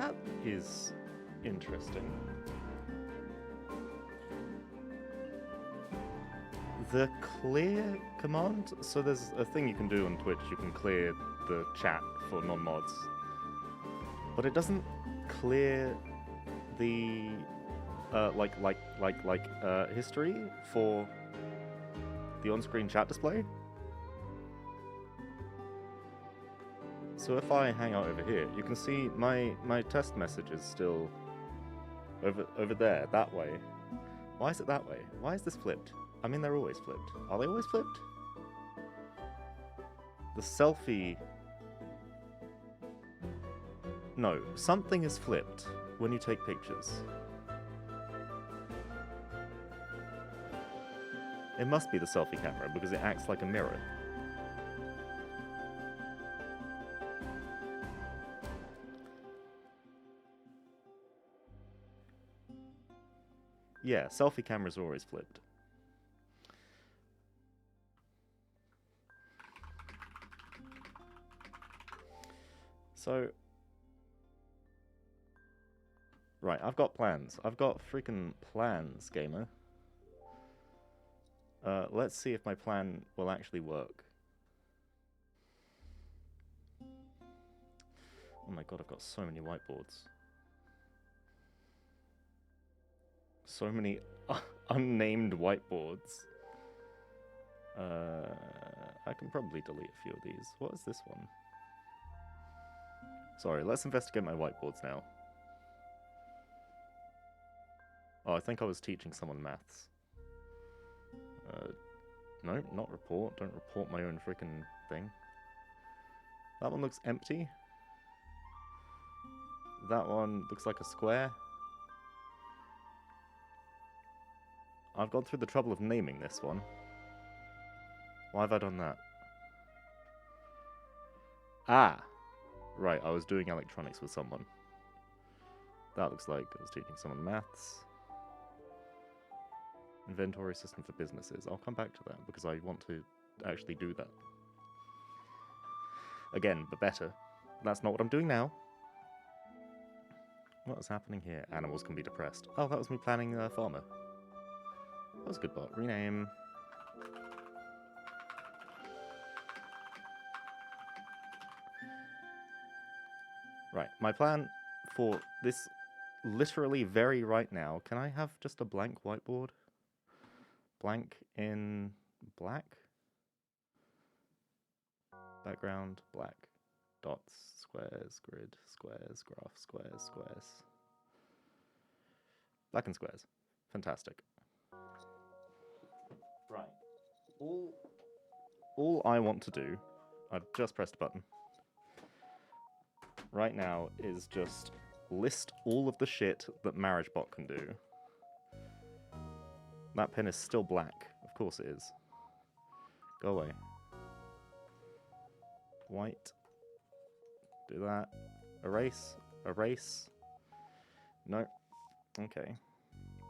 that is interesting. The clear command, so there's a thing you can do on Twitch, you can clear the chat for non-mods, but it doesn't clear the history for the on-screen chat display. So if I hang out over here, you can see my test message is still over there, that way. Why is it that way? Why is this flipped? I mean, they're always flipped. Are they always flipped? The selfie... No, something is flipped when you take pictures. It must be the selfie camera, because it acts like a mirror. Yeah, selfie cameras are always flipped. So... Right, I've got plans. I've got freaking plans, gamer. Let's see if my plan will actually work. Oh my god, I've got so many whiteboards. So many unnamed whiteboards. I can probably delete a few of these. What is this one? Sorry, let's investigate my whiteboards now. Oh, I think I was teaching someone maths. No, not report. Don't report my own freaking thing. That one looks empty. That one looks like a square. I've gone through the trouble of naming this one. Why have I done that? Ah! Right, I was doing electronics with someone. That looks like I was teaching someone maths. Inventory system for businesses. I'll come back to that because I want to actually do that. Again, but better. That's not what I'm doing now. What is happening here? Animals can be depressed. Oh, that was me planning farmer. That was a good bot. Rename. Right, my plan for this literally very right now. Can I have just a blank whiteboard? Blank in black? Background, black. Dots, squares, grid, squares, graph, squares, squares. Black and squares. Fantastic. Right. All I want to do, I've just pressed a button, right now is just list all of the shit that marriagebot can do. That pen is still black. Of course it is. Go away. White. Do that. Erase. Erase. No. Okay.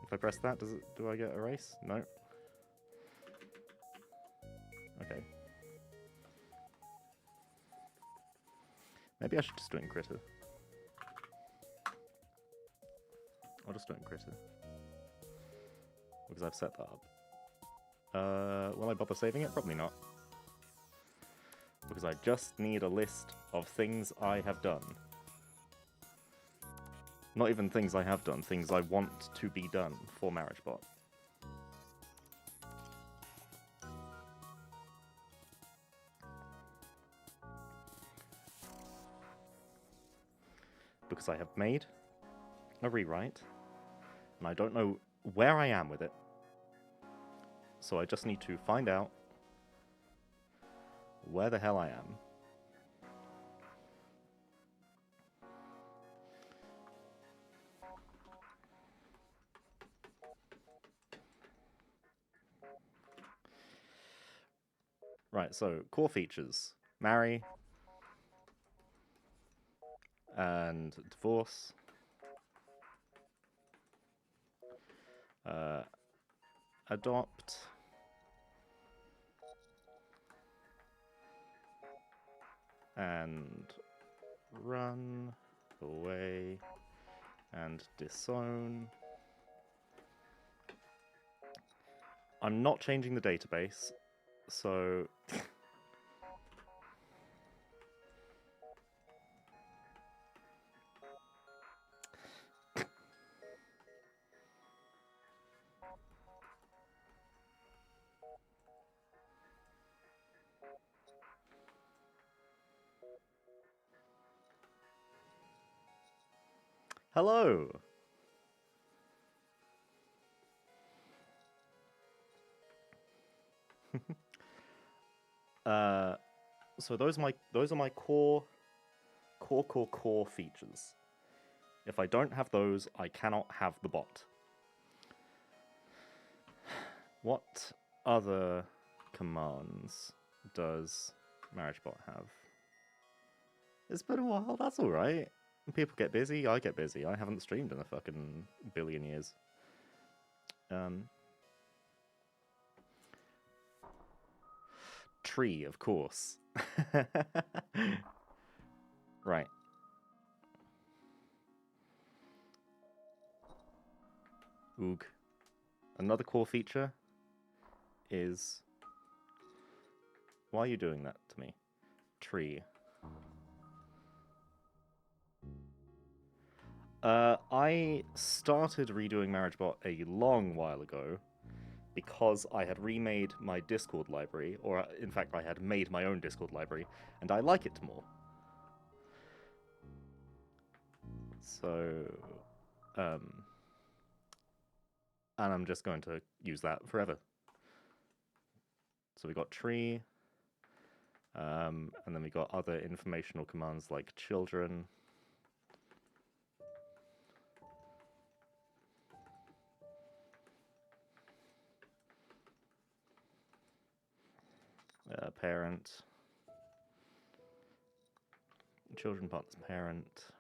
If I press that, do I get erase? No. Okay. Maybe I should just do it in Critter. I'll just do it in Critter. Because I've set that up. Will I bother saving it? Probably not. Because I just need a list of things I have done. Not even things I have done, things I want to be done for marriagebot. Because I have made a rewrite, and I don't know where I am with it. So I just need to find out where the hell I am. Right, so core features. Marry. And divorce. Adopt. And run. away and disown. I'm not changing the database, so hello. So those are my core features. If I don't have those, I cannot have the bot. What other commands does marriagebot have? It's been a while, that's alright. People get busy, I get busy. I haven't streamed in a fucking billion years. Tree, of course. Right. Oog. Another core feature is... Why are you doing that to me? Tree. I started redoing marriagebot a long while ago because I had remade my Discord library, or in fact I had made my own Discord library, and I like it more. So, and I'm just going to use that forever. So we got tree, and then we got other informational commands like children. Parent. Children partners parent.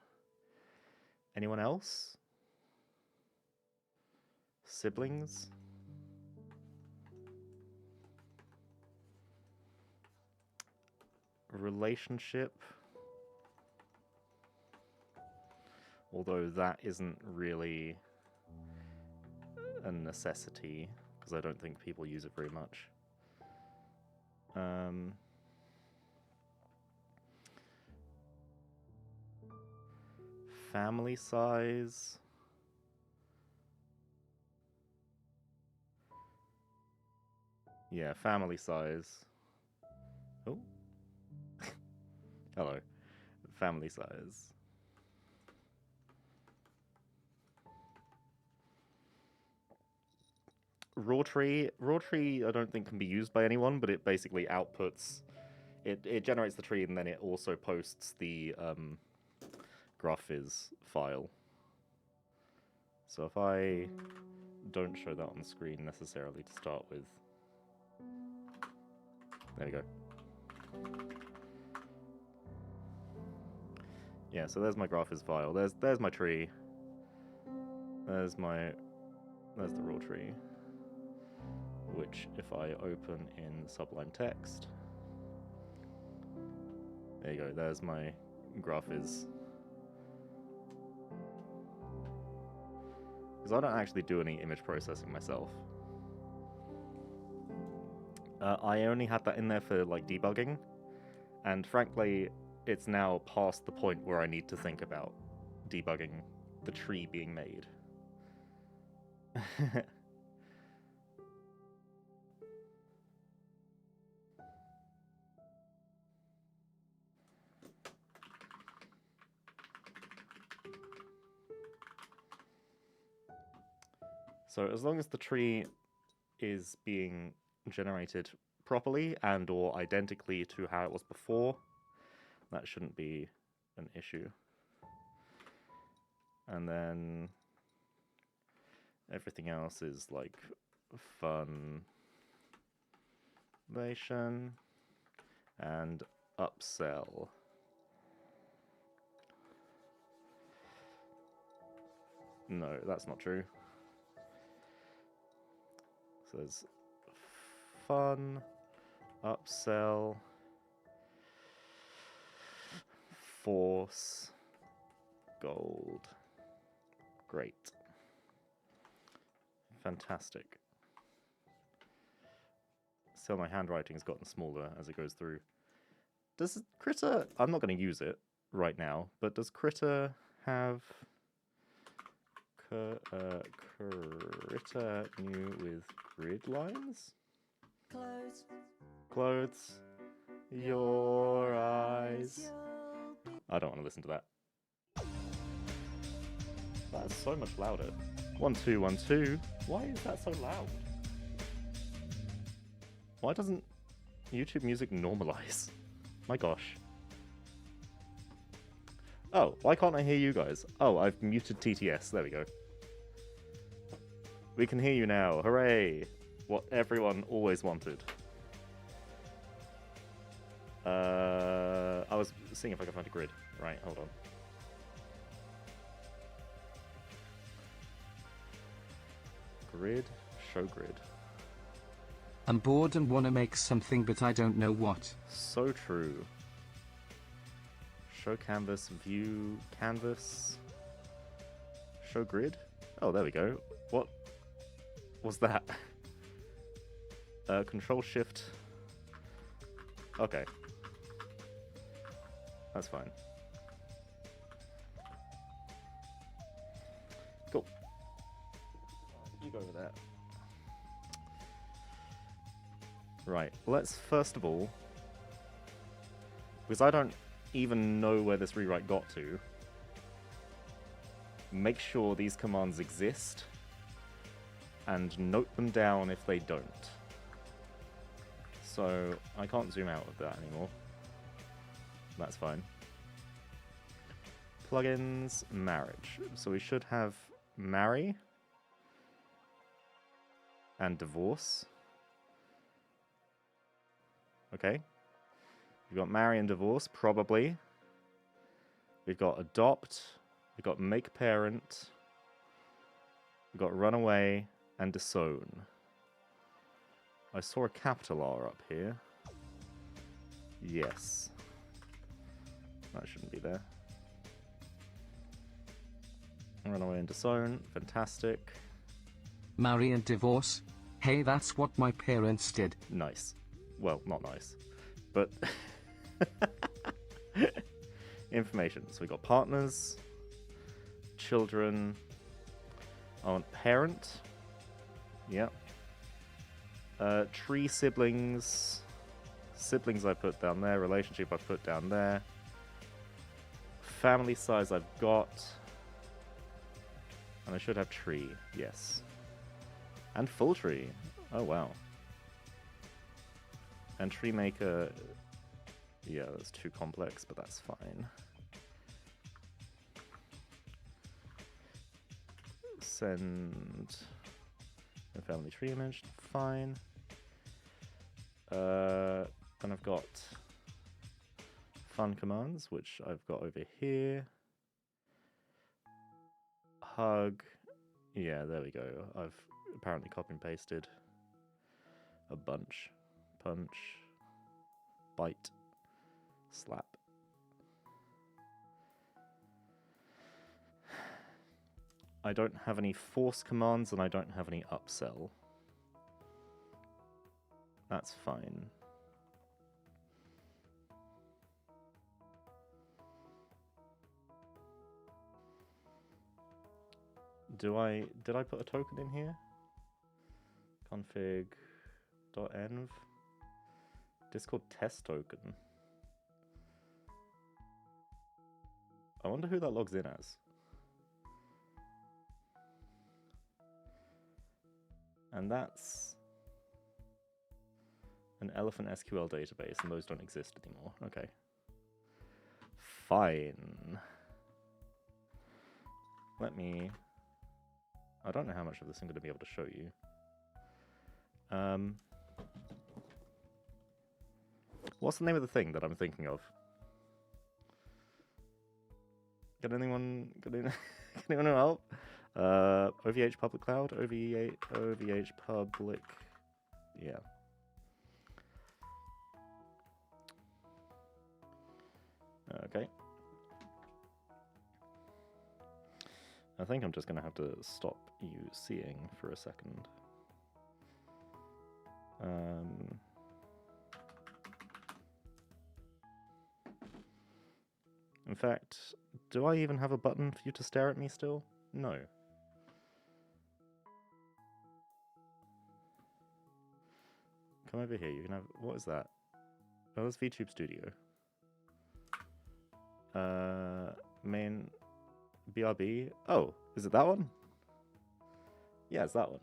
Anyone else? Siblings? Relationship? Although that isn't really a necessity, because I don't think people use it very much. Family size. Yeah, family size. Oh. Hello. Family size. Raw tree I don't think can be used by anyone, but it basically outputs... It generates the tree and then it also posts the graphiz file. So if I don't show that on the screen necessarily to start with... There we go. Yeah, so there's my graphiz file. There's my tree. There's the raw tree. Which, if I open in Sublime Text... There you go, there's my graphiz. Because I don't actually do any image processing myself. I only had that in there for, like, debugging. And frankly, it's now past the point where I need to think about debugging the tree being made. So as long as the tree is being generated properly and or identically to how it was before, that shouldn't be an issue. And then everything else is like foundation and upsell. No, that's not true. So there's fun, upsell, force, gold. Great. Fantastic. So my handwriting's gotten smaller as it goes through. Does Critter... I'm not going to use it right now, but does Critter have... Critter new with grid lines? Clothes. Clothes. Your eyes. I don't want to listen to that. That is so much louder. 1 2 1 2. Why is that so loud? Why doesn't YouTube music normalize? My gosh. Oh, why can't I hear you guys? Oh, I've muted TTS. There we go. We can hear you now. Hooray! What everyone always wanted. I was seeing if I could find a grid. Right, hold on. Grid? Show grid. I'm bored and wanna make something, but I don't know what. So true. Show canvas, view canvas. Show grid? Oh, there we go. What was that? Control shift. Okay. That's fine. Cool. You go over there. Right, let's first of all, because I don't even know where this rewrite got to, make sure these commands exist and note them down if they don't. So I can't zoom out of that anymore. That's fine. Plugins, marriage. So we should have marry and divorce. Okay. We've got marry and divorce, probably. We've got adopt. We've got make parent. We've got run away and disown. I saw a capital R up here. Yes. That shouldn't be there. Run away and disown. Fantastic. Marry and divorce? Hey, that's what my parents did. Nice. Well, not nice. But... information. So we got partners, children, I want parent. Yep. Tree siblings. Siblings I put down there. Relationship I put down there. Family size I've got. And I should have tree. Yes. And full tree. Oh, wow. And tree maker... yeah, that's too complex, but that's fine. Send a family tree image. Fine. Then I've got fun commands, which I've got over here. Hug. Yeah, there we go. I've apparently copy and pasted a bunch. Punch. Bite. Slap. I don't have any force commands and I don't have any upsell. That's fine. Did I put a token in here? Config.env Discord test token. I wonder who that logs in as. And that's an Elephant SQL database, and those don't exist anymore. Okay. Fine. Let me... I don't know how much of this I'm going to be able to show you. What's the name of the thing that I'm thinking of? Can anyone help? OVH public cloud? OVH public... yeah. Okay. think I'm just going to have to stop you seeing for a second. In fact, do I even have a button for you to stare at me still? No. Come over here, you can have... What is that? Oh, that's VTube Studio. Main... BRB? Oh, is it that one? Yeah, it's that one.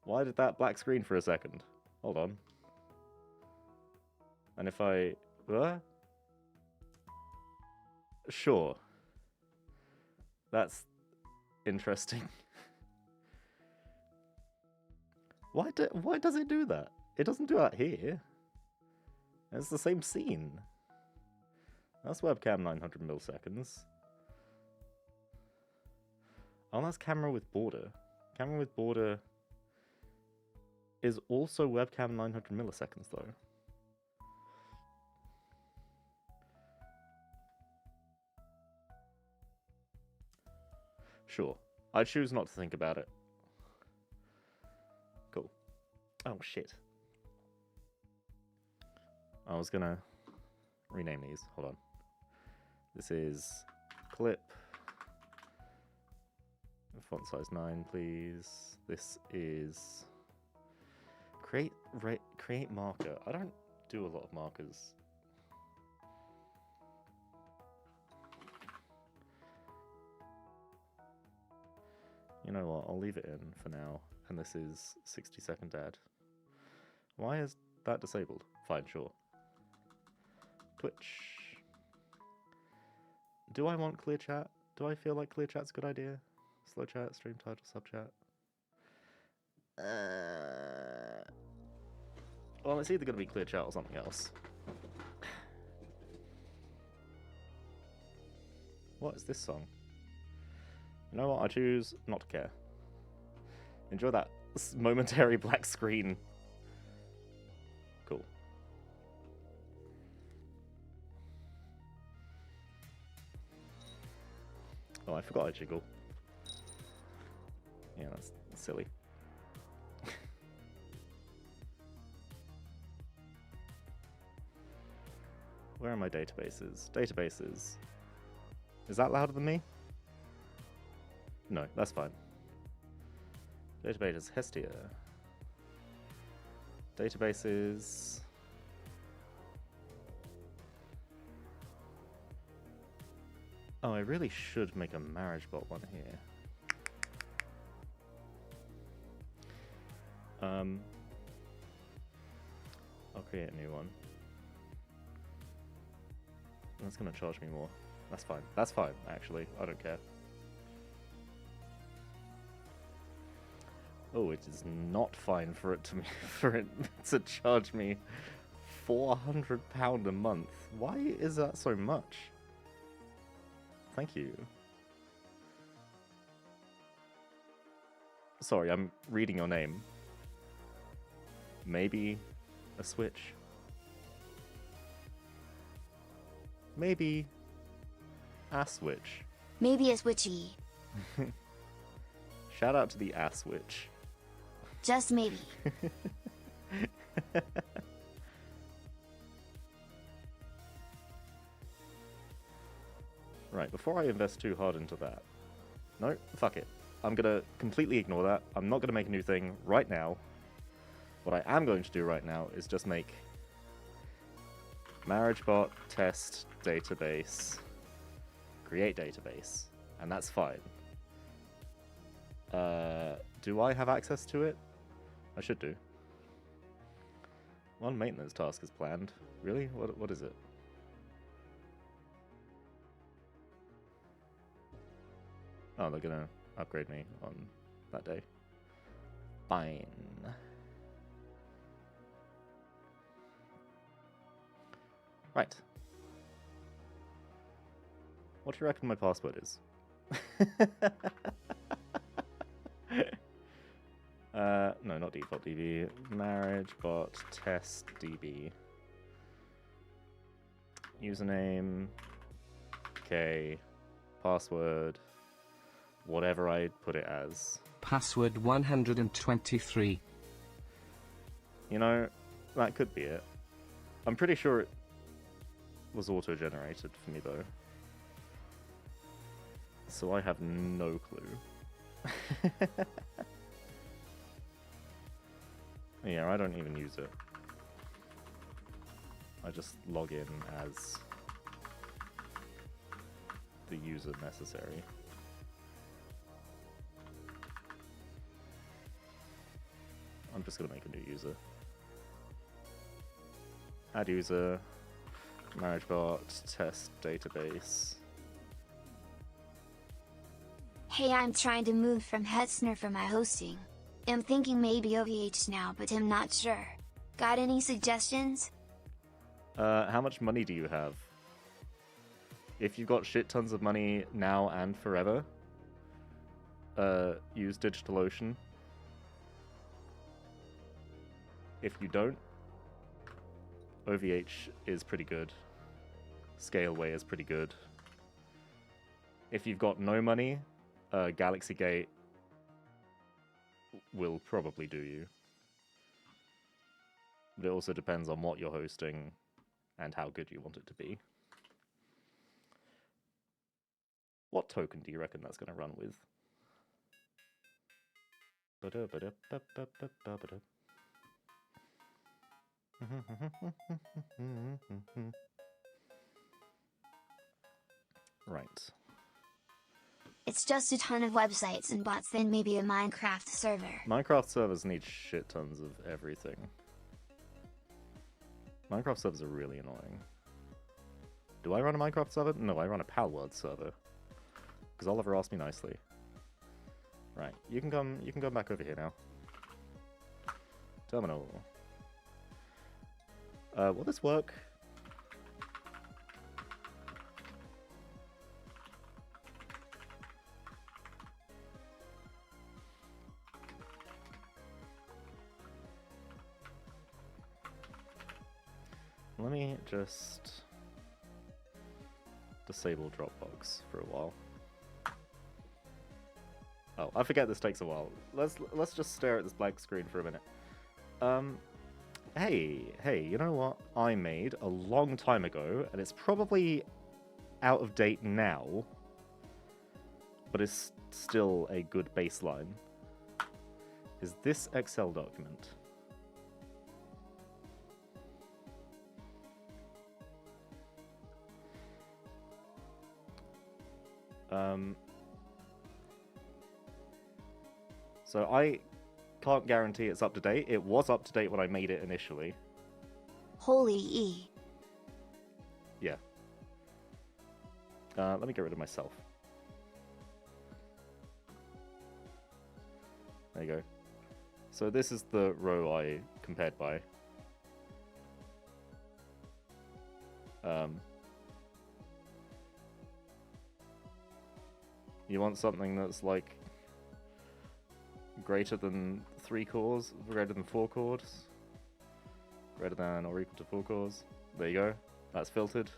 Why did that black screen for a second? Hold on. And if I... Sure. That's interesting. Why does it do that? It doesn't do that here. It's the same scene. That's webcam 900 milliseconds. Oh, that's camera with border. Camera with border is also webcam 900 milliseconds though. Sure. I choose not to think about it. Cool. Oh, shit. I was gonna rename these. Hold on. This is clip. Font size 9, please. This is create marker. I don't do a lot of markers. You know what, I'll leave it in for now, and this is 60-second ad. Why is that disabled? Fine, sure. Twitch. Do I want clear chat? Do I feel like clear chat's a good idea? Slow chat, stream title, sub chat. Well, it's either going to be clear chat or something else. What is this song? You know what? I choose not to care. Enjoy that momentary black screen. Cool. Oh, I forgot I jiggle. Yeah, that's silly. Where are my databases? Databases. Is that louder than me? No, that's fine. Database Hestia. Databases. Oh, I really should make a marriagebot one here. I'll create a new one. That's gonna charge me more. That's fine. That's fine, actually. I don't care. Oh, it is not fine for it to charge me £400 a month. Why is that so much? Thank you. Sorry, I'm reading your name. Maybe a Switch. Maybe a Switch. Maybe a Switchy. Shout out to the ass witch. Just maybe. Right, before I invest too hard into that... No, fuck it. I'm gonna completely ignore that. I'm not gonna make a new thing right now. What I am going to do right now is just make marriagebot test database, create database, and that's fine. Do I have access to it? I should do. One maintenance task is planned. Really? What is it? Oh, they're gonna upgrade me on that day. Fine. Right. What do you reckon my password is? No, not default DB. Marriagebot test DB. Username. Okay. password, whatever I put it as. Password 123. You know, that could be it. I'm pretty sure it was auto-generated for me though. So I have no clue. Yeah, I don't even use it. I just log in as the user necessary. I'm just gonna make a new user. Add user, marriagebot, test database. Hey, I'm trying to move from Hetzner for my hosting. I'm thinking maybe OVH now, but I'm not sure. Got any suggestions? How much money do you have? If you've got shit tons of money now and forever, use DigitalOcean. If you don't, OVH is pretty good. Scaleway is pretty good. If you've got no money, Galaxy Gate will probably do you. But it also depends on what you're hosting and how good you want it to be. What token do you reckon that's going to run with? Right. It's just a ton of websites and bots, then maybe a Minecraft server. Minecraft servers need shit tons of everything. Minecraft servers are really annoying. Do I run a Minecraft server? No, I run a Palworld server. Because Oliver asked me nicely. Right, you can come back over here now. Terminal. Will this work? Let me just disable Dropbox for a while. Oh, I forget this takes a while. Let's just stare at this blank screen for a minute. Hey, you know what I made a long time ago, and it's probably out of date now, but it's still a good baseline, is this Excel document. So I can't guarantee it's up to date. It was up to date when I made it initially. Holy E. Yeah. Let me get rid of myself. There you go. So this is the row I compared by. You want something that's like greater than 3 cores, greater than 4 cores, greater than or equal to 4 cores. There you go. That's filtered.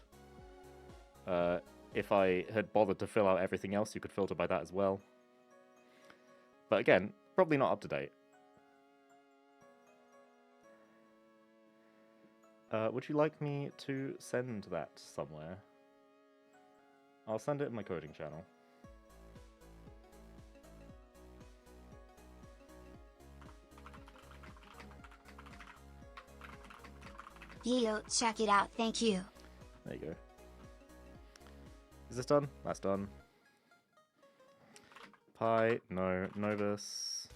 If I had bothered to fill out everything else, you could filter by that as well. But again, probably not up to date. Would you like me to send that somewhere? I'll send it in my coding channel. Yo, check it out, thank you. There you go. Is this done? That's done. Pi, no, Novus.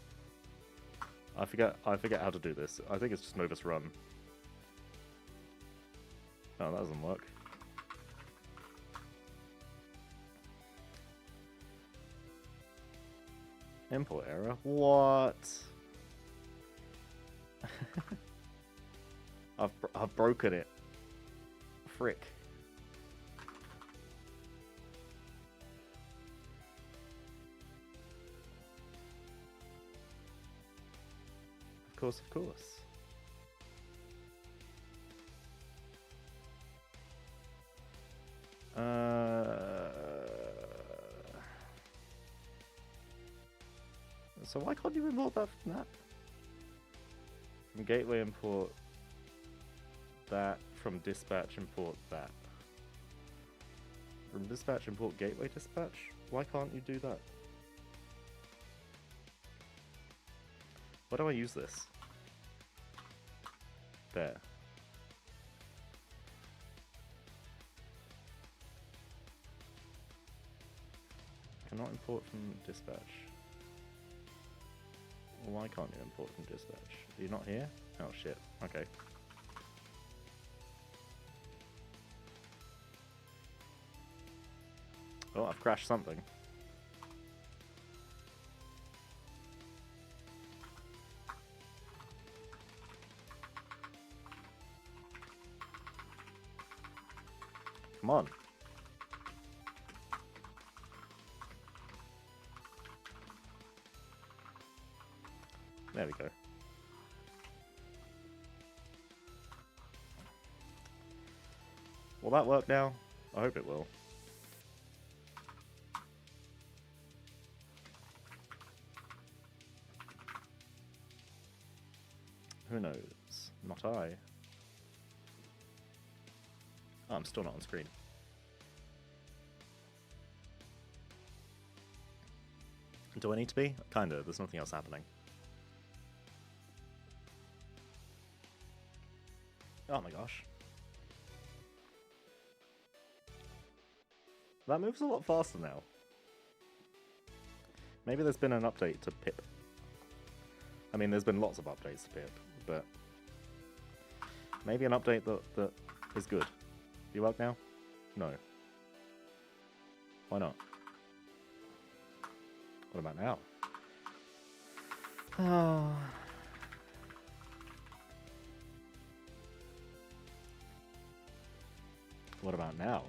I forget how to do this. I think it's just Novus run. Oh, that doesn't work. Import error? What? I've broken it. Frick. Of course, of course. So why can't you import that from that? From gateway import that. From dispatch import that. From dispatch import gateway dispatch? Why can't you do that? Why do I use this? There. Cannot import from dispatch. Why can't you import from dispatch? Are you not here? Oh shit. Okay. Oh, I've crashed something. Come on. There we go. Will that work now? I hope it will. Who knows? Not I. Oh, I'm still not on screen. Do I need to be? Kinda, there's nothing else happening. Oh my gosh. That moves a lot faster now. Maybe there's been an update to Pip. I mean, there's been lots of updates to Pip, but maybe an update that is good. Do you work now? No. Why not? What about now? Oh. What about now?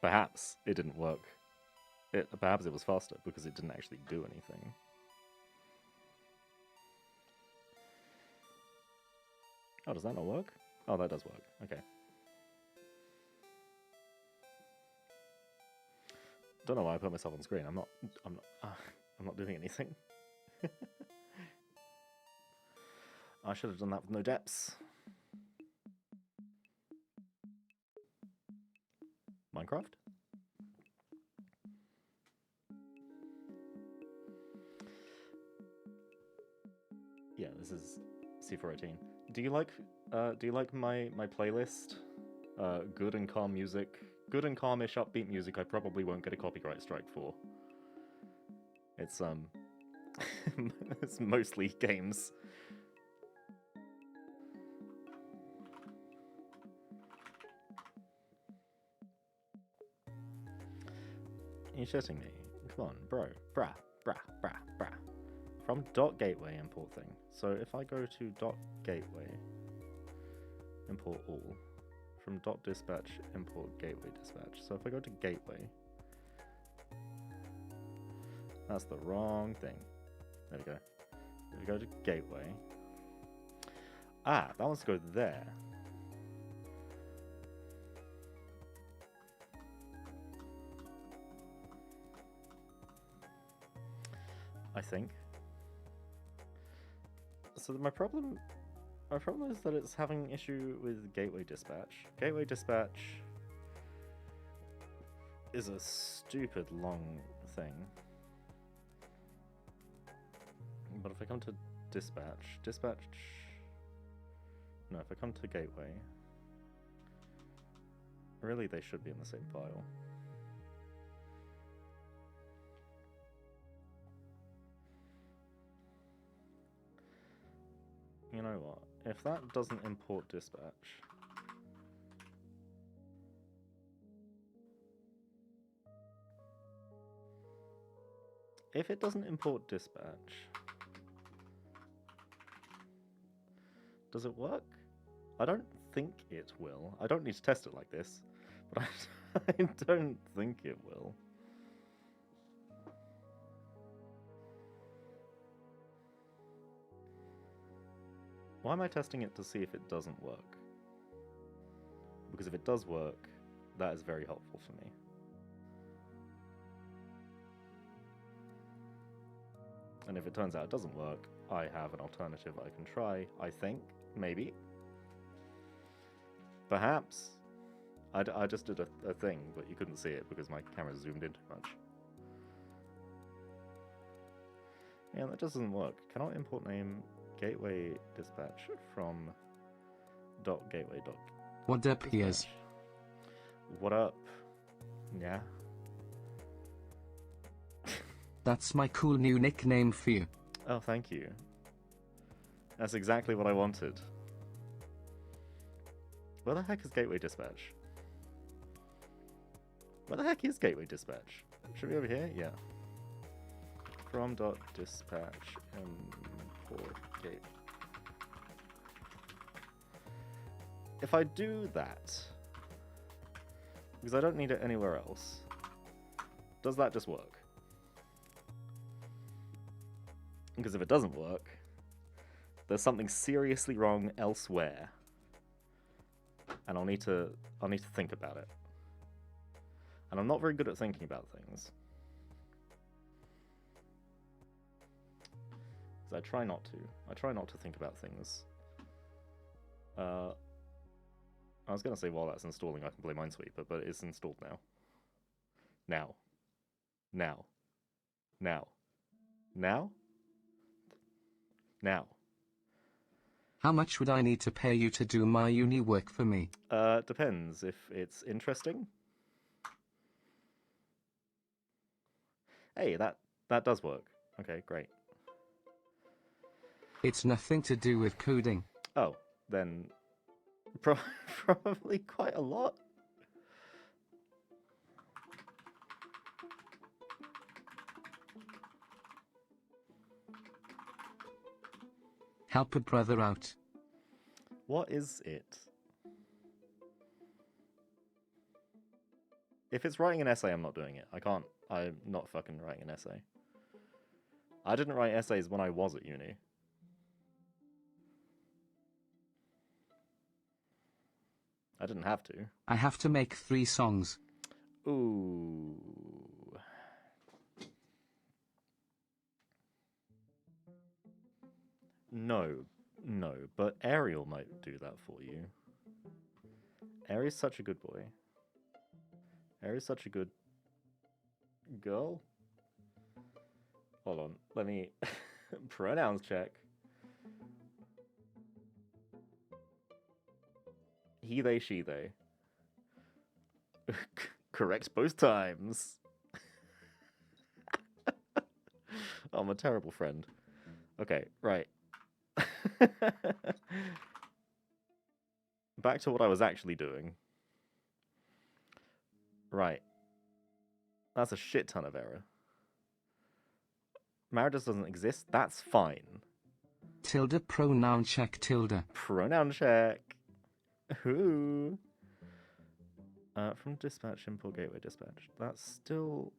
Perhaps it didn't work. Perhaps it was faster because it didn't actually do anything. Oh, does that not work? Oh, that does work. Okay. Don't know why I put myself on screen. I'm not doing anything. I should have done that with no depths. Minecraft? Yeah, this is C418. Do you like my playlist? Good and calm music. Good and calmish upbeat music I probably won't get a copyright strike for. It's it's mostly games. You're shitting me. Come on, bro. Brah. From .gateway import thing. So if I go to .gateway, import all. From .dispatch, import gateway dispatch. So if I go to gateway, that's the wrong thing. There we go. If we go to gateway. Ah, that wants to go there. I think. So my problem is that it's having an issue with gateway dispatch. Gateway dispatch is a stupid long thing. But if I come to dispatch, no, if I come to gateway, really they should be in the same file. You know what? If that doesn't import dispatch, if it doesn't import dispatch, does it work? I don't think it will. I don't need to test it like this, but I don't think it will. Why am I testing it to see if it doesn't work? Because if it does work, that is very helpful for me. And if it turns out it doesn't work, I have an alternative I can try, I think. Maybe. Perhaps. I just did a thing, but you couldn't see it because my camera zoomed in too much. Yeah, that doesn't work. Cannot import name gateway dispatch from .gateway. What up, Piers? What up? Yeah. That's my cool new nickname for you. Oh, thank you. That's exactly what I wanted. Where the heck is gateway dispatch? Where the heck is gateway dispatch? Should we be over here? Yeah. From .dispatch import gate. If I do that, because I don't need it anywhere else, does that just work? Because if it doesn't work, there's something seriously wrong elsewhere, and I'll need to think about it. And I'm not very good at thinking about things. So I try not to. I try not to think about things. I was going to say while that's installing I can play Minesweeper, but it's installed now. Now. Now. Now. Now? Now. How much would I need to pay you to do my uni work for me? Depends if it's interesting. Hey, that does work. Okay, great. It's nothing to do with coding. Oh, then probably quite a lot. Help a brother out. What is it? If it's writing an essay, I'm not doing it. I can't. I'm not fucking writing an essay. I didn't write essays when I was at uni. I didn't have to. I have to make 3 songs. Ooh. No, but Ariel might do that for you. Ariel's such a good boy. Ariel's such a good girl. Hold on, let me pronouns check. He, they, she, they. Correct both times. Oh, I'm a terrible friend. Okay, right. Back to what I was actually doing. Right. That's a shit ton of error. Marriage doesn't exist? That's fine. Tilde pronoun check tilde. Pronoun check. Who? From dispatch, import gateway dispatch. That's still...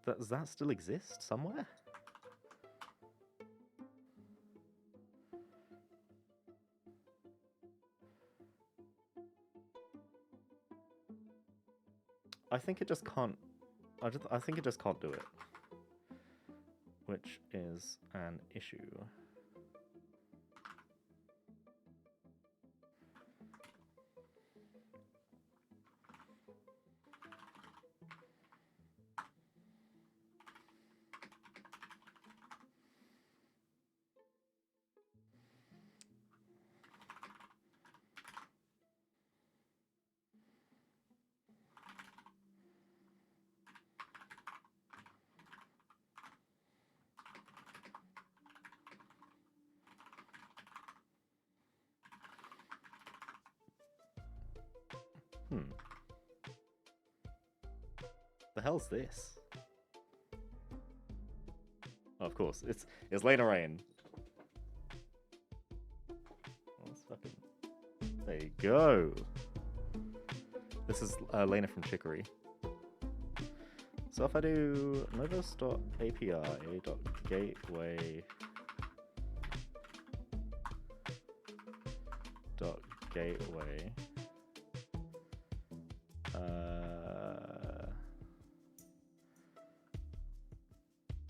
Does that still exist somewhere? I think it just can't... I think it just can't do it. Which is an issue. The hell's this? Oh, of course, it's Lena Rain. Let's fucking... There you go. This is Lena from Chicory. So if I do novus.api.gateway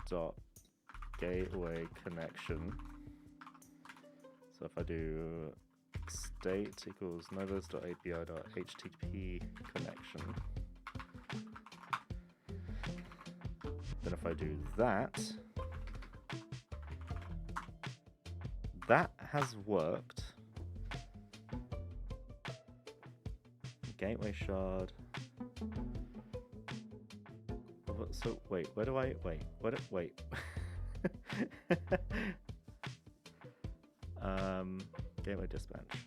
dot gateway connection. So if I do state equals novus.api.http connection, then if I do that, that has worked. Gateway shard. So wait, where do I wait? Wait. Gateway dispatch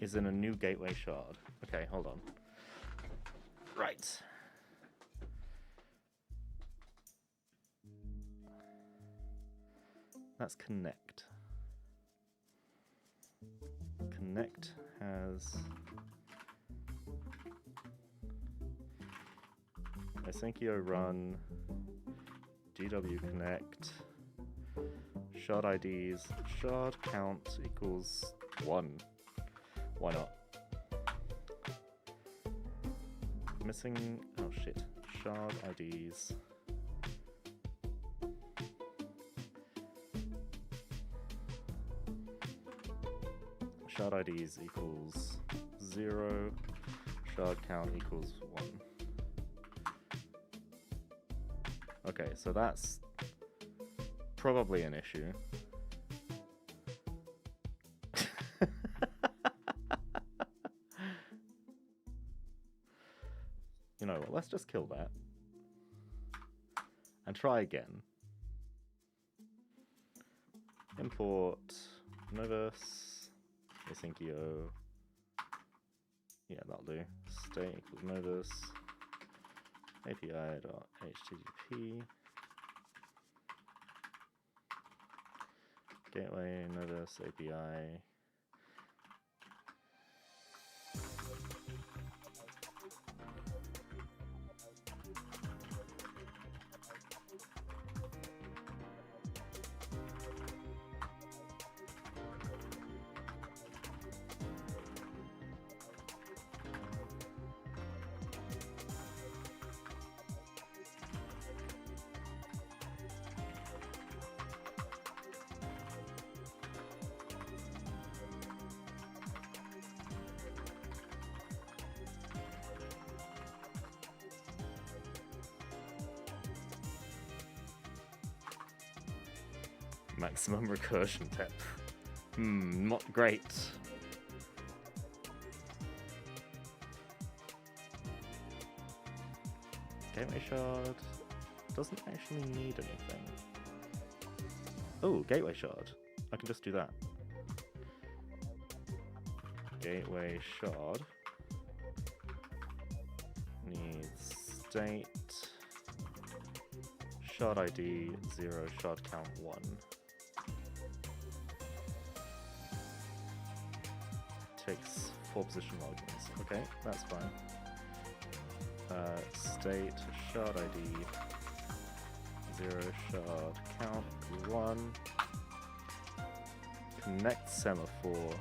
is in a new gateway shard. Okay, hold on. Right. That's connect. Connect has Asyncio run GW connect shard IDs shard count equals 1. Why not? Missing, oh shit, shard IDs. Shard IDs equals 0, shard count equals 1. Okay, so that's probably an issue. You know what, let's just kill that. And try again. Import Novus, Asyncio. Yeah, that'll do. State equals Novus, API.http. Gateway Novus API. Maximum recursion tip. Not great. Gateway shard doesn't actually need anything. Oh, gateway shard. I can just do that. Gateway shard needs state shard ID 0, shard count 1. Takes 4 position arguments. Okay, that's fine. State shard ID 0, shard count 1. Connect semaphore.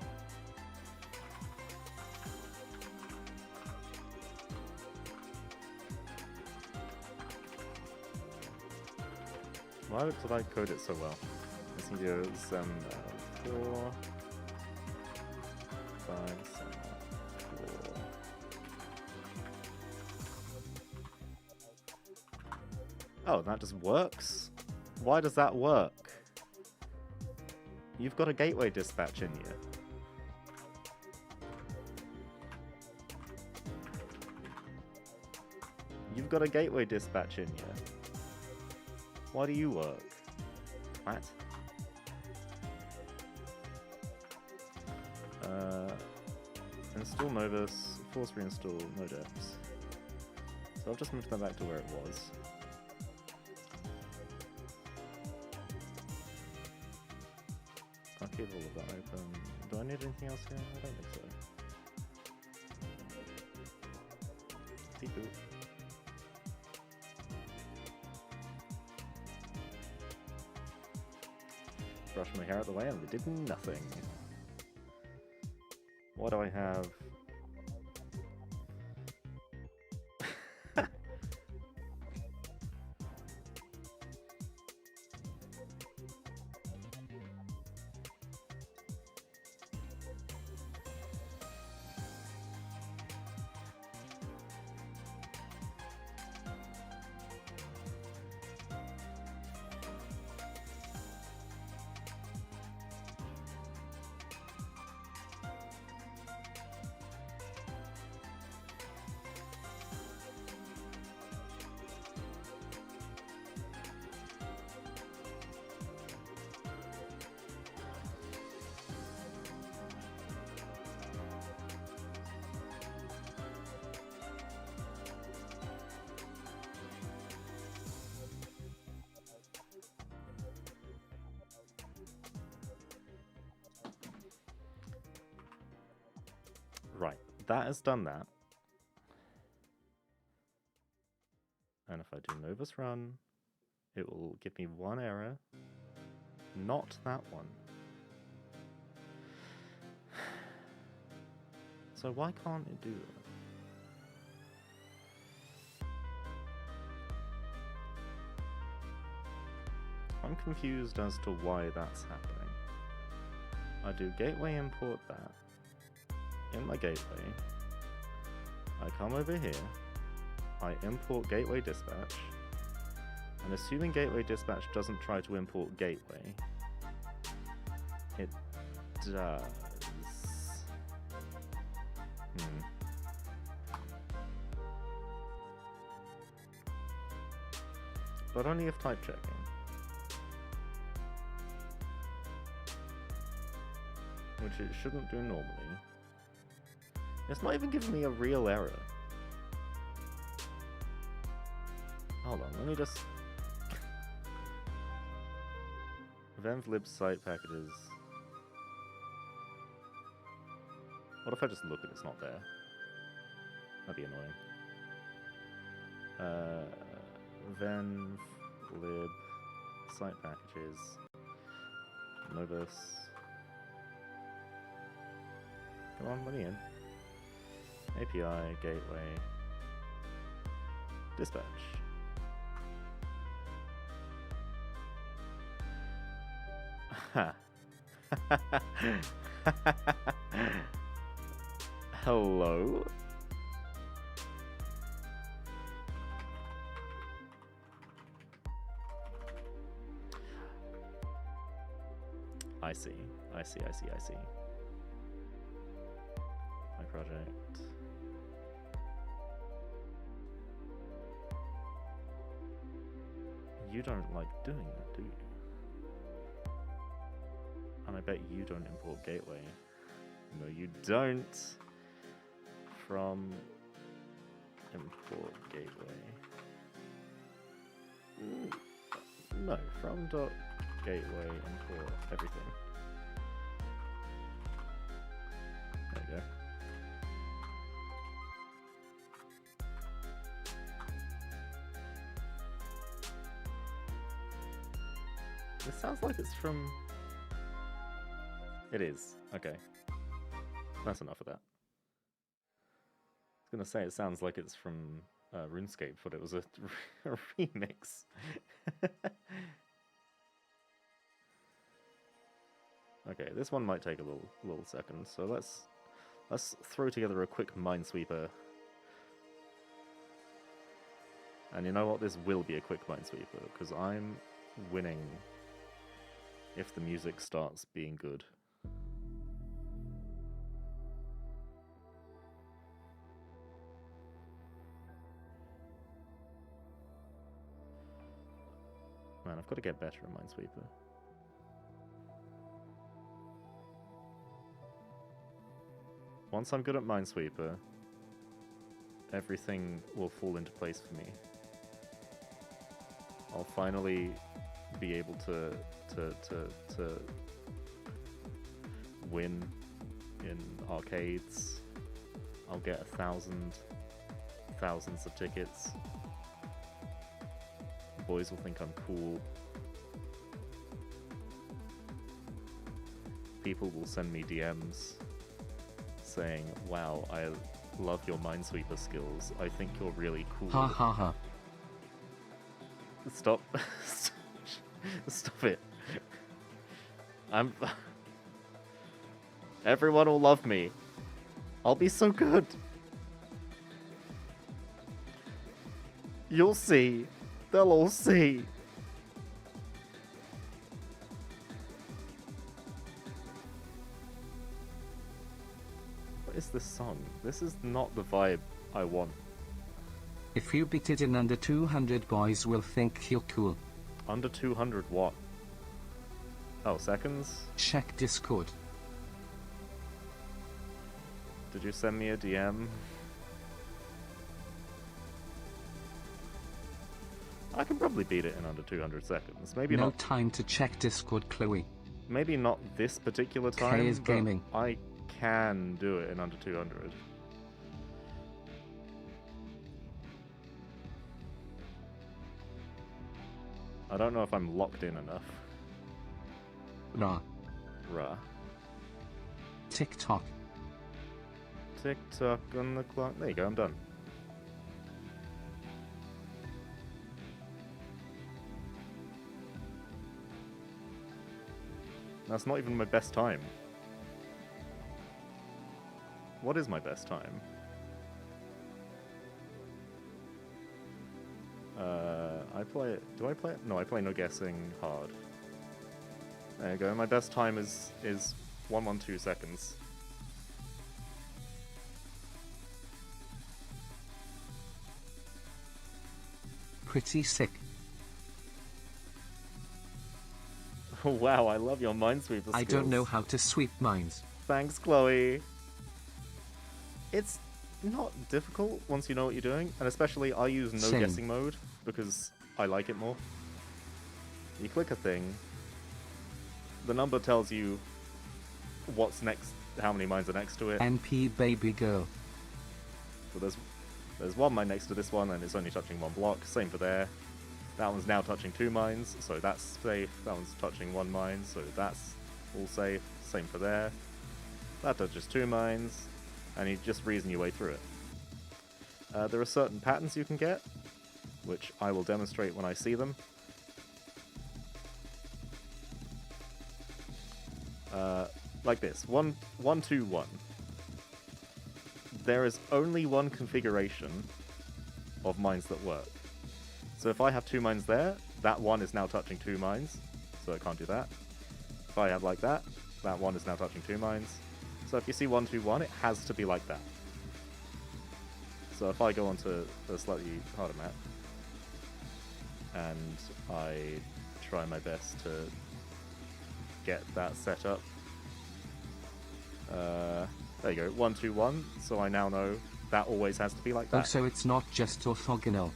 Why did I code it so well? This can go semaphore. 5, 7, 4. Oh, that just works? Why does that work? You've got a gateway dispatch in you. You've got a gateway dispatch in you. Why do you work? What? Install Novus, force reinstall modems. So I've just moved that back to where it was. I'll keep all of that open. Do I need anything else here? I don't think so. Beep boop. Brush my hair out the way and they did nothing. What do I have? that has done that. And if I do Novus Run, it will give me one error. Not that one. So why can't it do that? I'm confused as to why that's happening. I do gateway import that in my gateway. I come over here. I import gateway dispatch. And assuming gateway dispatch doesn't try to import gateway, it does. But only if type checking. Which it shouldn't do normally. It's not even giving me a real error. Hold on, let me just... Venv site packages. What if I just look and it's not there? That'd be annoying. Venv lib site packages. Novus. Come on, let me in. API, gateway, dispatch. Ha. Hello? I see. I see. My project. You don't like doing that, do you? And I bet you don't import gateway. No, you don't. From import gateway. No, from dot gateway import everything. There you go. This sounds like it's from... It is. Okay. That's enough of that. I was gonna say it sounds like it's from RuneScape, but it was a remix. Okay, this one might take a little second, so let's throw together a quick Minesweeper. And you know what? This will be a quick Minesweeper, because I'm winning if the music starts being good. Man, I've got to get better at Minesweeper. Once I'm good at Minesweeper, everything will fall into place for me. I'll finally be able to win in arcades. I'll get thousands of tickets. Boys will think I'm cool. People will send me DMs saying, "Wow, I love your Minesweeper skills. I think you're really cool." Ha ha ha. Stop. Stop it. Everyone will love me. I'll be so good. You'll see. They'll all see. What is this song? This is not the vibe I want. If you beat it in under 200, boys will think you're cool. Under 200 what? Oh, seconds? Check Discord. Did you send me a DM? I can probably beat it in under 200 seconds. Maybe no not. time to check Discord, Chloe. Maybe not this particular K time. is but gaming. I can do it in under 200. I don't know if I'm locked in enough. Ra. Rah. TikTok. Tick-tock on the clock. There you go, I'm done. That's not even my best time. What is my best time? I play it. Do I play it? No, I play no guessing hard. There you go. My best time is 112 seconds. Pretty sick. Oh wow, I love your Minesweeper skills. I don't know how to sweep mines. Thanks, Chloe. It's not difficult once you know what you're doing, and especially I use no Same. guessing mode because I like it more. You click a thing, the number tells you what's next, how many mines are next to it. NP baby girl. So there's one mine next to this one, and it's only touching one block. Same for there. That one's now touching 2 mines, so that's safe. That one's touching 1 mine, so that's all safe. Same for there. That touches 2 mines, and you just reason your way through it. There are certain patterns you can get, which I will demonstrate when I see them. Like this, 1, 1, 2, 1. There is only one configuration of mines that work. So if I have 2 mines there, that one is now touching 2 mines, so I can't do that. If I have like that, that one is now touching 2 mines. So if you see 1, 2, 1, it has to be like that. So if I go onto a slightly harder map, and I try my best to get that set up. There you go, 1, 2, 1, so I now know that always has to be like that. Oh, so it's not just orthogonal.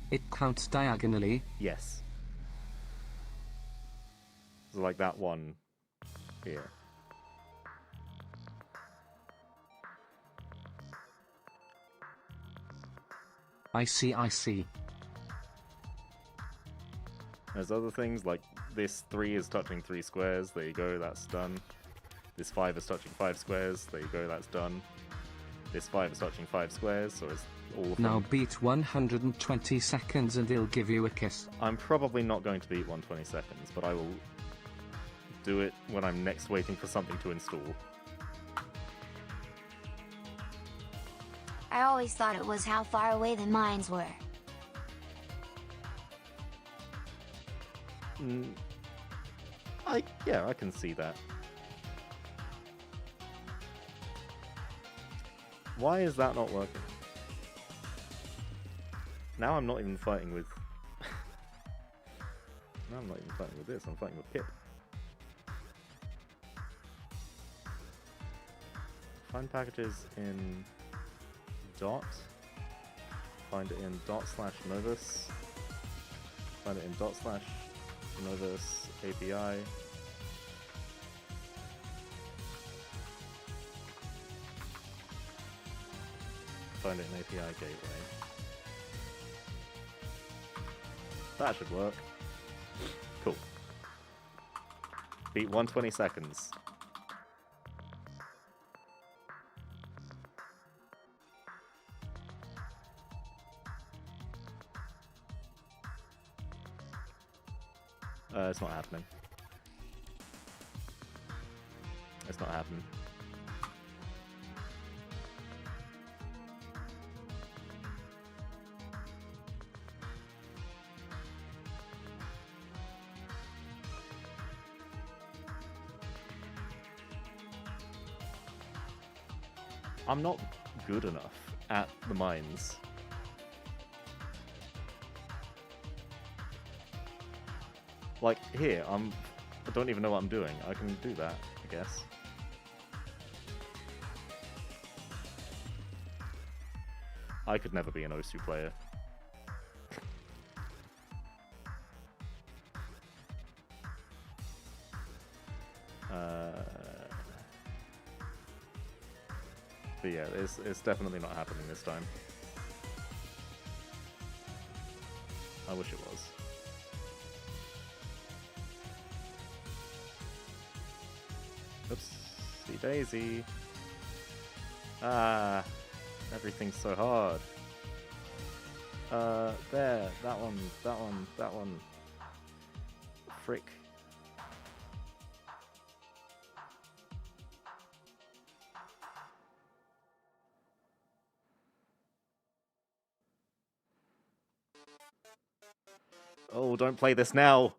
It counts diagonally. Yes. So like that one here. I see. There's other things like this 3 is touching 3 squares, there you go, that's done. This 5 is touching 5 squares, there you go, that's done. This 5 is touching 5 squares, so it's all of Now them. beat 120 seconds and he'll give you a kiss. I'm probably not going to beat 120 seconds, but I will do it when I'm next waiting for something to install. I always thought it was how far away the mines were. Yeah, I can see that. Why is that not working? Now I'm not even fighting with... Now I'm not even fighting with this, I'm fighting with Pip. Find packages in dot. Find it in dot/novus. Find it in dot/novus API. Find it in API gateway. That should work. Cool. Beat 120 seconds. It's not happening. It's not happening. I'm not good enough at the mines. Like, here, I don't even know what I'm doing. I can do that, I guess. I could never be an Osu player. But yeah, it's definitely not happening this time. I wish it was. Oopsie daisy. Ah, everything's so hard. There, that one, that one, that one. Frick. Oh, don't play this now!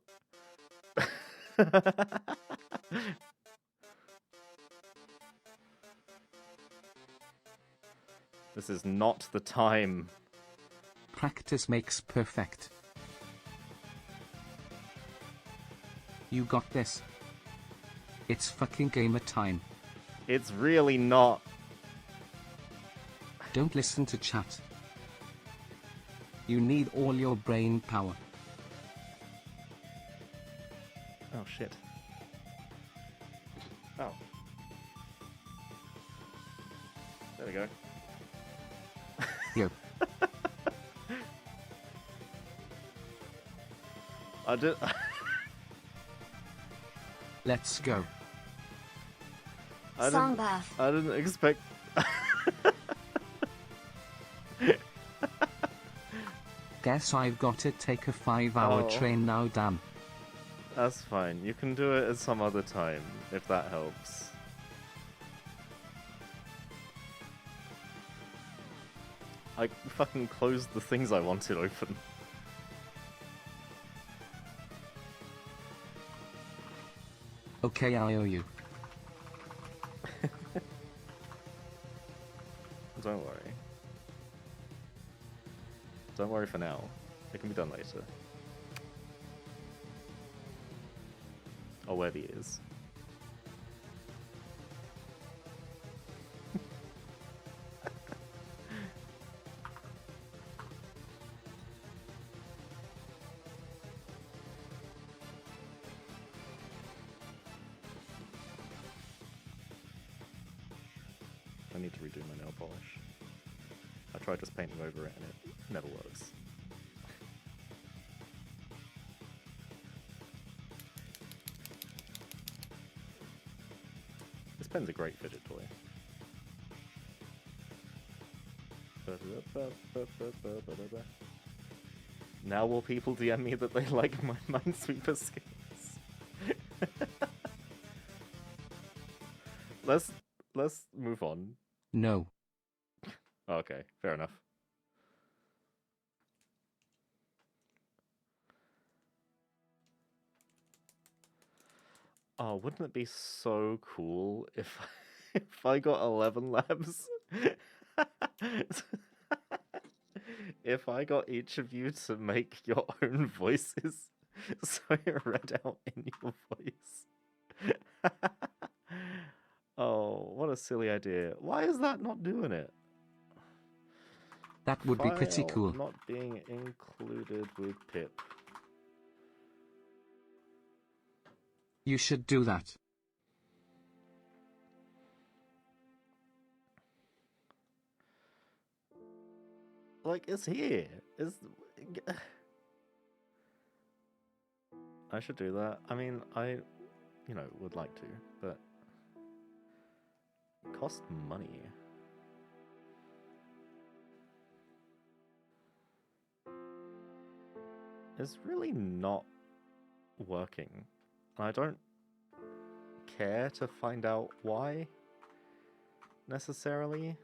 This is not the time. Practice makes perfect. You got this. It's fucking gamer time. It's really not. Don't listen to chat. You need all your brain power. Oh shit. Oh. There we go. Yo. I did. Let's go. Song buff. I didn't expect. Guess I've got to take a 5-hour Oh. train now, damn. That's fine. You can do it at some other time, if that helps. I fucking closed the things I wanted open. Okay, I owe you. Don't worry. Don't worry for now. It can be done later. I'll wear the ears. I need to redo my nail polish. I tried just painting over it and it never works. This pen's a great fidget toy. Now will people DM me that they like my Minesweeper skills? Let's move on. No. Okay, fair enough. Oh, wouldn't it be so cool if if I got 11 labs? If I got each of you to make your own voices, so it read out in your voice. Oh, what a silly idea. Why is that not doing it? That would be pretty File cool. not being included with pip. You should do that. Like, it's here. It's... I should do that. I mean, I, would like to, but it costs money. It's really not working. I don't care to find out why, necessarily.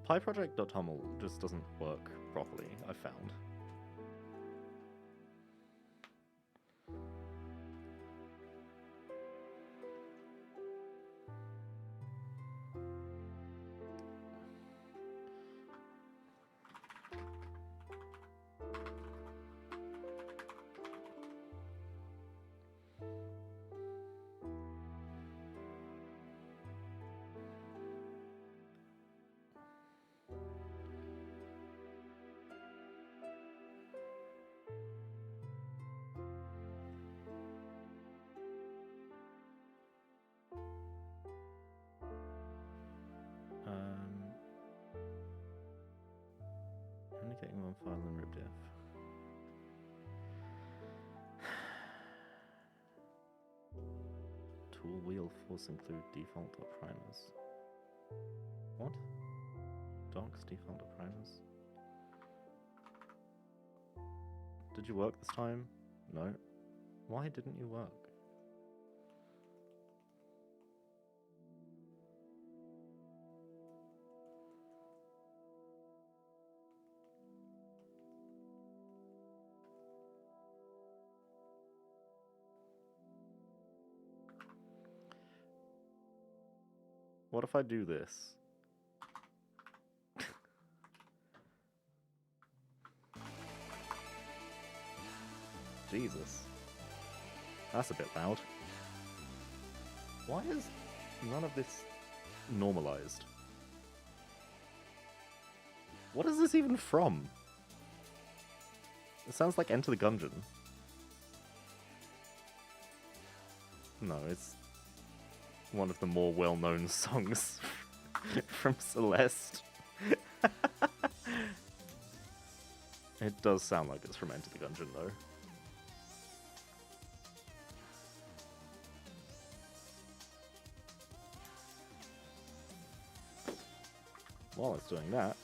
PyProject.toml just doesn't work properly, I've found. file and rib diff. Tool wheel force include default or primers. What? Docs default or primers? Did you work this time? No. Why didn't you work? What if I do this? Jesus. That's a bit loud. Why is none of this normalized? What is this even from? It sounds like Enter the Gungeon. No, it's one of the more well-known songs from Celeste. It does sound like it's from Enter the Gungeon, though. While it's doing that...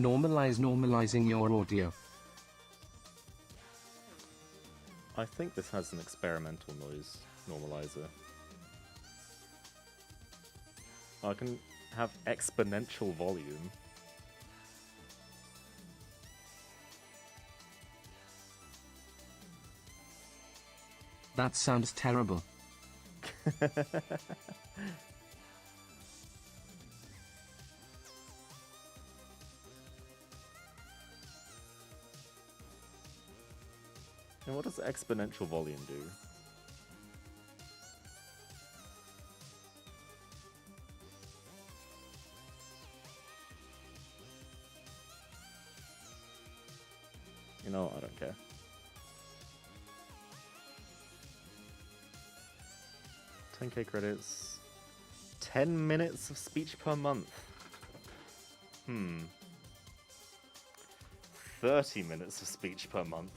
Normalizing your audio. I think this has an experimental noise normalizer. I can have exponential volume. That sounds terrible. And what does exponential volume do? You know what? I don't care. $10K credits. 10 minutes of speech per month. 30 minutes of speech per month.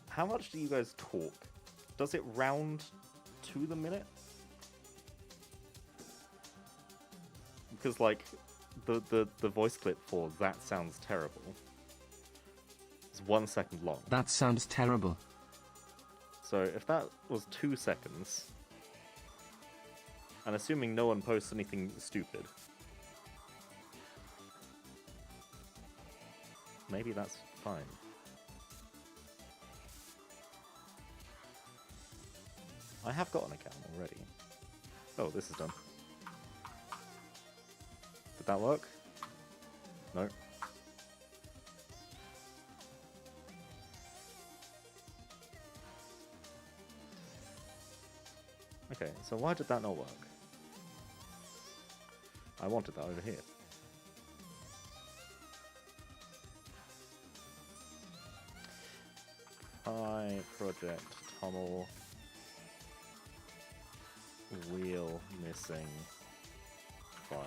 How much do you guys talk? Does it round to the minute? Because, like, the voice clip for That Sounds Terrible is 1 second long. That sounds terrible. So if that was 2 seconds, and assuming no one posts anything stupid, maybe that's fine. I have got an account already. Oh, this is done. Did that work? No. Okay, so why did that not work? I wanted that over here. Project Tunnel wheel missing file.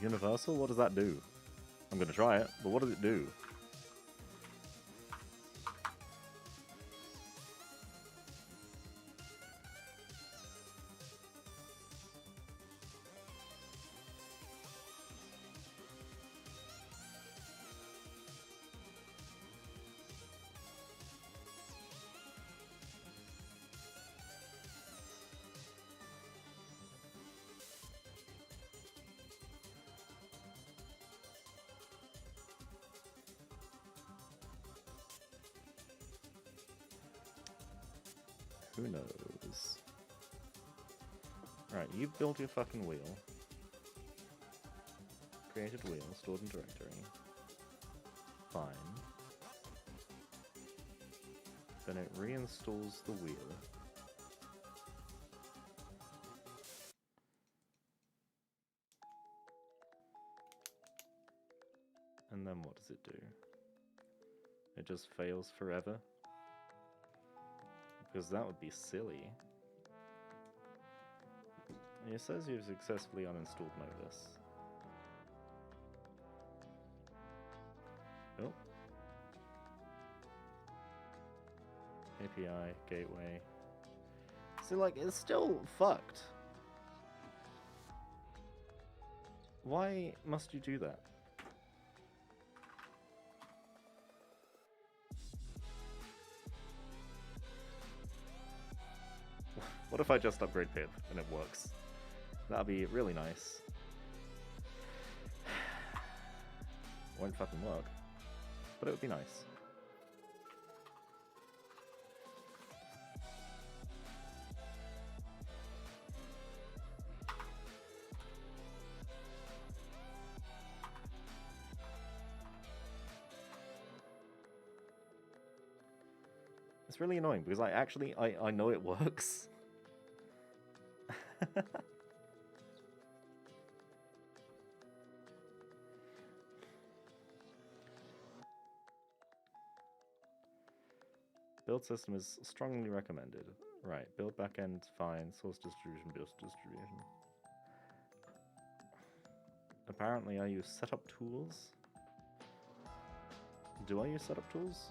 Universal? What does that do? I'm gonna try it, but what does it do? Who knows? Alright, you build your fucking wheel. Created wheel, stored in directory. Fine. Then it reinstalls the wheel. And then what does it do? just fails forever? Because that would be silly. It says you've successfully uninstalled Modus. Oh. API, gateway. So, like, it's still fucked. Why must you do that? What if I just upgrade Pip and it works? That'd be really nice. Won't fucking work, but it would be nice. It's really annoying because I know it works. Build system is strongly recommended. Right, build backend, fine. Source distribution, build distribution. Apparently I use setup tools. Do I use setup tools?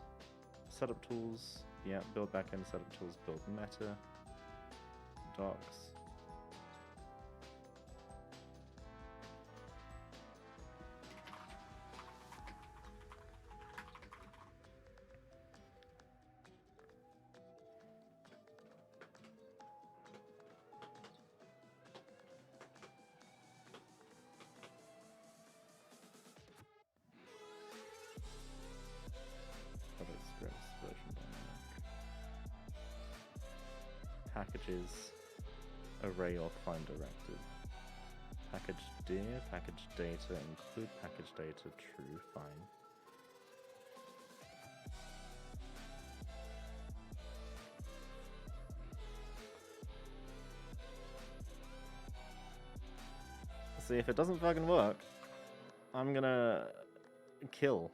Setup tools, yeah, build backend, setup tools, build meta, docs. Packages, array or find directive. Package dir, package data, include package data, true, fine. See, if it doesn't fucking work, I'm gonna kill.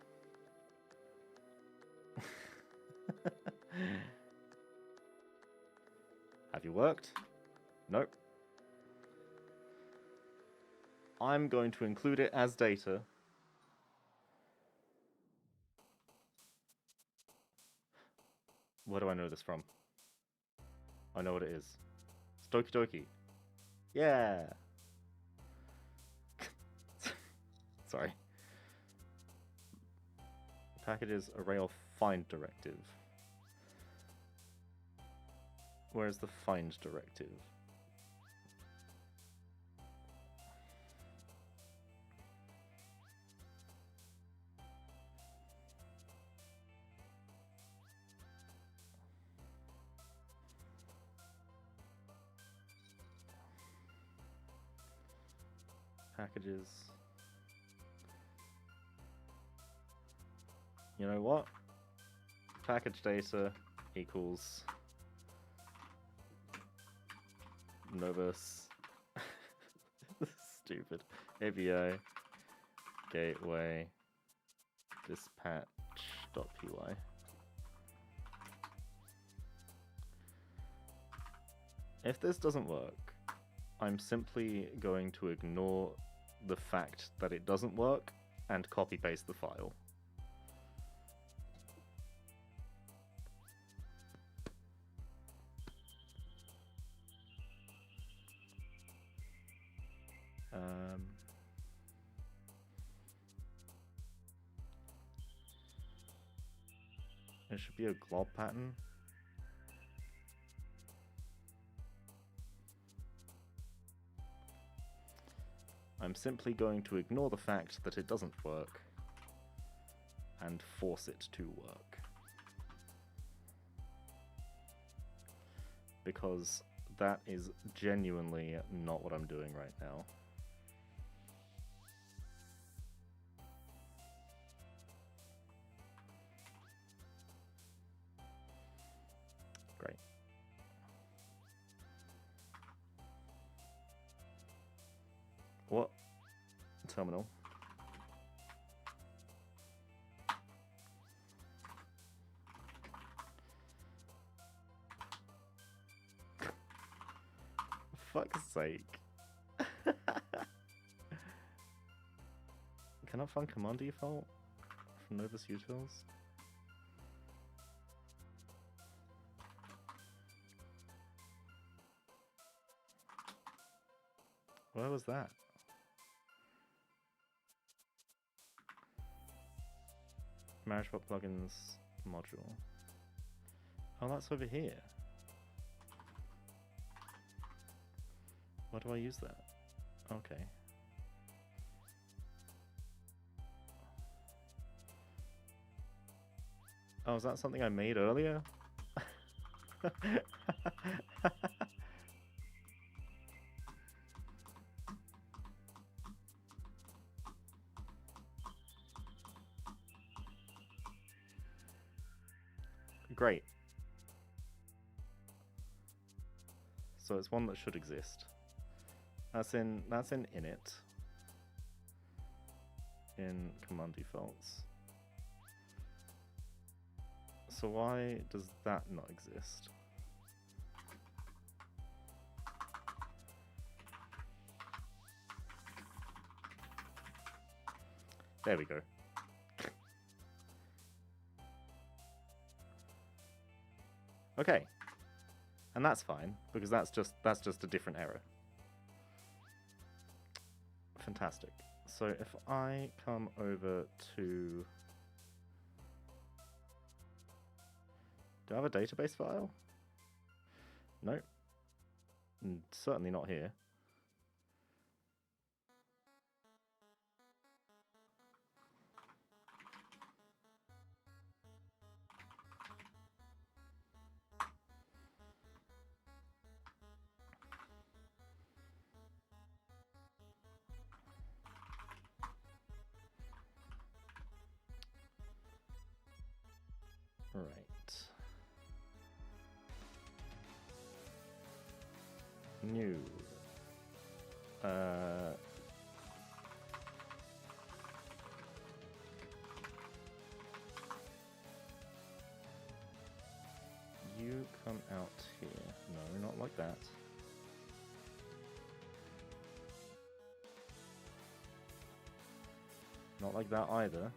Have you worked? Nope. I'm going to include it as data. Where do I know this from? I know what it is. It's Doki Doki. Yeah! Sorry. Packages array or find directive. Where's the find directive? Packages. You know what? Package data equals Novus. Stupid. API gateway dispatch.py. If this doesn't work, I'm simply going to ignore the fact that it doesn't work and copy paste the file. It should be a glob pattern. I'm simply going to ignore the fact that it doesn't work and force it to work. Because that is genuinely not what I'm doing right now. Great. What? Terminal. fuck's sake. Cannot find command default from Novus Utils? Where was that? MarriageBot plugins module. Oh, that's over here. Why do I use that? Okay. Oh, is that something I made earlier? Great. So it's one that should exist. That's in init. In command defaults. So why does that not exist? There we go. Okay. And that's fine, because that's just a different error. Fantastic. So if I come over to... Do I have a database file? Nope. Certainly not here. Right. New. You come out here. No, not like that. Not like that either.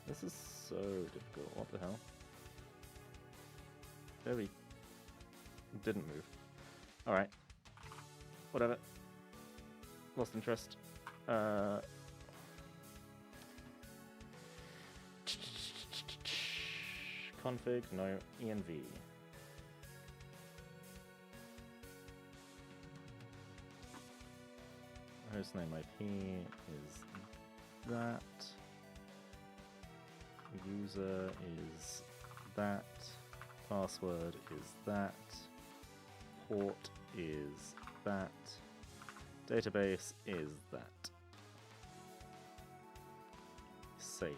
This is so difficult. What the hell? There we didn't move. Alright. Whatever. Lost interest. Config, no. env. Hostname IP is that. User is that. Password is that. Port is that. Database is that. Save.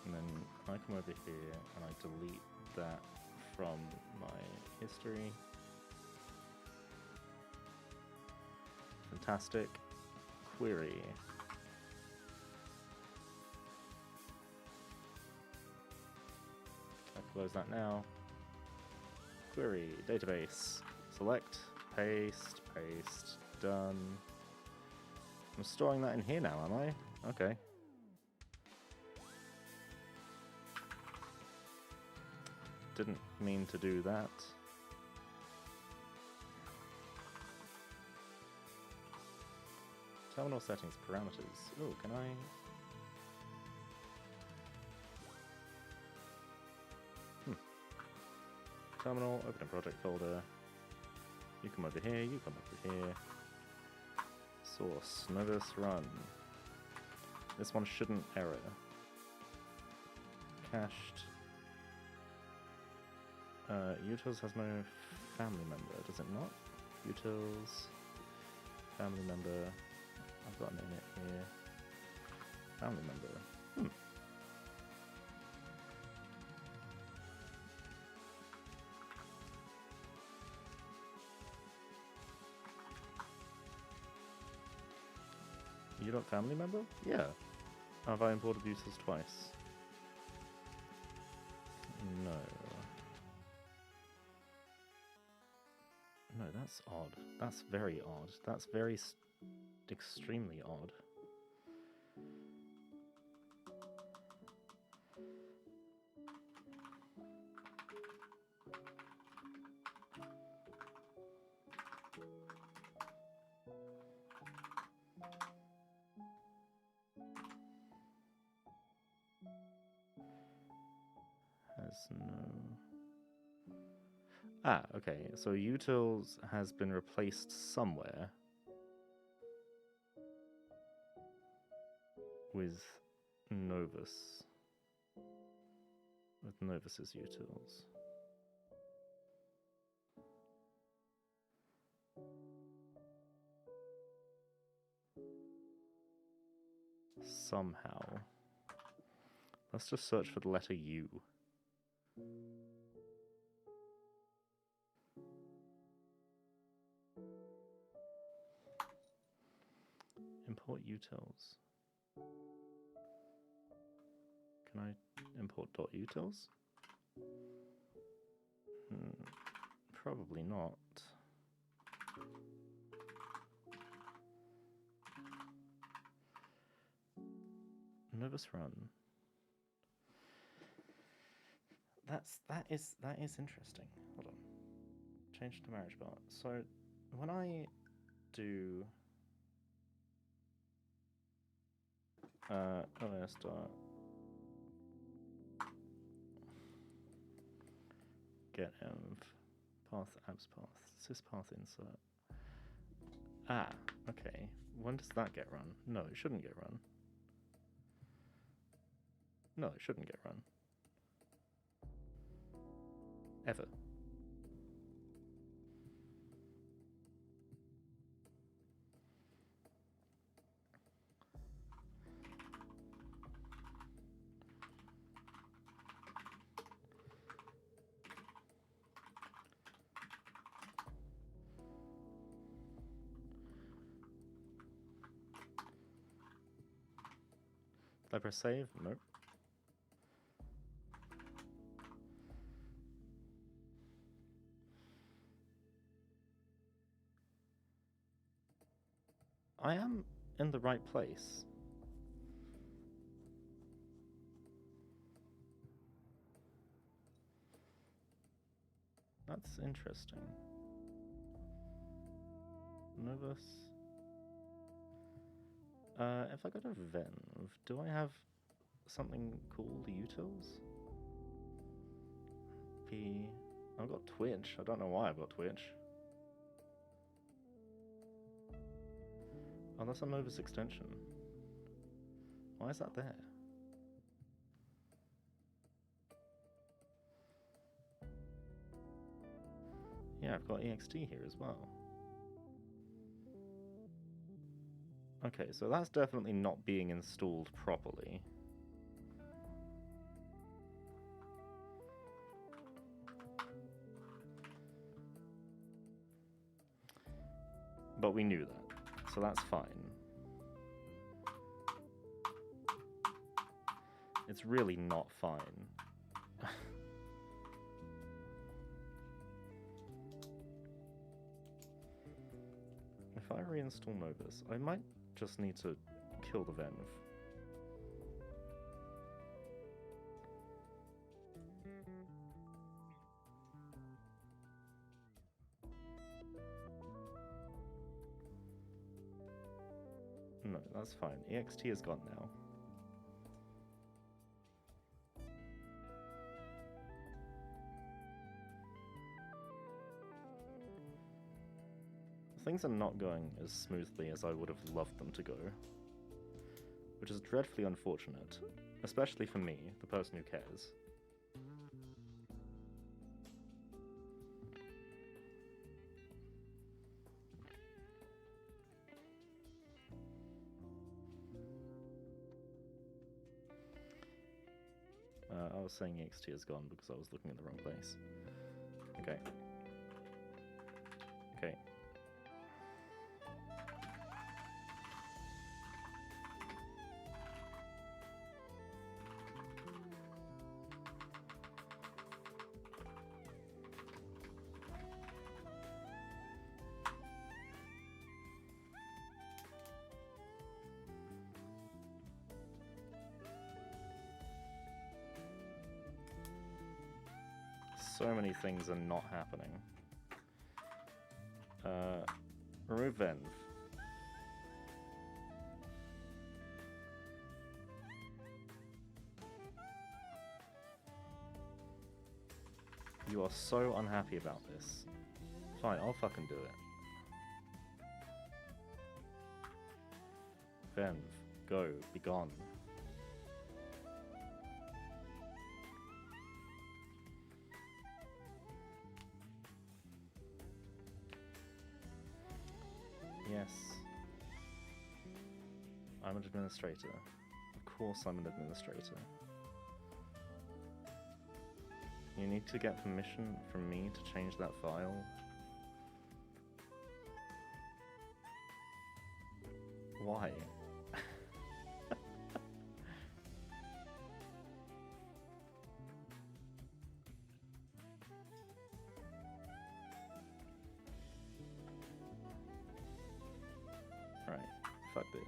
And then I come over here and I delete that from my history. Fantastic. Query. I close that now. Query, database. Select, paste, paste, done. I'm storing that in here now, am I? Okay. Didn't mean to do that. Terminal settings, parameters. Oh, can I... Terminal, open a project folder. You come over here, you come over here. Source, Novus run. This one shouldn't error. Cached. Utils has no family member, does it not? Utils, family member. I've got an init here. Family member. You not family member? Yeah. Have I imported utils twice? No. No, that's odd. That's very odd. That's very extremely odd. Has no... Ah, okay. So utils has been replaced somewhere with Novus. With Novus's utils. Somehow. Let's just search for the letter U. Import utils. Can I import .utils? Probably not. Novus run. That is interesting. Hold on. Change to marriagebot. So when I do OS dot get env path abs path syspath insert. Ah, okay. When does that get run? No, it shouldn't get run. No, it shouldn't get run. Ever. Did I press save? Nope. I am in the right place. That's interesting. Novus. If I go to Venv, do I have something called utils? I've got Twitch. I don't know why I've got Twitch. Oh, that's a Novus extension. Why is that there? Yeah, I've got ext here as well. Okay, so that's definitely not being installed properly. But we knew that, so that's fine. It's really not fine. If I reinstall Novus, I might just need to kill the Venv. No, that's fine. ext is gone now. Things are not going as smoothly as I would have loved them to go, which is dreadfully unfortunate, especially for me, the person who cares. I was saying ext is gone because I was looking in the wrong place. Okay. Okay. So many things are not happening. Remove Venv. You are so unhappy about this. Fine, I'll fucking do it. Venv, go, be gone. Yes. I'm an administrator. Of course I'm an administrator. You need to get permission from me to change that file. Why? Alright, fuck this.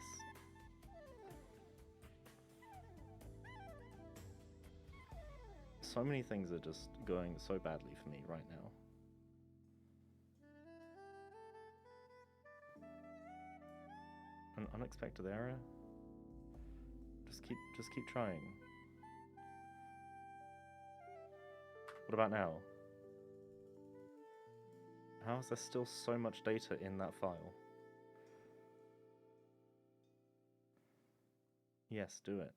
So many things are just going so badly for me right now. An unexpected error? Just keep trying. What about now? How is there still so much data in that file? Yes, do it.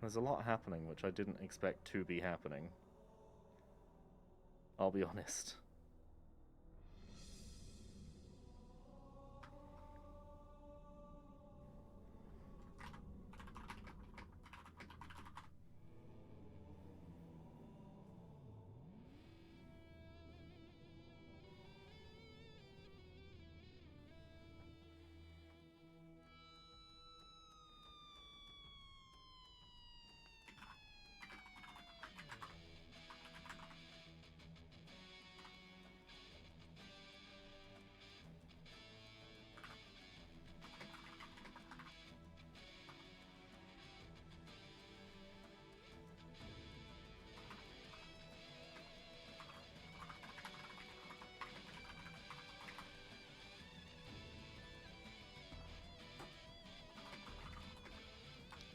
There's a lot happening which I didn't expect to be happening. I'll be honest.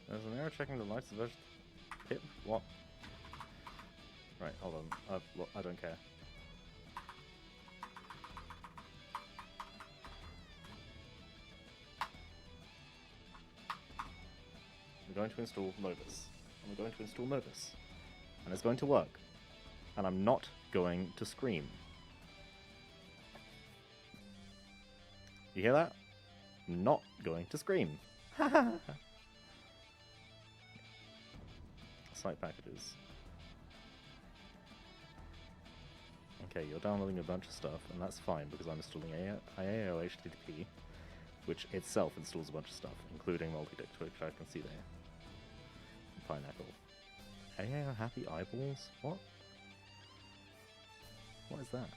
There's an error checking the lights of Pip? What? Right, hold on. I don't care. I'm going to install Novus. I'm going to install Novus. And it's going to work. And I'm not going to scream. You hear that? I'm not going to scream. Site packages. Okay, you're downloading a bunch of stuff, and that's fine because I'm installing IAO HTTP, which itself installs a bunch of stuff, including multi-dict, which I can see there. Pineapple. IAO happy eyeballs? What? What is that?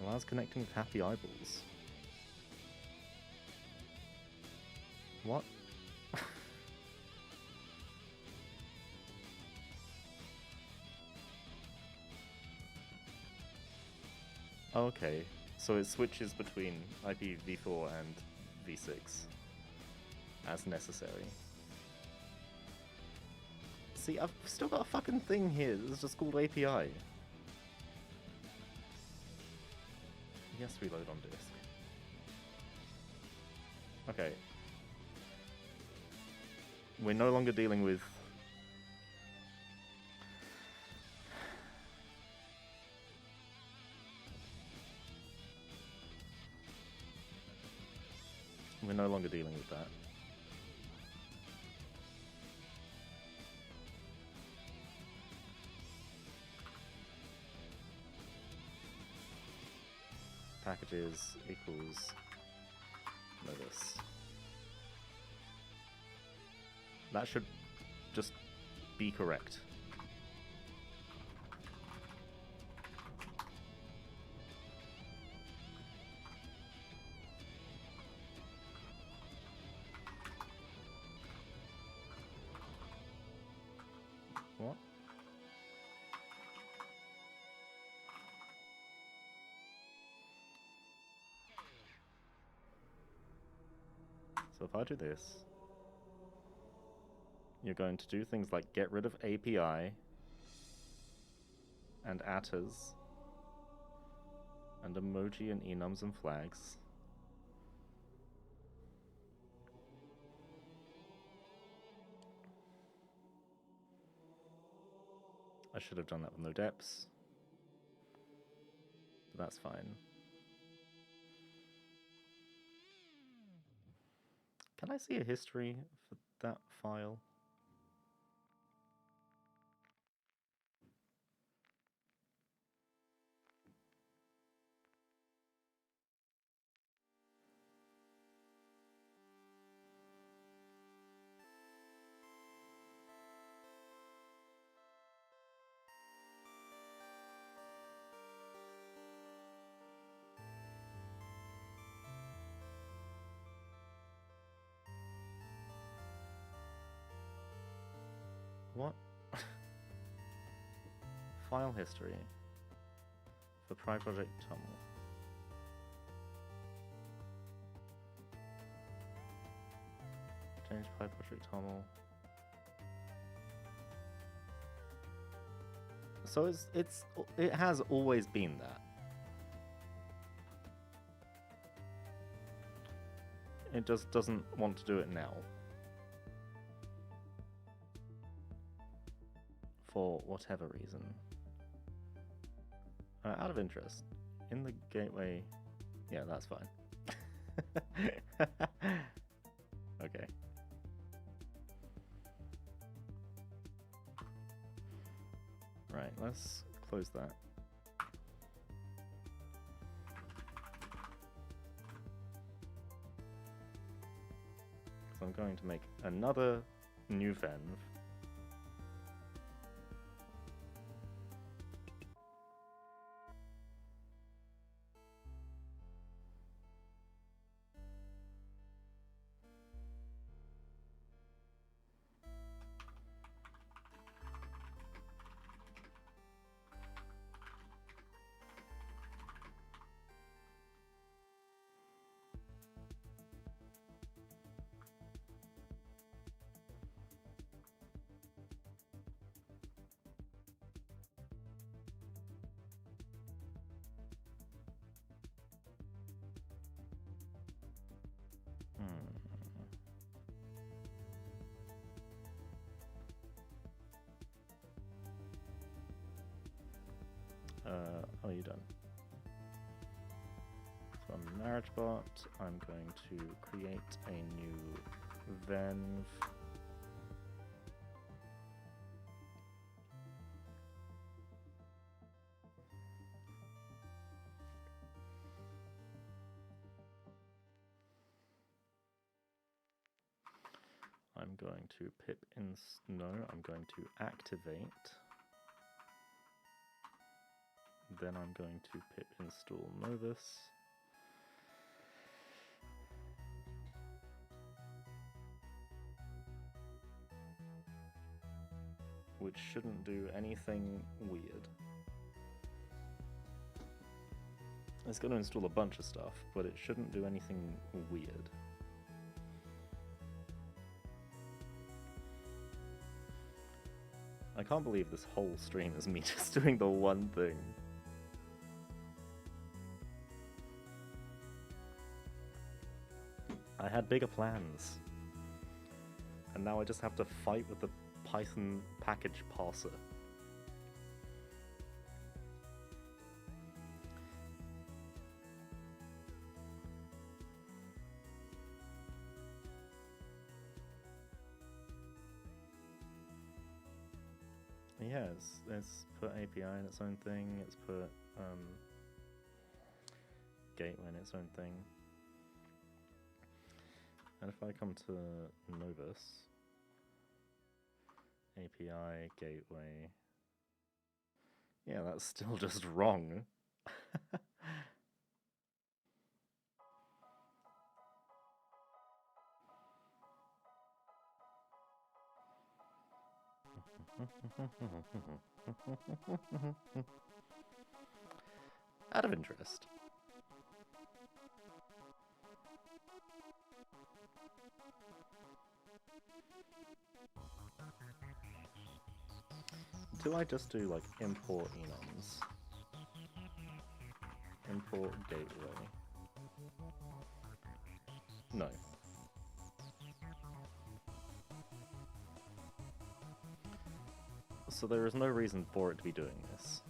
Allows connecting with happy eyeballs. What? Okay, so it switches between IPv4 and v6 as necessary. See, I've still got a fucking thing here that's just called API. Yes, reload on disk. Okay. We're no longer dealing with... We're no longer dealing with that. Packages equals Novus. That should Just be correct. What? So if I do this, you're going to do things like get rid of API and attrs and emoji and enums and flags. I should have done that with no deps, but that's fine. Can I see a history for that file? What? File history for Pride Project Tummel. Change Pride Project Tummel. So it has always been that. It just doesn't want to do it now. For whatever reason. Out of interest, in the gateway... Yeah, that's fine. Okay. Right, let's close that. So I'm going to make another new venv. Oh, you done? So I'm marriagebot. I'm going to create a new venv. I'm going to pip no, I'm going to activate. Then I'm going to pip install Novus. Which shouldn't do anything weird. It's going to install a bunch of stuff, but it shouldn't do anything weird. I can't believe this whole stream is me just doing the one thing. I had bigger plans. And now I just have to fight with the Python package parser. Yeah, it's put API in its own thing, it's put gateway in its own thing. And if I come to Novus, API, gateway. Yeah, that's still just wrong. Out of interest. Do I just do like import enums? Import gateway. No. So there is no reason for it to be doing this.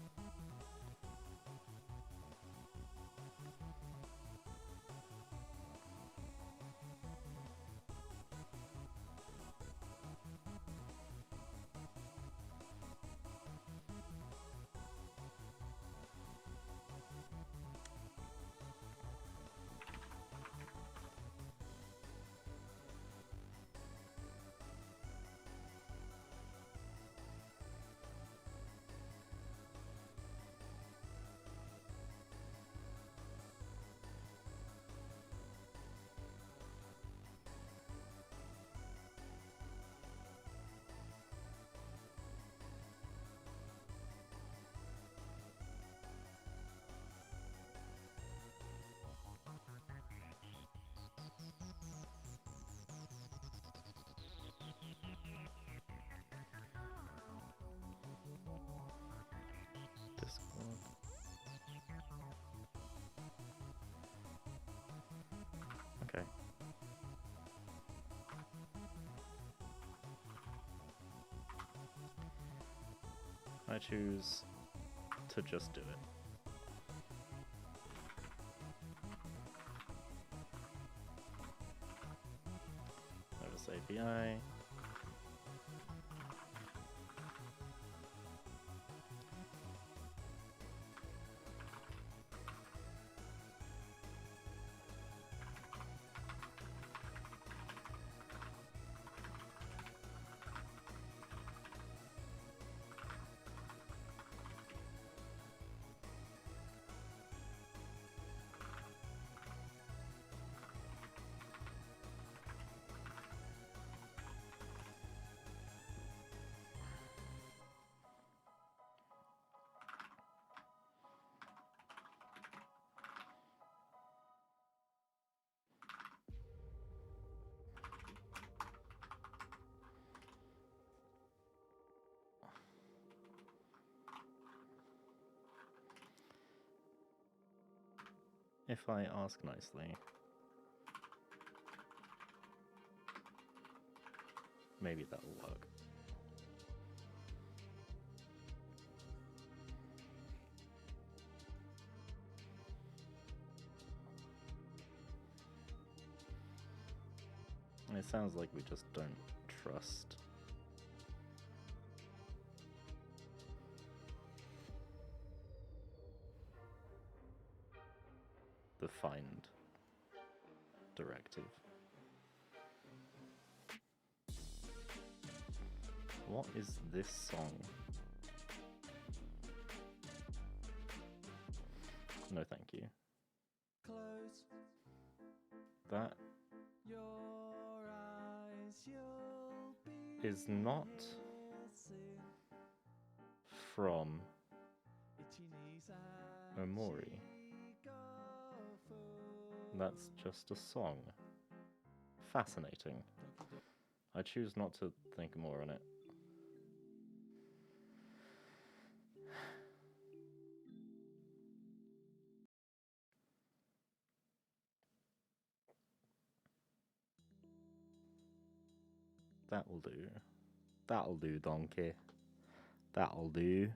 Discord. Okay. I choose to just do it. Notice API. If I ask nicely, maybe that'll work. It sounds like we just don't trust the find directive. What is this song? No, thank you. Close That your eyes, you'll be is not missing from itchy knees and Omori. cheek of food. That's just a song. Fascinating. I choose not to think more on it. That will do. That'll do, donkey. That'll do.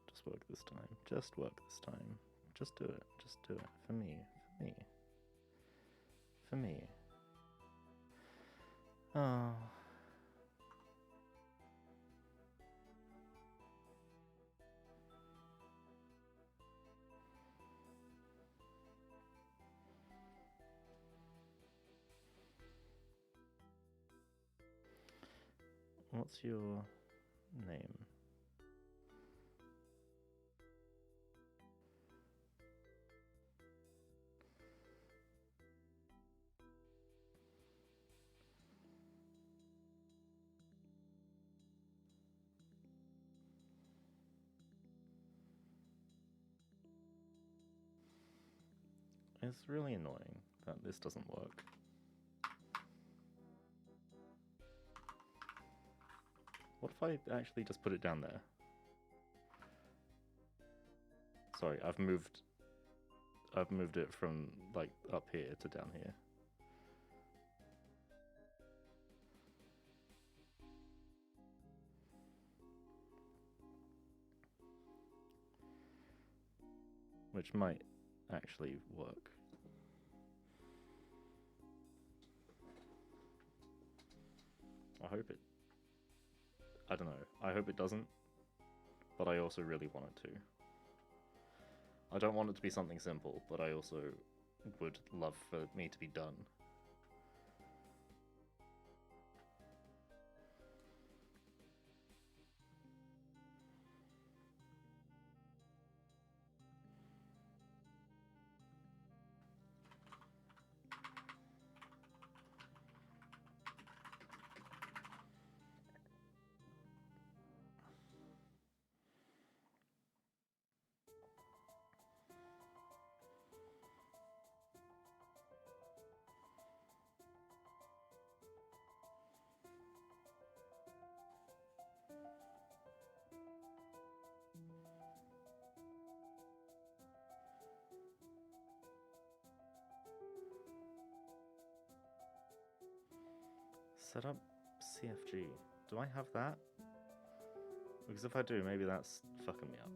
Just work this time. Just work this time. Just do it. Just do it. For me. For me. For me. Oh. What's your name? It's really annoying that this doesn't work. What if I actually just put it down there? Sorry, I've moved it from like up here to down here. Which might actually work. I don't know. I hope it doesn't, but I also really want it to. I don't want it to be something simple, but I also would love for me to be done. Set up CFG. Do I have that? Because if I do, maybe that's fucking me up.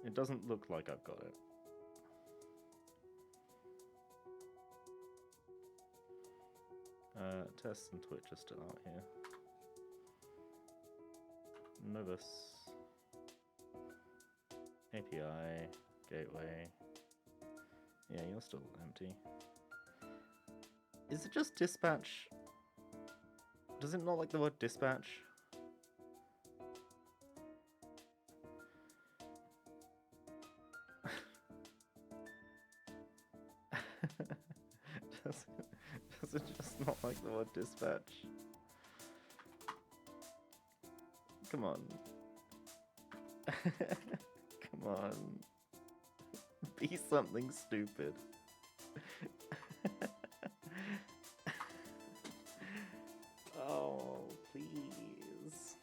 It doesn't look like I've got it. Test and Twitch are still out here. Novus. API. Gateway. Yeah, you're still empty. Is it just dispatch? Does it not like the word dispatch? Does it just not like the word dispatch? Come on. Come on. Be something stupid. Oh, please.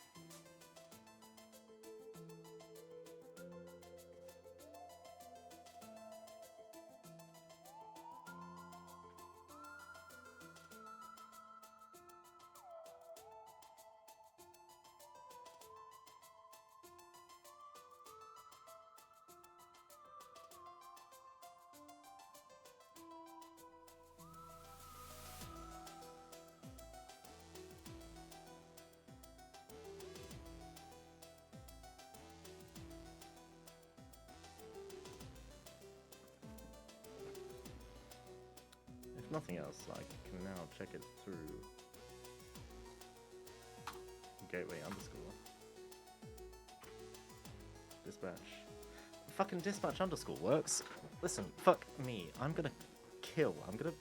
If nothing else, I can now check it through gateway underscore dispatch. Fucking dispatch underscore works. Listen, fuck me. I'm gonna kill. I'm gonna.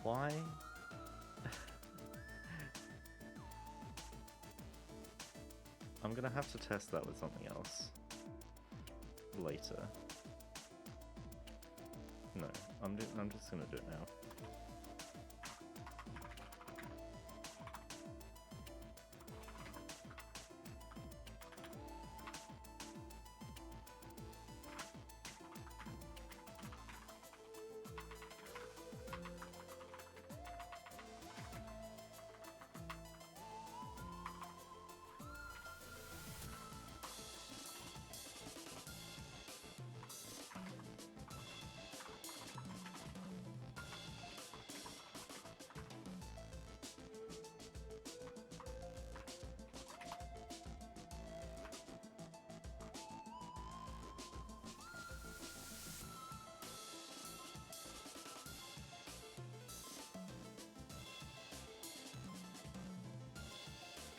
Why? I'm gonna have to test that with something else later. No, I'm just gonna do it now.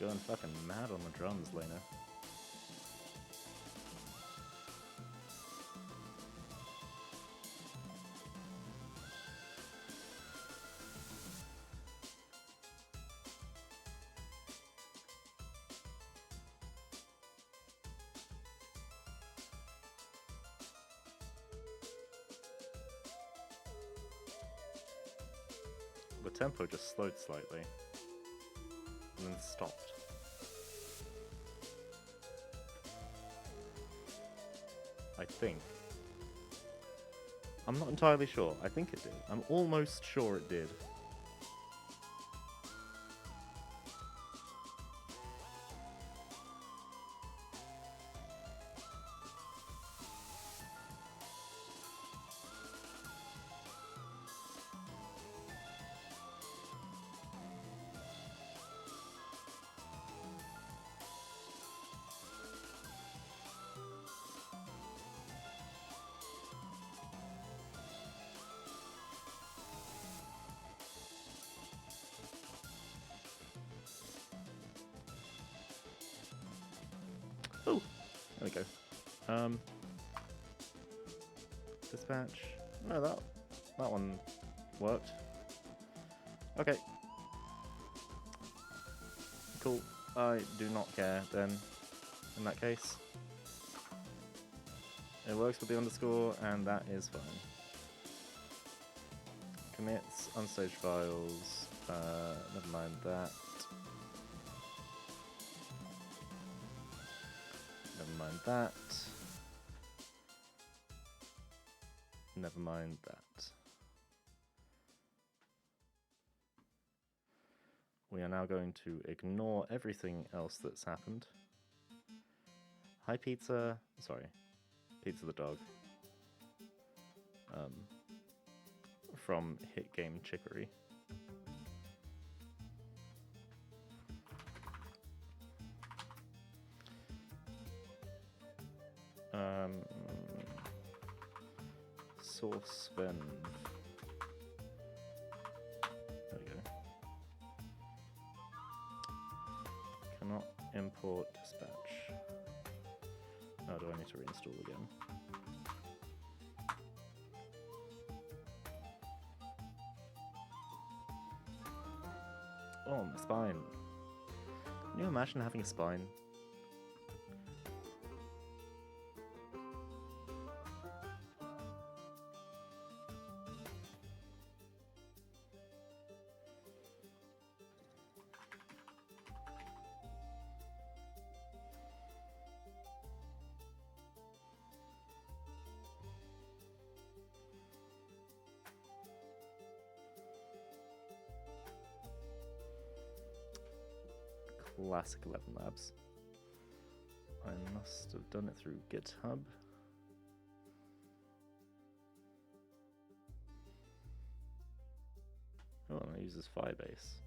going fucking mad on the drums, Lena. The tempo just slowed slightly, and then stopped. I think. I'm not entirely sure. I think it did. I'm almost sure it did. Oh, there we go. Dispatch. No, that one worked. Okay. Cool. I do not care then. In that case, it works with the underscore, and that is fine. Commits, unstaged files. Never mind that. Never mind that. Never mind that. We are now going to ignore everything else that's happened. Hi, Pizza. Sorry, Pizza the dog. From Hit Game Chicory. Source Sven. There we go. Cannot import dispatch. Oh, do I need to reinstall again? Oh, my spine. Can you imagine having a spine? Classic 11 Labs. I must have done it through GitHub. Oh, and it uses Firebase.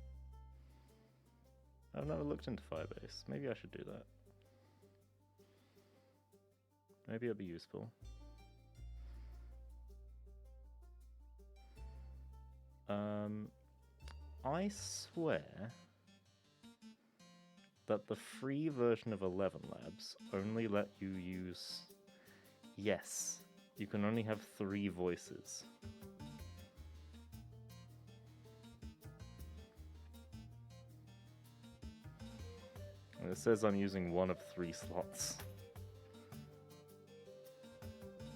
I've never looked into Firebase. Maybe I should do that. Maybe it'll be useful. I swear that the free version of 11 Labs only let you use... Yes, you can only have 3 voices. And it says I'm using one of 3 slots.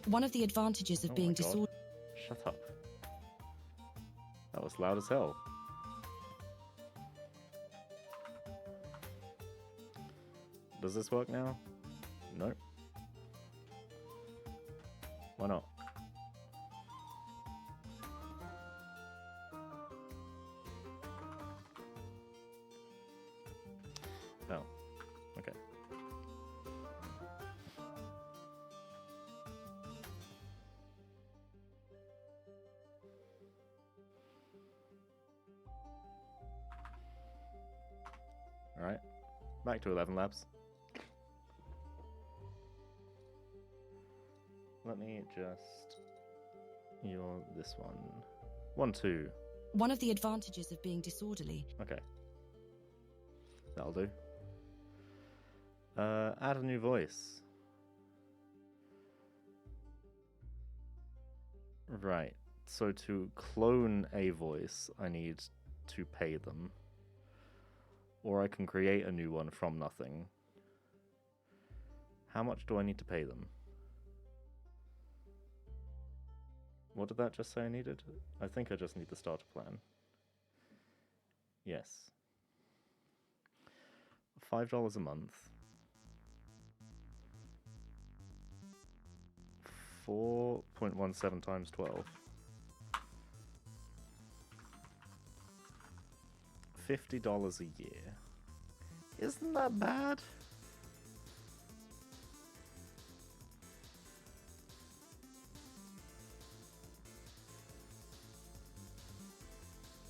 One of the advantages of being disordered... Shut up. That was loud as hell. Does this work now? No. Why not? Oh. Okay. Alright. Back to 11 Labs. Let me just... You're this one. 1, 2. One of the advantages of being disorderly... Okay. That'll do. Add a new voice. Right. So to clone a voice, I need to pay them. Or I can create a new one from nothing. How much do I need to pay them? What did that just say I needed? I think I just need the starter plan. Yes. $5 a month. 4.17 times 12. $50 a year. Isn't that bad?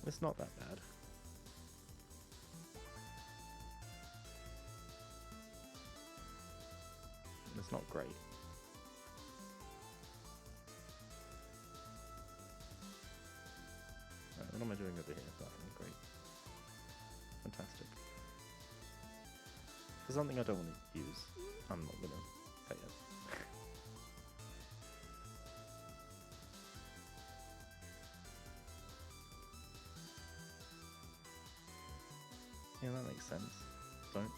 It's not that bad. It's not great. What am I doing over here? That one, great. Fantastic. For something I don't want to use, I'm not going to pay it. Yeah, that makes sense. Don't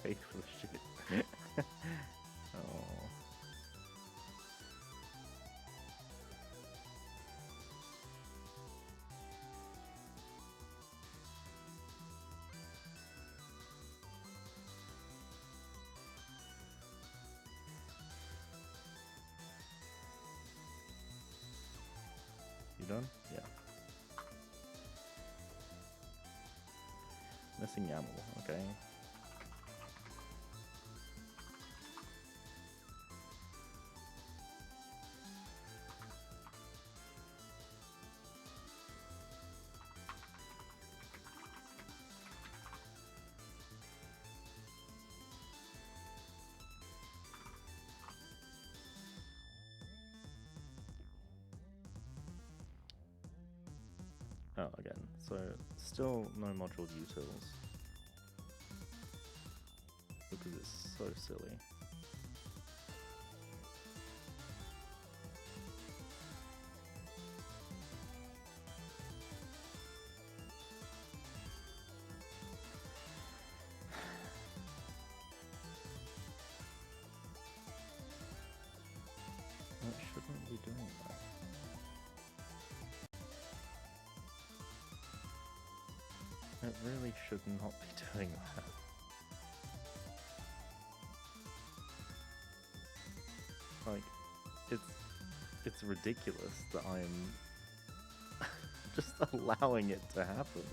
pay for the shit. Oh. You done? Yeah. Missing YAML, okay. Oh, again, so still no module utils. Because it's so silly. It shouldn't be doing that. It really should not be doing that. Like, it's ridiculous that I'm just allowing it to happen.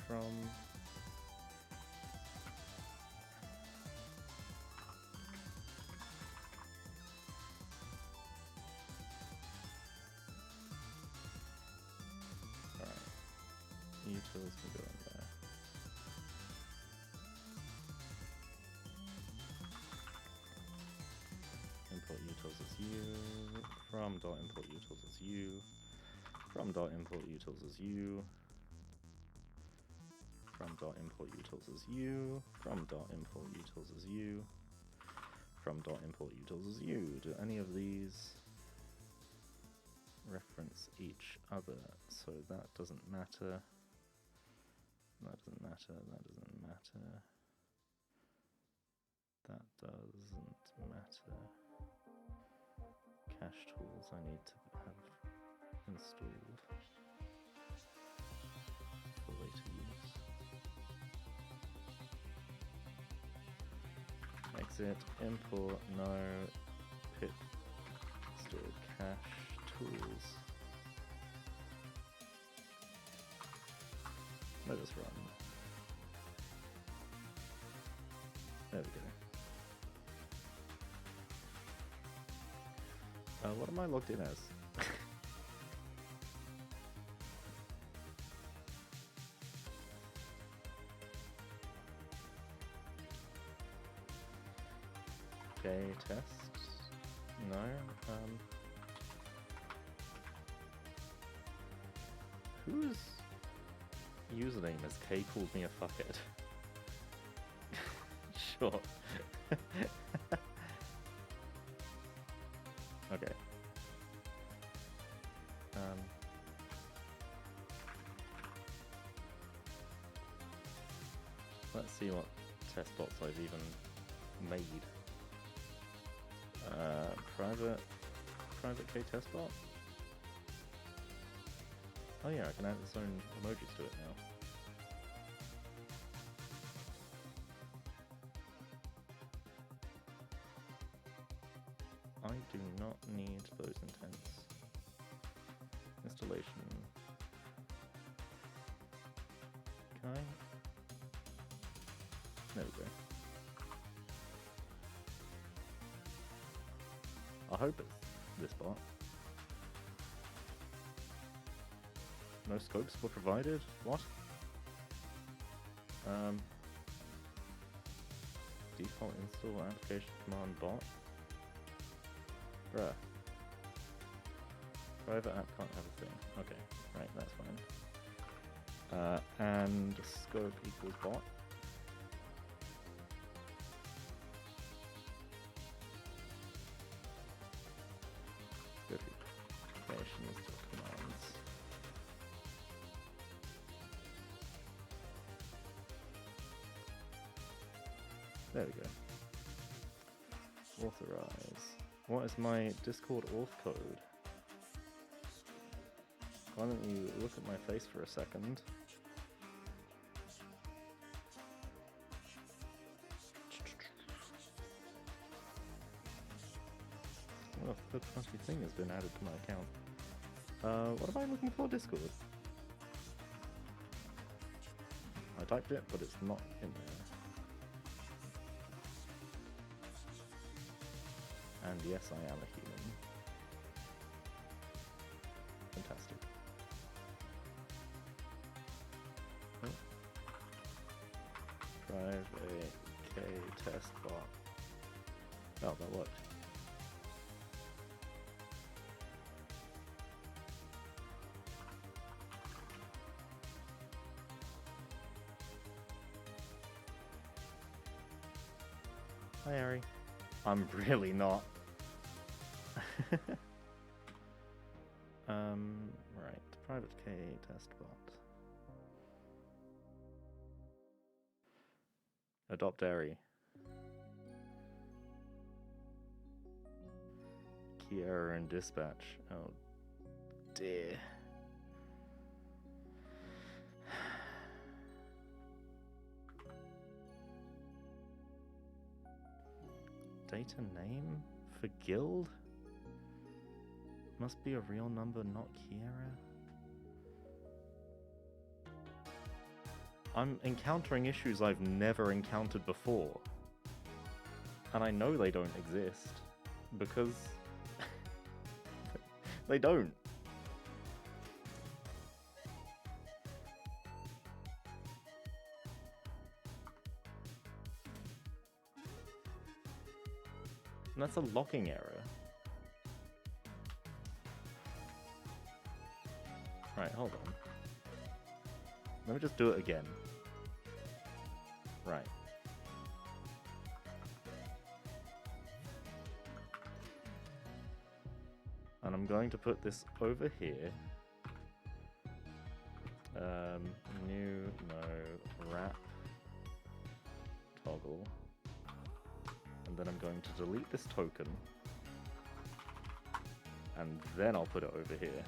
From utils will go in there. Import utils as you. From dot import utils as you. From dot import utils as you. From dot import utils as you. From dot import utils as you. From dot import utils as you. Do any of these reference each other? So that doesn't matter. That doesn't matter, that doesn't matter. That doesn't matter. Cache tools I need to have installed for later use. Exit, import, no, pip, stored cache tools. Let us run. There we go. What am I logged in as? K test. No. Whose username is K called me a fuckhead? Sure. Okay. Let's see what test bots I've even made. Private K test bot? Oh yeah, I can add its own emojis to it now. I do not need those intents. Installation. Can I? There we go. I hope it's this bot. No scopes were provided? What? Default install application command bot? Bruh. Private app can't have a thing. Okay, right, that's fine. And scope equals bot. Applications to commands. There we go. Authorize. What is my Discord auth code? Why don't you look at my face for a second? Well, a third-party thing has been added to my account. What am I looking for? Discord. I typed it, but it's not in there. And yes, I am a human. Fantastic. Oh. Drive a K test bot. Oh, that worked. Hi, Ari. I'm really not. Right. Private K test bot. Adopt Ari. Key error in dispatch. Oh dear. Data name for guild? Must be a real number, not Kiera. I'm encountering issues I've never encountered before. And I know they don't exist. Because... they don't. And that's a locking error. Right, hold on. Let me just do it again. Right. And I'm going to put this over here. New, no, wrap, toggle. And then I'm going to delete this token. And then I'll put it over here.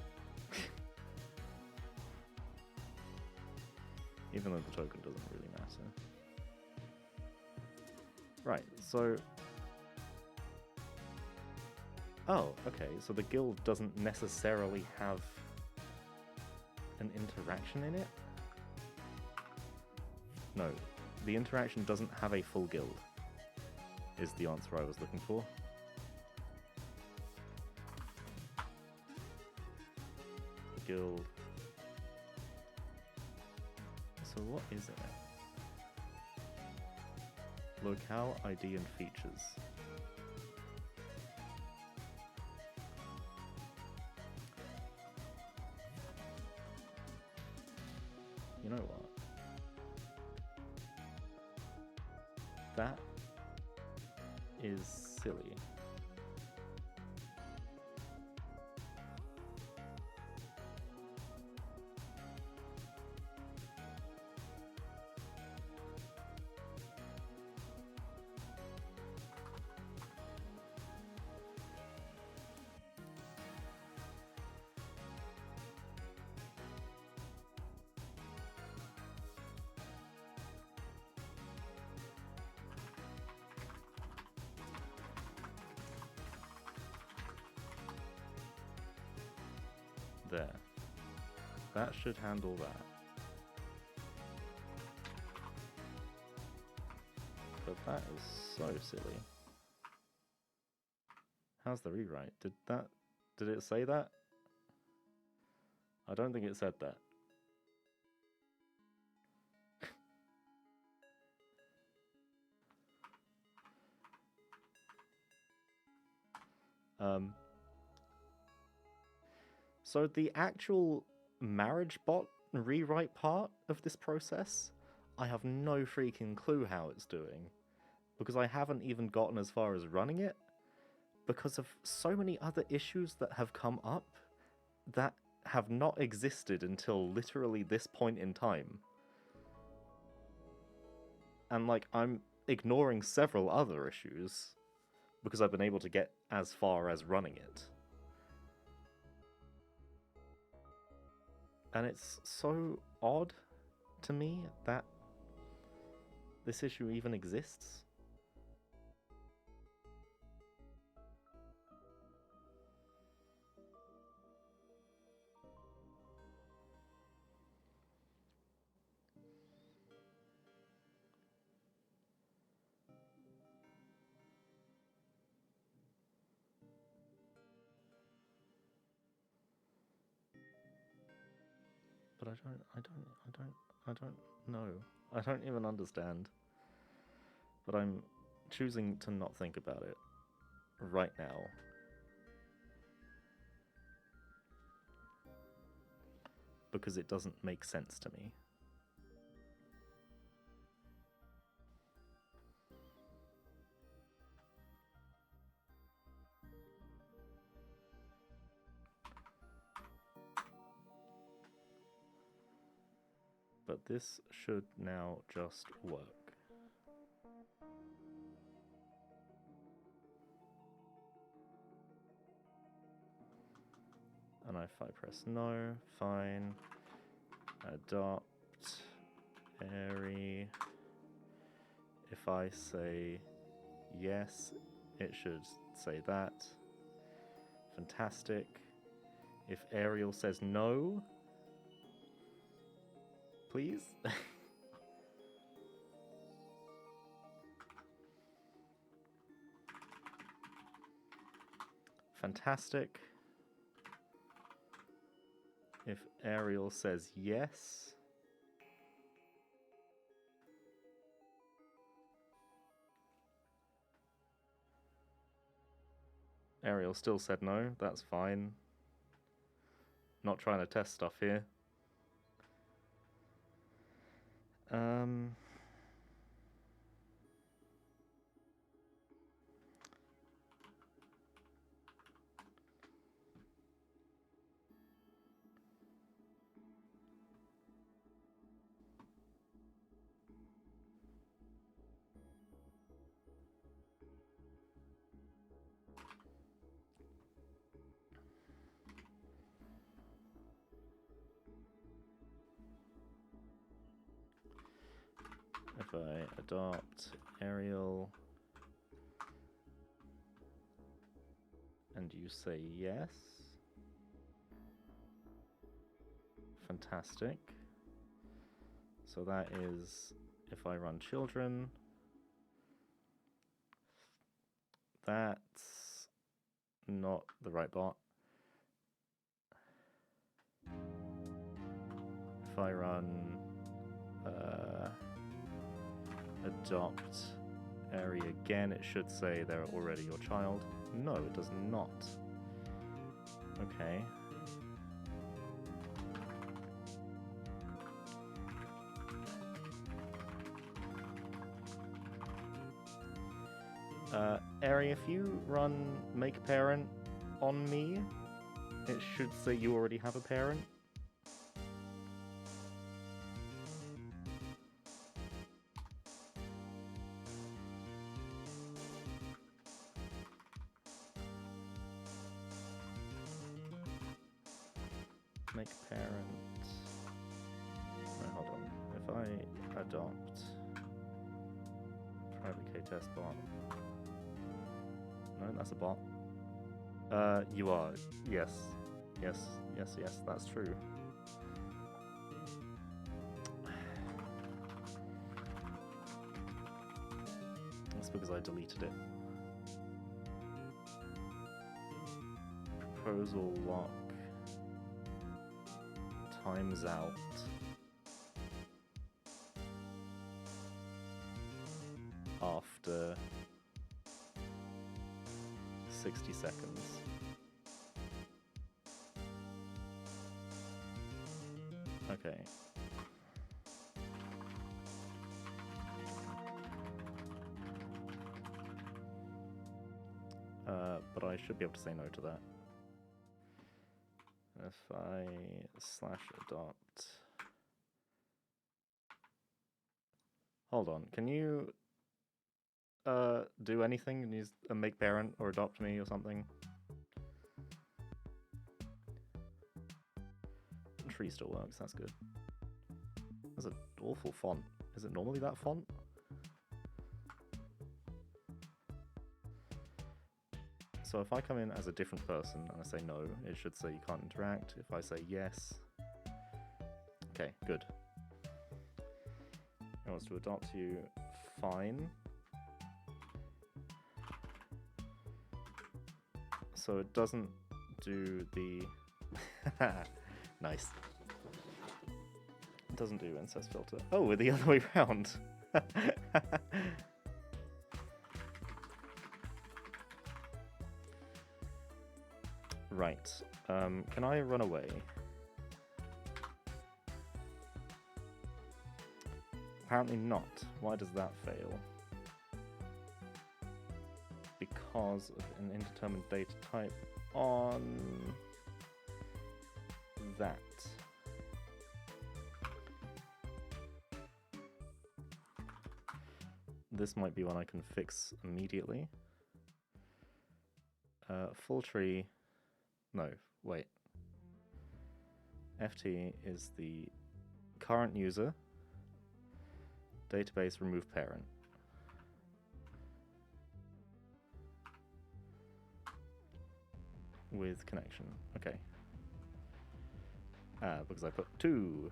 Even though the token doesn't really matter. Right, so... oh, okay, so the guild doesn't necessarily have an interaction in it? No, the interaction doesn't have a full guild, is the answer I was looking for. Guild. So what is it? Locale ID and features. You know what? That is silly. There. That should handle that. But that is so silly. How's the rewrite? Did it say that? I don't think it said that. So the actual marriagebot rewrite part of this process, I have no freaking clue how it's doing, because I haven't even gotten as far as running it, because of so many other issues that have come up that have not existed until literally this point in time. And like, I'm ignoring several other issues because I've been able to get as far as running it. And it's so odd to me that this issue even exists. But I don't know. I don't even understand. But I'm choosing to not think about it right now. Because it doesn't make sense to me. But this should now just work. And if I press no, fine, adopt, airy. If I say yes, it should say that. Fantastic. If Ariel says no, please. Fantastic. If Ariel says yes. Ariel still said no, that's fine. Not trying to test stuff here. If I adopt Ariel and you say yes, fantastic. So that is if I run children. That's not the right bot. If I run adopt Airy again, it should say they're already your child. No, it does not. Okay. Ari, if you run make parent on me, it should say you already have a parent. Make parent. Wait, hold on. If I adopt private K-test bot. No, that's a bot. You are. Yes. Yes, yes, yes, that's true. That's because I deleted it. Proposal lock. Times out. After 60 seconds. Okay. But I should be able to say no to that. If I /adopt. Hold on, can you do anything and use a make parent or adopt me or something? Tree still works, that's good. That's an awful font. Is it normally that font? So if I come in as a different person and I say no, it should say you can't interact. If I say yes... Okay, good. It wants to adopt you. Fine. So it doesn't do the... Nice. It doesn't do incest filter. Oh, we're the other way around. Right. Can I run away? Apparently not. Why does that fail? Because of an indeterminate data type on that. This might be one I can fix immediately. Full tree. No, wait. FT is the current user. Database remove parent. With connection. Okay. Because I put 2.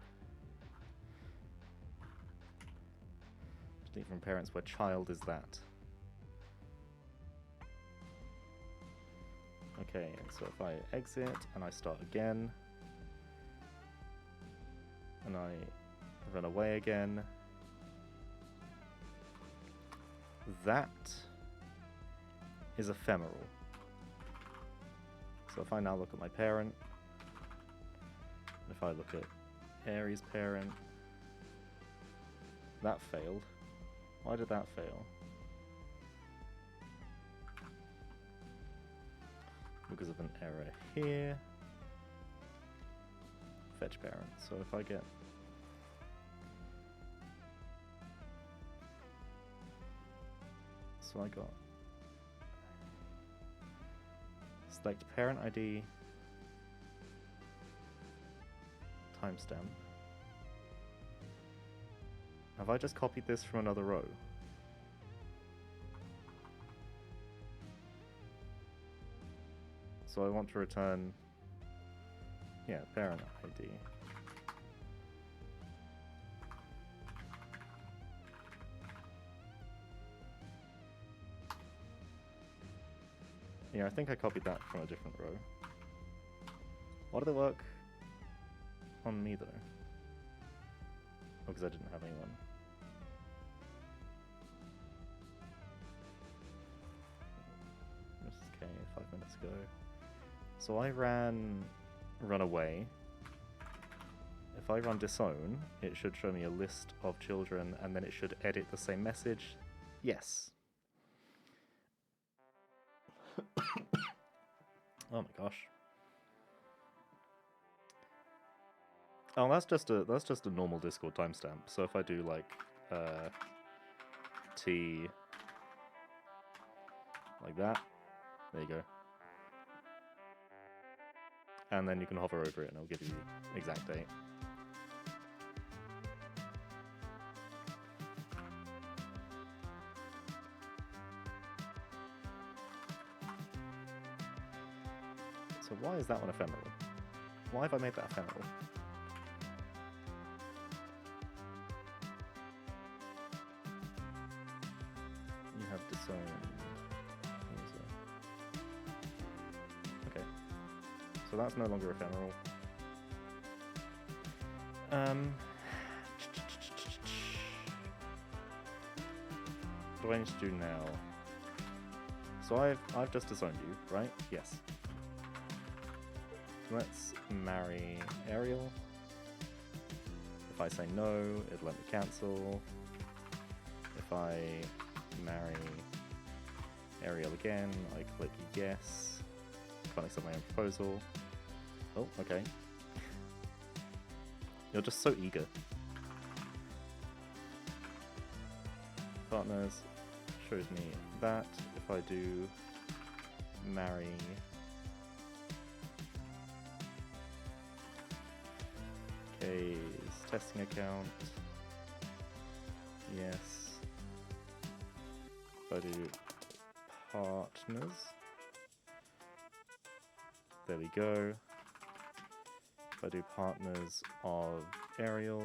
Delete from parents where child is that. Okay, so if I exit and I start again, and I run away again, that is ephemeral. So if I now look at my parent, if I look at Aries' parent, that failed. Why did that fail? Because of an error here. Fetch parent. So if I get... So I got... Select parent ID timestamp. Have I just copied this from another row? So I want to return, yeah, parent ID. Yeah, I think I copied that from a different row. Why did it work on me though? Oh, because I didn't have anyone. This is okay, 5 minutes ago. So I ran run away. If I run disown, it should show me a list of children and then it should edit the same message. Yes. Oh my gosh. Oh, that's just a normal Discord timestamp. So if I do like T like that, there you go. And then you can hover over it and it'll give you the exact date. So why is that one ephemeral? Why have I made that ephemeral? You have disowned. Okay. So that's no longer ephemeral. What do I need to do now? So I've just disowned you, right? Yes. Let's marry Ariel. If I say no, it'll let me cancel. If I marry Ariel again, I click yes. Can't accept my own proposal. Oh, okay. You're just so eager. Partners shows me that. If I do marry K's testing account, yes. If I do partners, there we go. If I do partners of Ariel,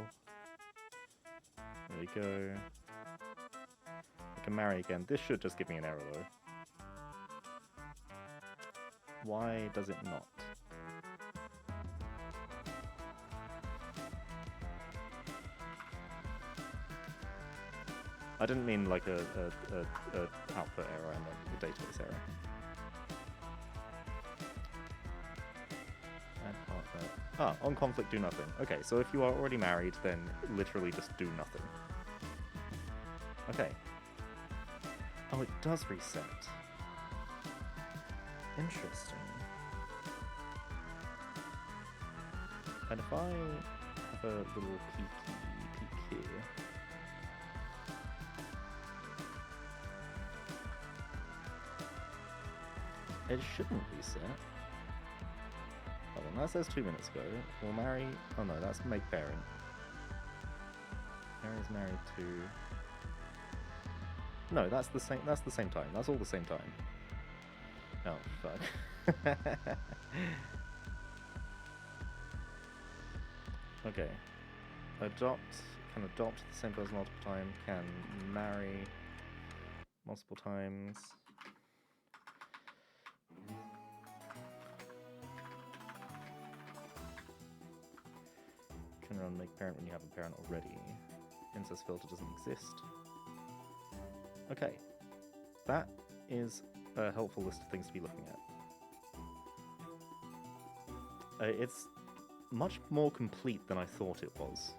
there we go. I can marry again. This should just give me an error though. Why does it not? I didn't mean like a output error, I meant a database error. Add partner. Ah, on conflict do nothing. Okay, so if you are already married, then literally just do nothing. Okay. Oh, it does reset. Interesting. And if I have a little peek here. It shouldn't reset. Hold on, that says 2 minutes ago. We'll marry. Oh no, that's make parent. Mary's married to. No, that's the same. That's the same time. That's all the same time. Oh fuck. Okay. Can adopt the same person multiple times. Can marry multiple times. Can run make parent when you have a parent already. Incest filter doesn't exist. Okay. That is a helpful list of things to be looking at. It's much more complete than I thought it was.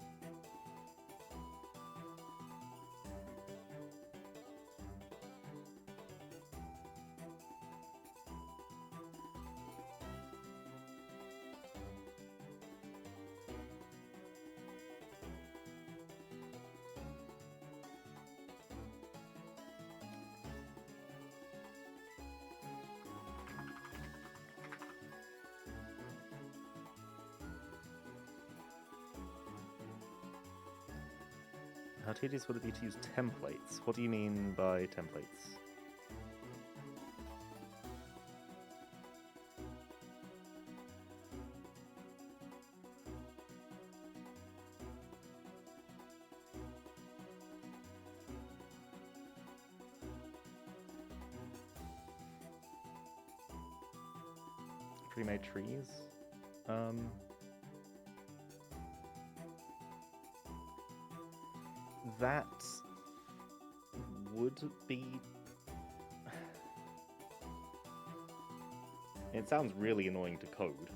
How tedious would it be to use templates? What do you mean by templates? Pre-made trees? That would be... It sounds really annoying to code.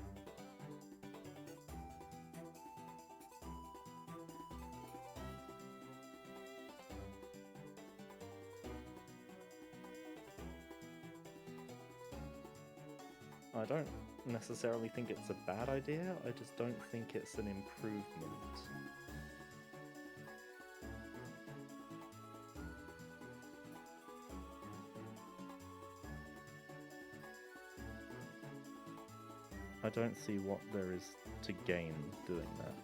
I don't necessarily think it's a bad idea, I just don't think it's an improvement. I don't see what there is to gain doing that.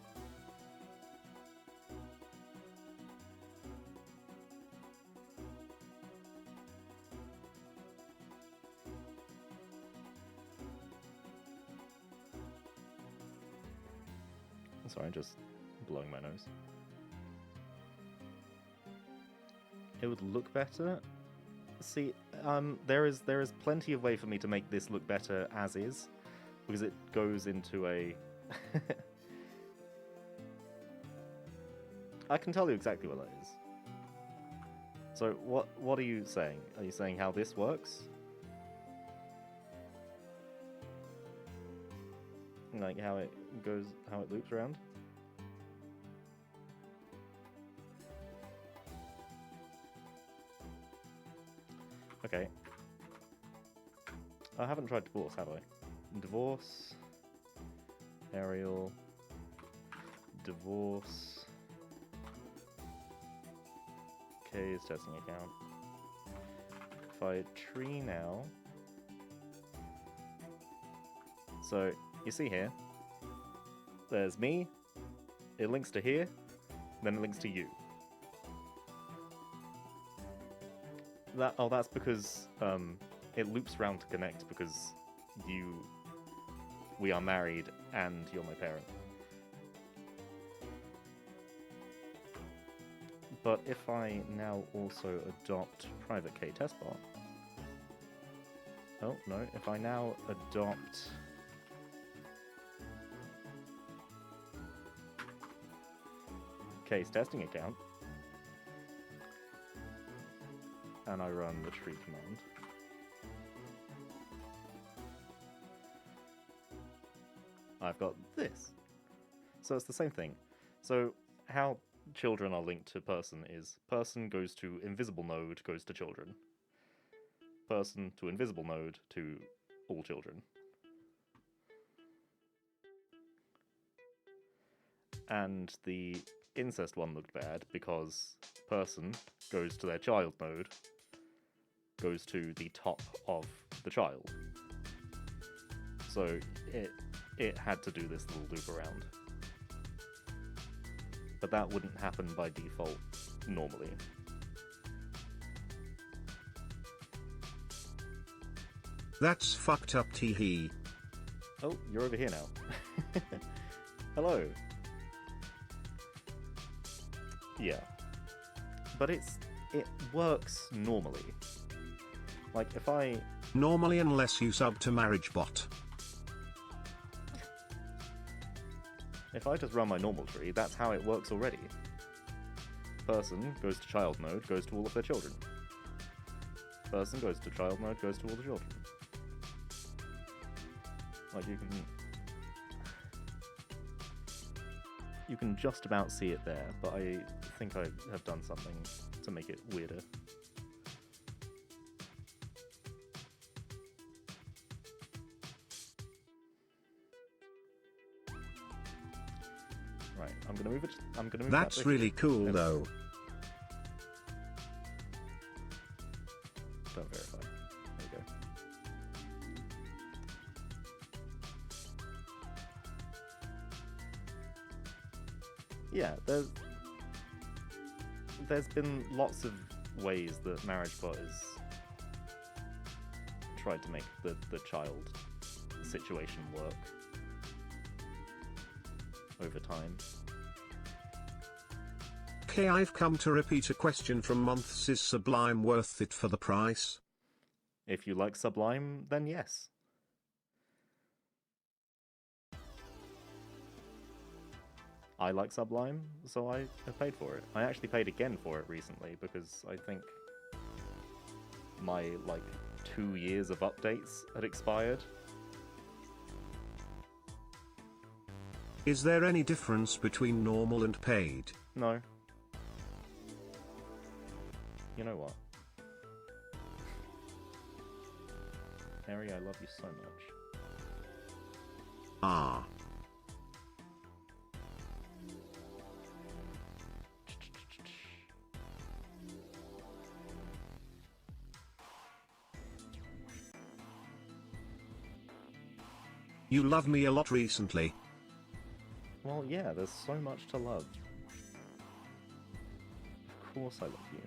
Sorry, I'm just blowing my nose. It would look better. See, there is plenty of way for me to make this look better as is, because it goes into a. I can tell you exactly what that is. So what are you saying? Are you saying how this works? Like how it goes, how it loops around? Okay. I haven't tried divorce, have I? Divorce. Aerial. Divorce. K's testing account. If I tree now. So, you see here, there's me, it links to here, then it links to you. That's because it loops round to connect because we are married and you're my parent. But if I now also adopt private K testbot, oh no, if I now adopt K's testing account, and I run the tree command, I've got this. So it's the same thing. So how children are linked to person is person goes to invisible node, goes to children. Person to invisible node to all children. And the incest one looked bad because person goes to their child node, goes to the top of the child. So it had to do this little loop around. But that wouldn't happen by default normally. That's fucked up, tee. Oh, you're over here now. Hello. Yeah. But it works normally. Like if I... Normally unless you sub to marriagebot. If I just run my normal tree, that's how it works already. Person goes to child node, goes to all of their children. Person goes to child node, goes to all the children. Like you can just about see it there, but I think I have done something to make it weirder. Right, I'm gonna move it. That's really cool, though. Don't verify. There we go. Yeah, there's been lots of ways that marriagebot has tried to make the child situation work over time. Okay, I've come to repeat a question from months. Is Sublime worth it for the price? If you like Sublime, then yes. I like Sublime, so I have paid for it. I actually paid again for it recently because I think my, 2 years of updates had expired. Is there any difference between normal and paid? No. You know what? Mary, I love you so much. Ah. You love me a lot recently. Well, yeah, there's so much to love. Of course I love you.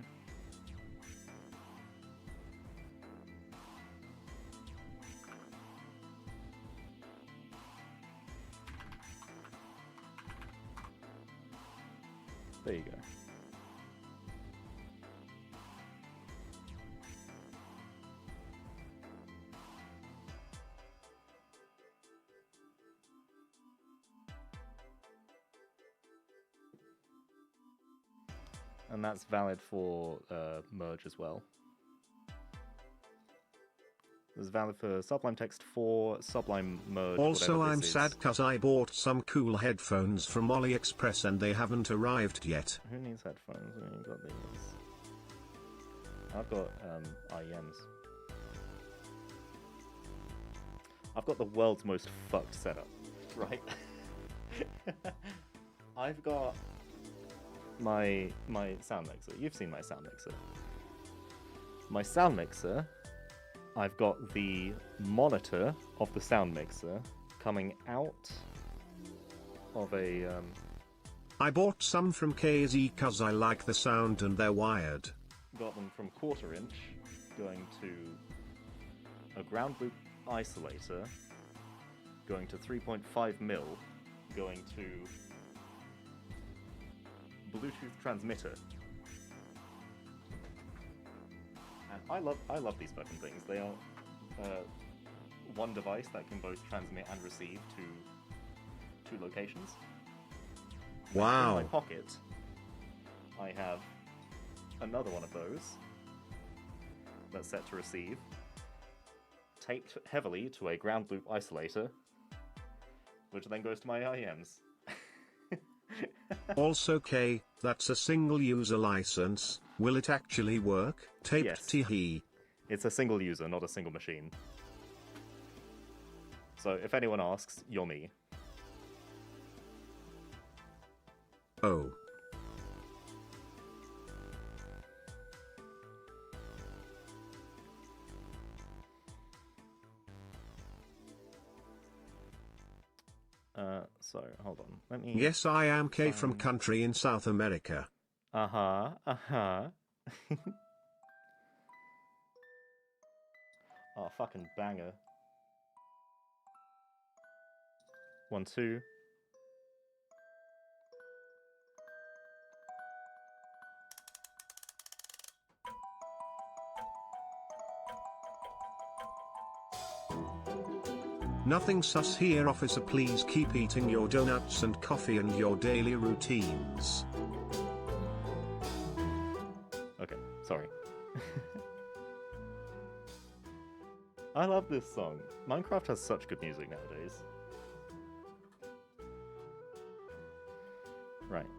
There you go. And that's valid for merge as well. It's valid for Sublime Text 4, Sublime Merge. Also, I'm this sad cause I bought some cool headphones from AliExpress and they haven't arrived yet. Who needs headphones? I mean, got these. I've got IEMs. I've got the world's most fucked setup, right? I've got my sound mixer. You've seen my sound mixer. My sound mixer, I've got the monitor of the sound mixer coming out of a I bought some from KZ cause I like the sound and they're wired. got them from 1/4 inch going to a ground loop isolator, going to 3.5 mil, going to Bluetooth transmitter. And I love these fucking things. They are one device that can both transmit and receive to 2 locations. Wow. In my pocket, I have another one of those that's set to receive, taped heavily to a ground loop isolator, which then goes to my IEMs. Also K, that's a single user license. Will it actually work? Taped Yes. tee. It's a single user, not a single machine. So if anyone asks, you're me. Oh. So hold on. Let me. Yes, I am K from country in South America. Uh-huh. Oh, fucking banger. 1, 2. Nothing sus here, officer. Please keep eating your donuts and coffee and your daily routines. Okay, sorry. I love this song. Minecraft has such good music nowadays. Right.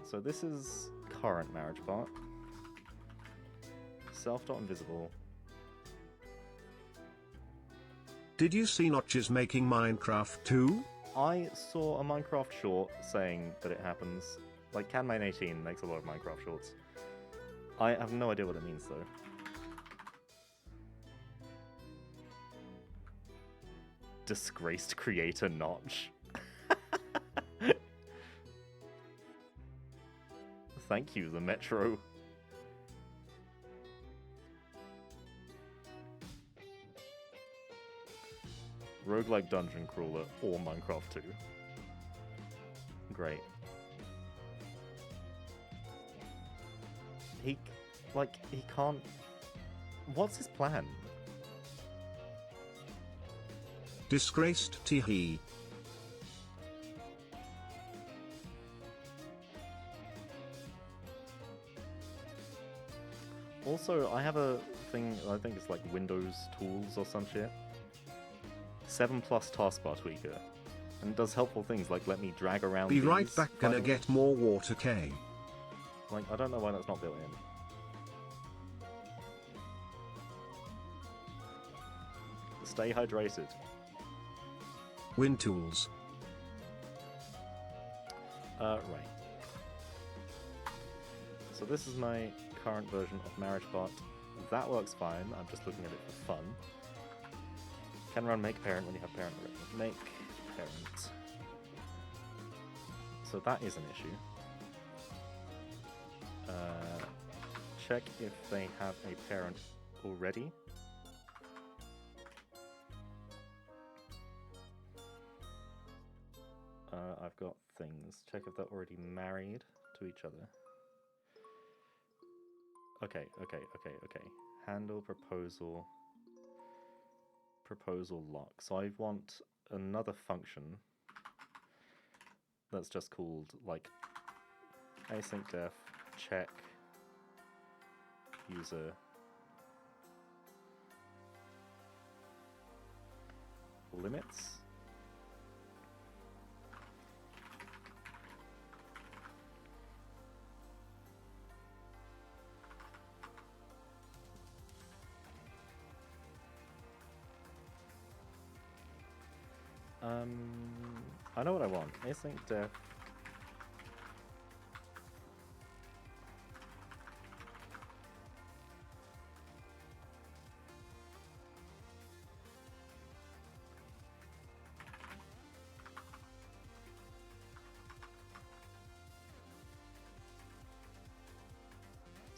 So this is current marriagebot. Self.invisible. Did you see Notches making Minecraft too? I saw a Minecraft short saying that it happens. Like, CanMan18 makes a lot of Minecraft shorts. I have no idea what it means, though. Disgraced creator Notch. Thank you, the Metro. Roguelike Dungeon Crawler or Minecraft 2. Great. He can't... What's his plan? Disgraced tee. Also, I have a thing, I think it's like Windows Tools or some shit. 7+ taskbar tweaker. And it does helpful things like let me drag around Be right these back, gonna files. get more water K. Like, I don't know why that's not built in. Stay hydrated. Win tools. Right. So this is my current version of marriagebot. That works fine. I'm just looking at it for fun. Can run make parent when you have parent already. Make parent. So that is an issue. Check if they have a parent already. I've got things. Check if they're already married to each other. Okay. Handle proposal. Proposal lock. So I want another function that's just called like async def check user limits. I know what I want. Async def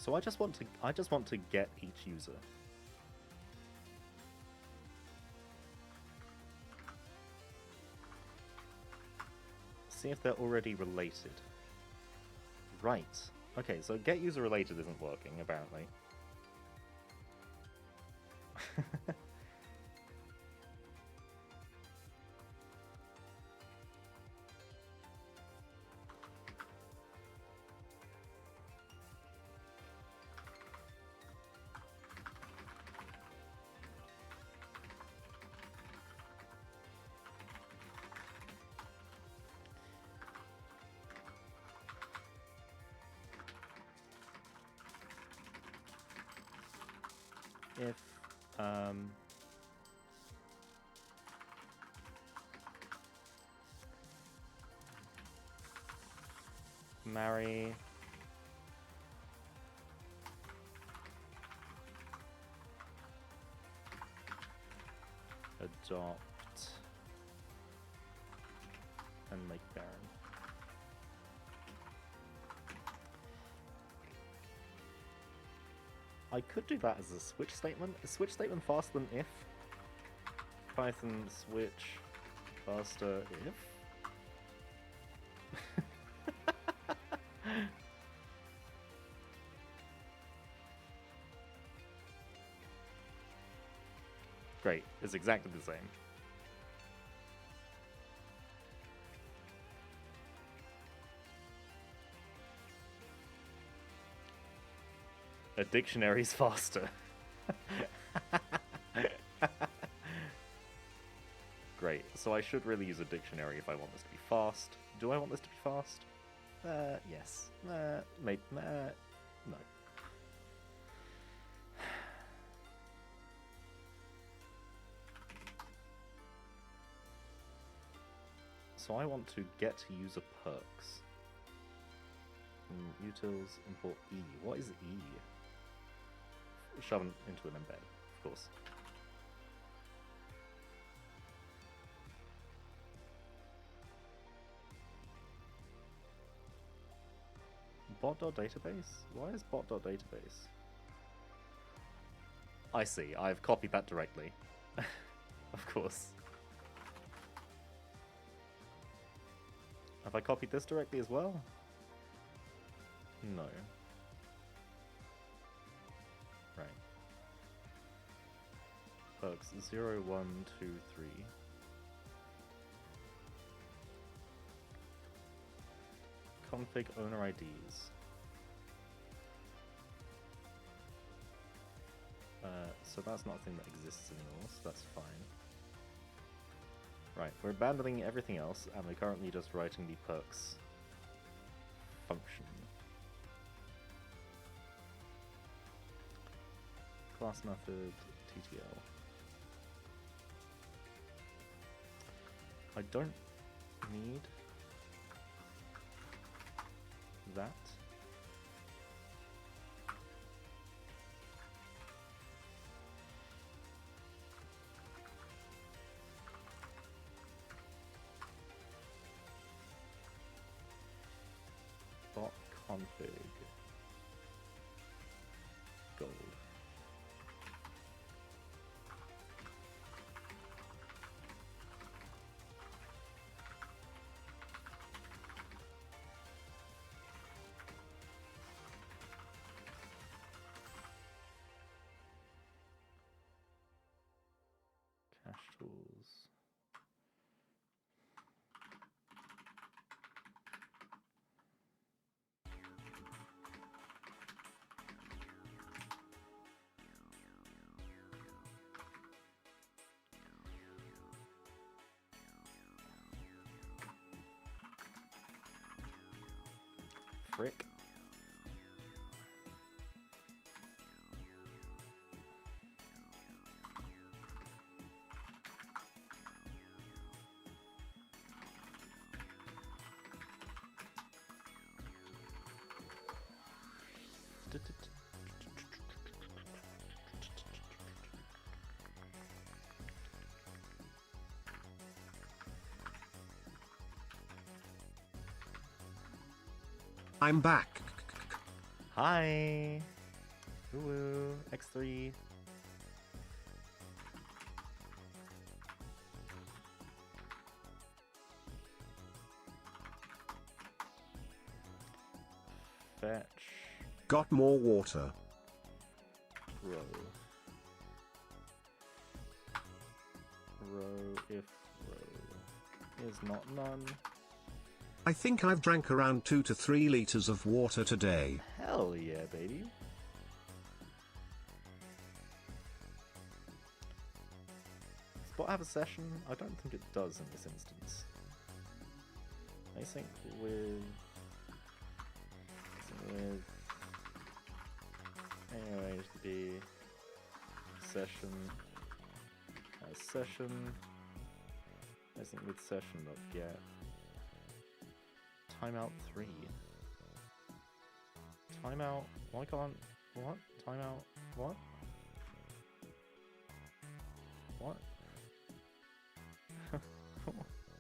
So I just want to get each user. See if they're already related. Right. Okay, so get user related isn't working, apparently. If marry adopt and make barren. I could do that as a switch statement. Is switch statement faster than if? Python switch faster if? Great, it's exactly the same. A dictionary's faster. Great, so I should really use a dictionary if I want this to be fast. Do I want this to be fast? Yes. Maybe, no. So I want to get user perks. Utils, import E. What is E? Shove it into an embed, of course. Bot.database? Why is bot.database? I see, I've copied that directly. Of course. Have I copied this directly as well? No. Right. Perks 0, 1, 2, 3. Config owner IDs. So that's not a thing that exists anymore, so that's fine. Right, we're abandoning everything else, and we're currently just writing the perks function. Class method, TTL. I don't need that. Bot config gold. Cache tools. Frick. I'm back. Hi. Woo X3. Fetch. Got more water. Row. Row if row is not none. I think I've drank around 2 to 3 liters of water today. Hell yeah, baby. Does bot have a session? I don't think it does in this instance. Async with HTTP session as session. Async with session.get. Timeout 3. Timeout. Why can't. What? Timeout. What? What?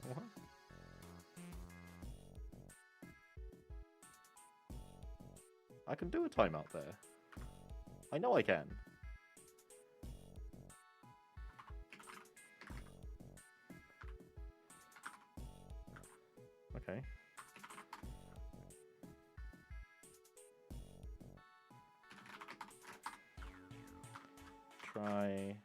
What? I can do a timeout there. I know I can. Okay. Try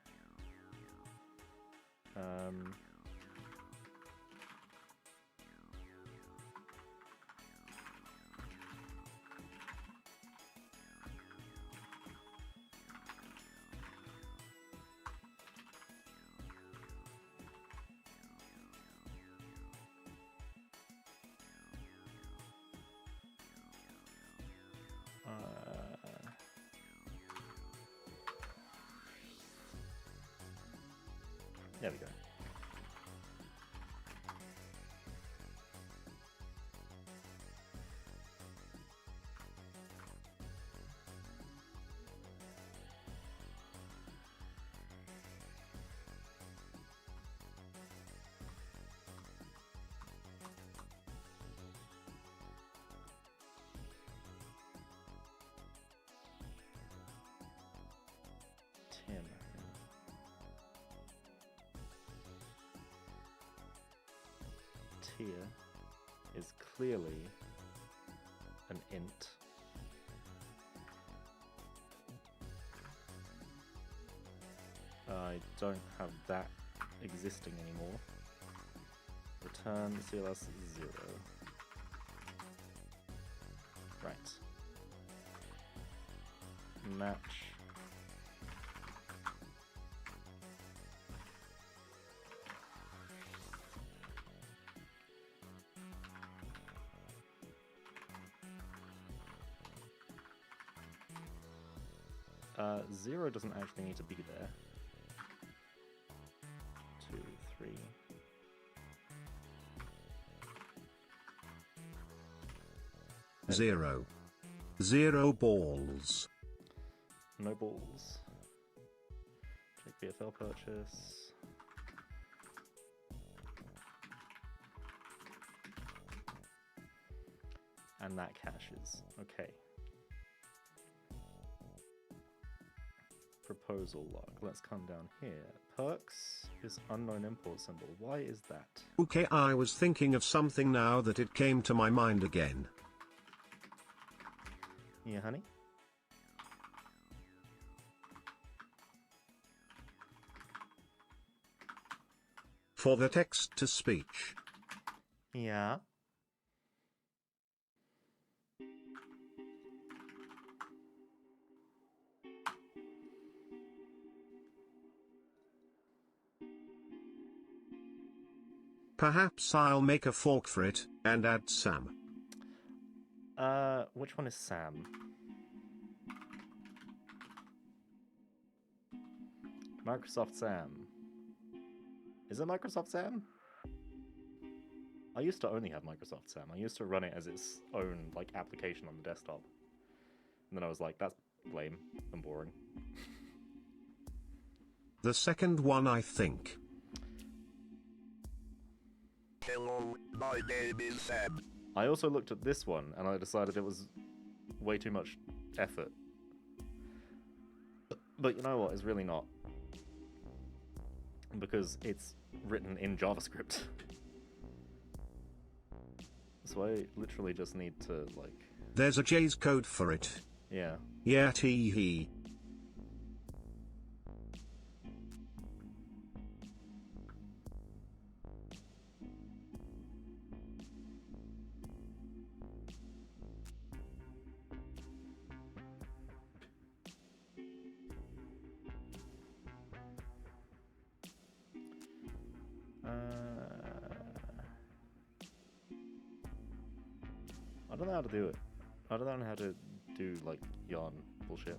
there we go. Tim. Tier is clearly an int. I don't have that existing anymore. Return CLS 0. Right. Match. Zero doesn't actually need to be there. 2, 3. 0. 0 balls. No balls. Check BFL purchase. And that caches. Okay. Proposal log. Let's come down here. Perks is unknown import symbol. Why is that? Okay, I was thinking of something now that it came to my mind again. Yeah, honey? For the text to speech. Yeah. Perhaps I'll make a fork for it, and add Sam. Which one is Sam? Microsoft Sam. Is it Microsoft Sam? I used to only have Microsoft Sam. I used to run it as its own, like, application on the desktop. And then I was like, that's lame and boring. The second one, I think. Hello, my name is Sam. I also looked at this one, and I decided it was way too much effort. But you know what? It's really not. Because it's written in JavaScript. So I literally just need to, like... There's a J's code for it. Yeah. Yeah, tee-hee. I don't know how to do it. I don't know how to do, like, yarn bullshit.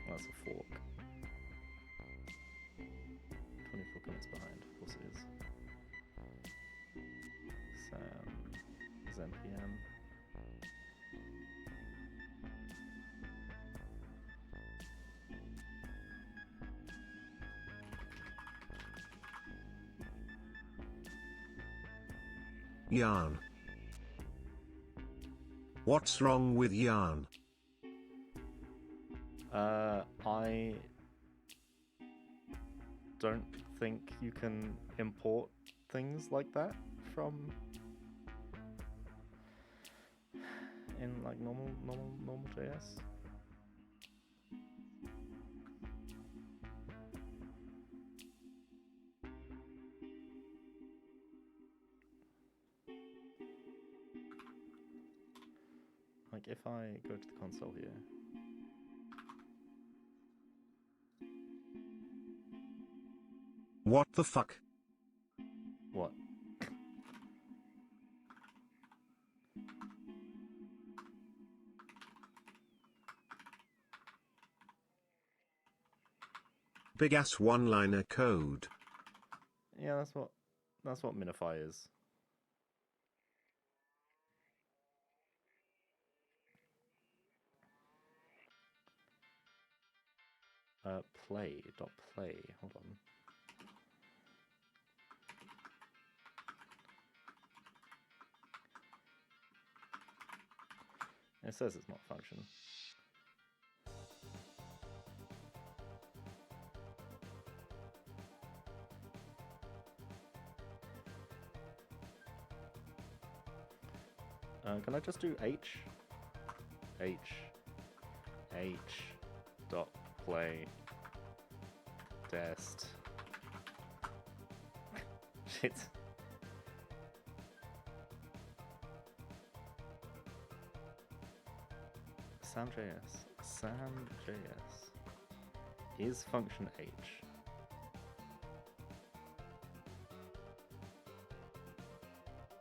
That's a fork. 24 comments behind. Of course it is. Sam is npm. Yarn. What's wrong with yarn? I don't think you can import things like that from in like normal JS. Like if I go to the console here. What the fuck? What? Big ass one-liner code. Yeah, that's what Minify is. Play. Hold on. It says it's not a function. Can I just do H dot play dest. Shit. Sam.js. Sam.js is function H.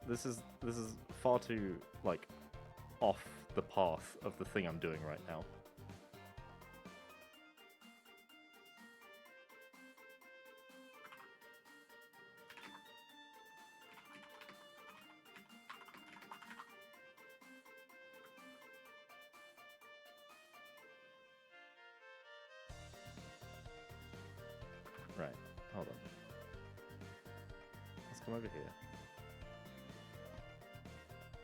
This is far too like off the path of the thing I'm doing right now. Right, hold on. Let's come over here.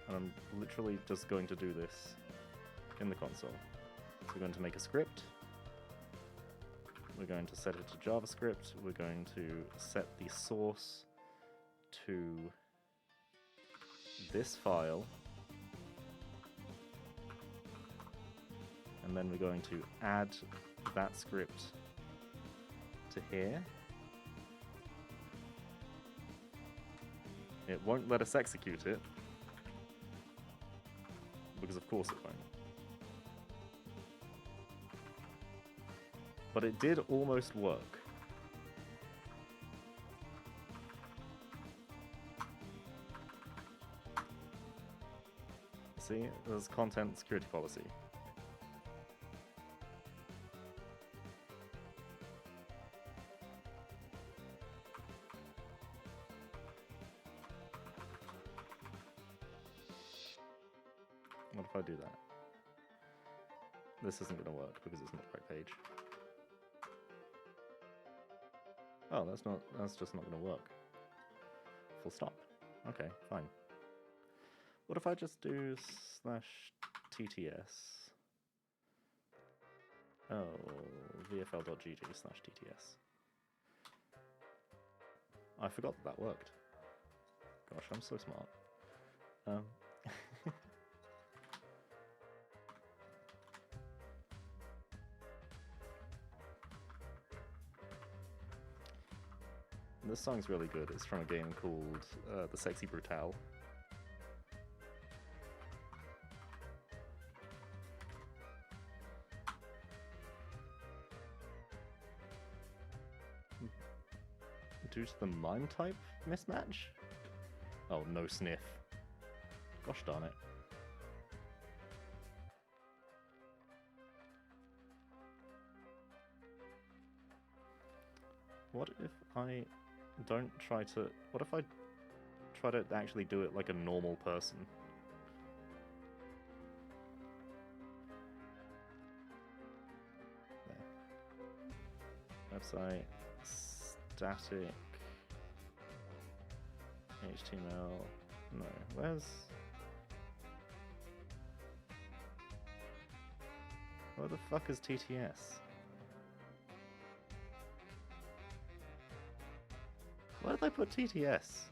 And I'm literally just going to do this in the console. So we're going to make a script. We're going to set it to JavaScript. We're going to set the source to this file. And then we're going to add that script to here. It won't let us execute it, because of course it won't. But it did almost work. See, there's content security policy. What if I do that? This isn't going to work because it's not the right page. Oh, that's just not going to work. Full stop. Okay, fine. What if I just do /tts? Oh, vfl.gg/tts. I forgot that worked. Gosh, I'm so smart. This song's really good. It's from a game called The Sexy Brutale. Due to the mime type mismatch? Oh, no sniff. Gosh darn it. What if I don't try to... What if I try to actually do it like a normal person? There. Website, static, HTML... No, where's... Where the fuck is TTS? Why did I put TTS?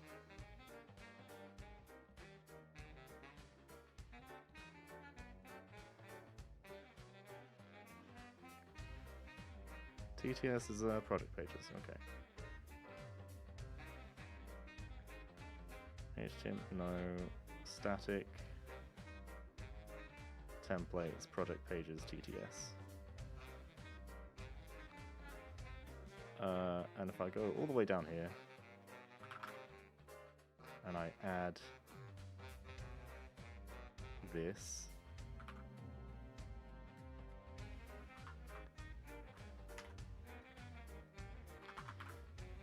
TTS is project pages, okay. HTML, no. Static. Templates, project pages, TTS. And if I go all the way down here, and I add this,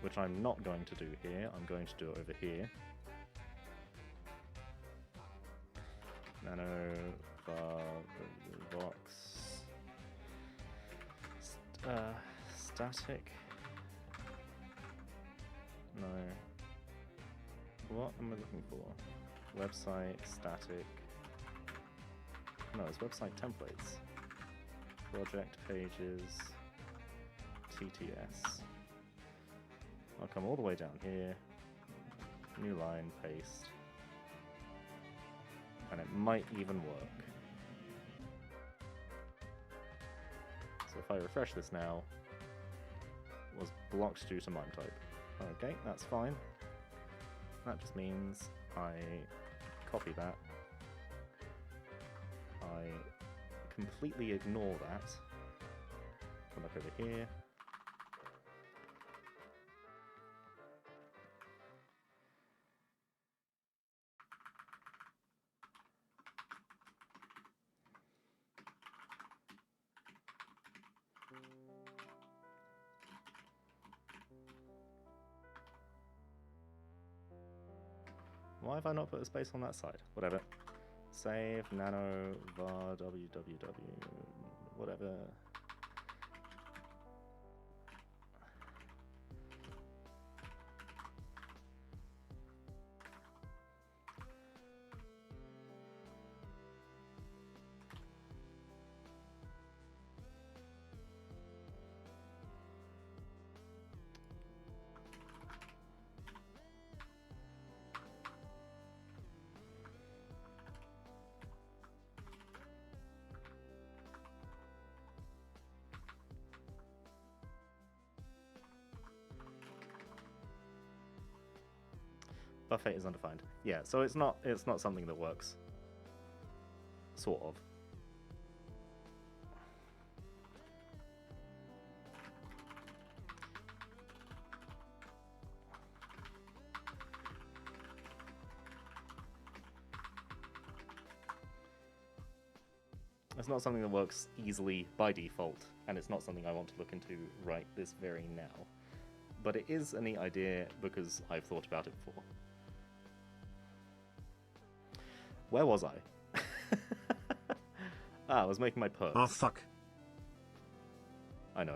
which I'm not going to do here, I'm going to do it over here. Nano, Vox, static, no. What am I looking for? Website, static. No, it's website templates. Project pages, TTS. I'll come all the way down here. New line, paste. And it might even work. So if I refresh this now, it was blocked due to MIME type. Okay, that's fine. That just means I copy that, I completely ignore that. Come back over here. Why have I not put a space on that side? Whatever. Save, nano, var, www, whatever. Buffet is undefined. Yeah, so it's not something that works. Sort of. It's not something that works easily by default, and it's not something I want to look into right this very now. But it is a neat idea because I've thought about it before. Where was I? I was making my perks. Oh fuck. I know.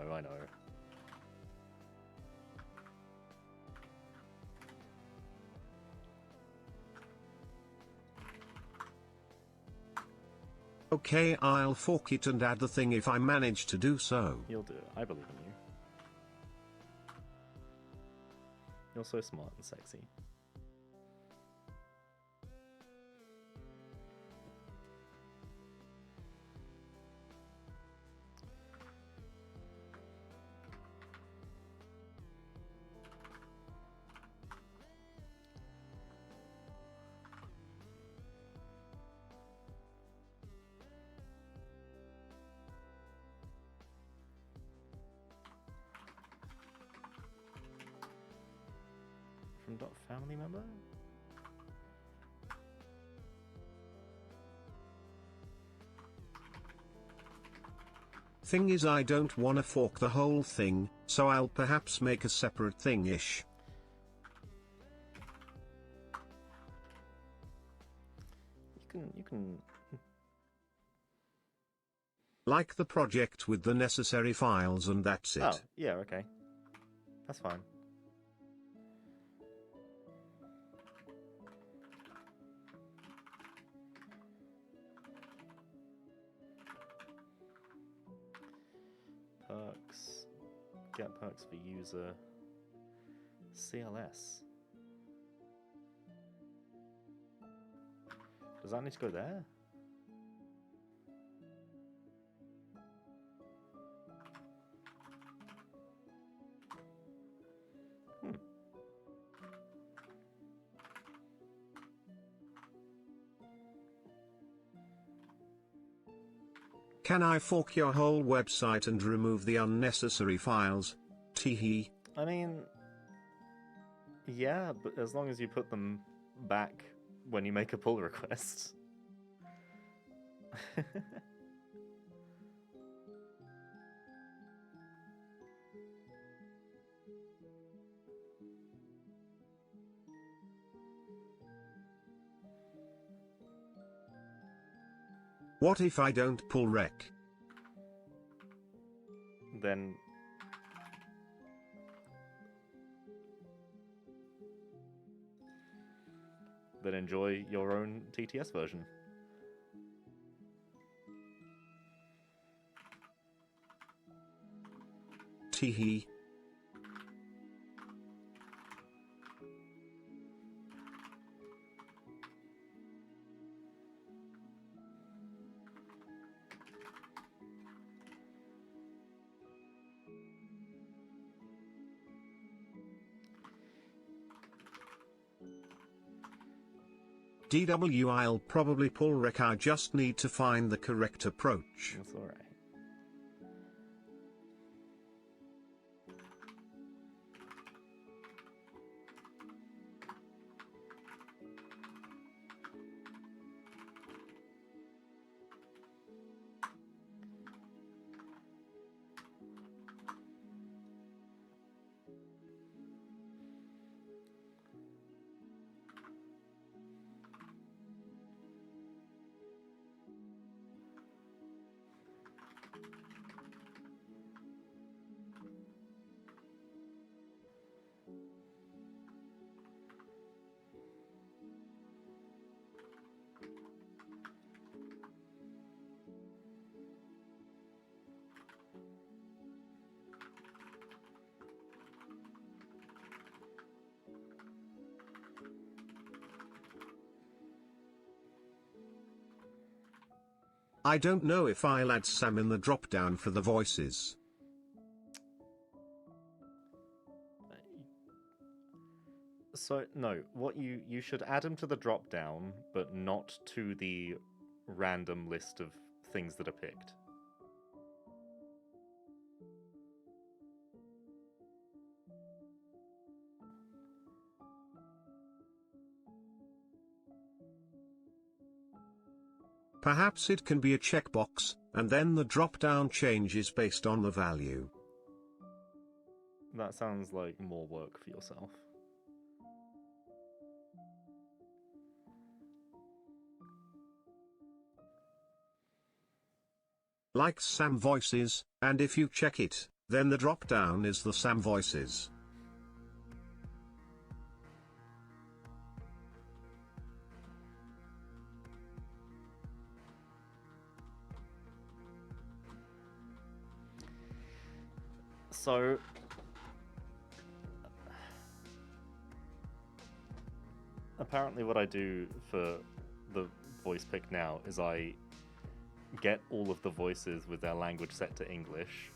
Okay, I'll fork it and add the thing if I manage to do so. You'll do it. I believe in you. You're so smart and sexy. From .family member? Thing is, I don't wanna fork the whole thing, so I'll perhaps make a separate thing-ish. You can... Like the project with the necessary files and that's it. Oh, yeah, okay. That's fine. Perks. Get perks for user. CLS. Does that need to go there? Can I fork your whole website and remove the unnecessary files? Teehee. I mean, yeah, but as long as you put them back when you make a pull request. What if I don't pull rec? Then enjoy your own TTS version. Teehee. DW, I'll probably pull wreck. I just need to find the correct approach. That's alright. I don't know if I'll add Sam in the drop-down for the voices. So, no, what you should add him to the drop-down, but not to the random list of things that are picked. Perhaps it can be a checkbox, and then the drop-down changes based on the value. That sounds like more work for yourself. Like Sam Voices, and if you check it, then the drop-down is the Sam Voices. So, apparently what I do for the voice pick now is I get all of the voices with their language set to English.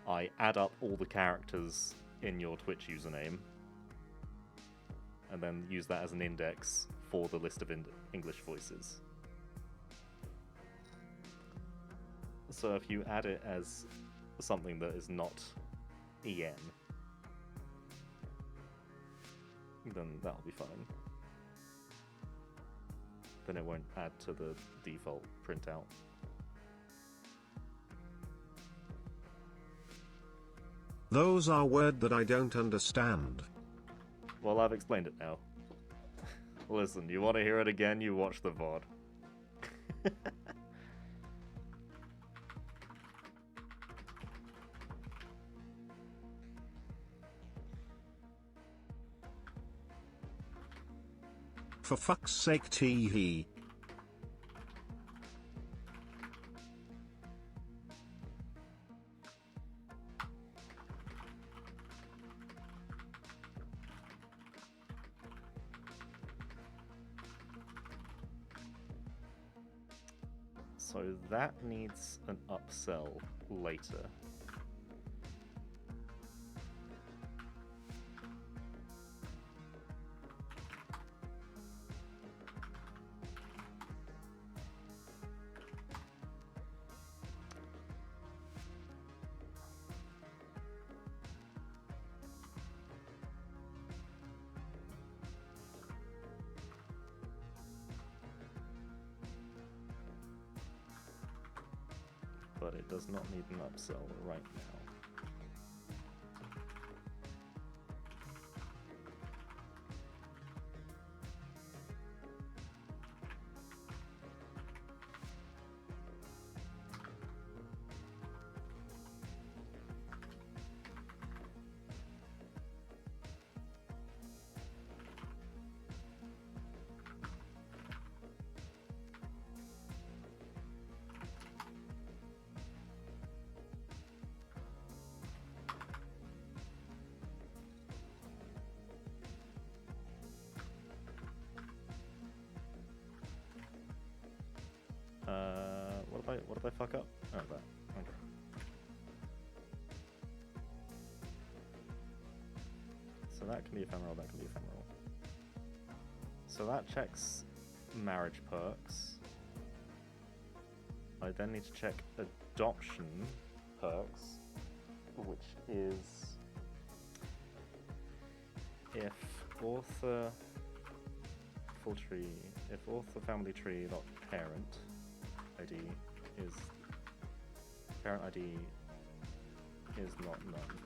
I add up all the characters in your Twitch username, and then use that as an index for the list of English voices. So if you add it as something that is not EN, then that'll be fine. Then it won't add to the default printout. Those are words that I don't understand. Well, I've explained it now. Listen, you want to hear it again, you watch the VOD. For fuck's sake, tee-hee. So that needs an upsell later. But it does not need an upsell right now. What did I fuck up? Oh, that. Okay. So that can be ephemeral, that can be ephemeral. So that checks marriage perks. I then need to check adoption perks, which is if author full tree, if author family tree dot parent ID is parent ID is not none.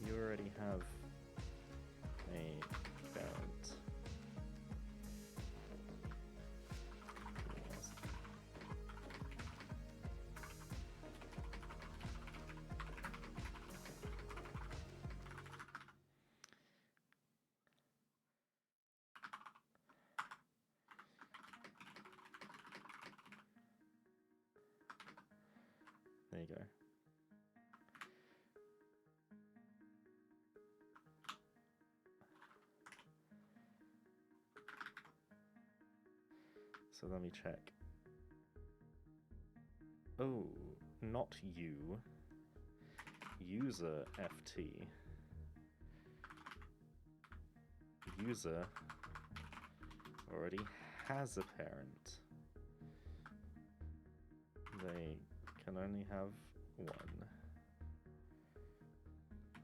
You already have a parent. Yes. There you go. So let me check. Oh, not you. User FT. User already has a parent. They can only have one.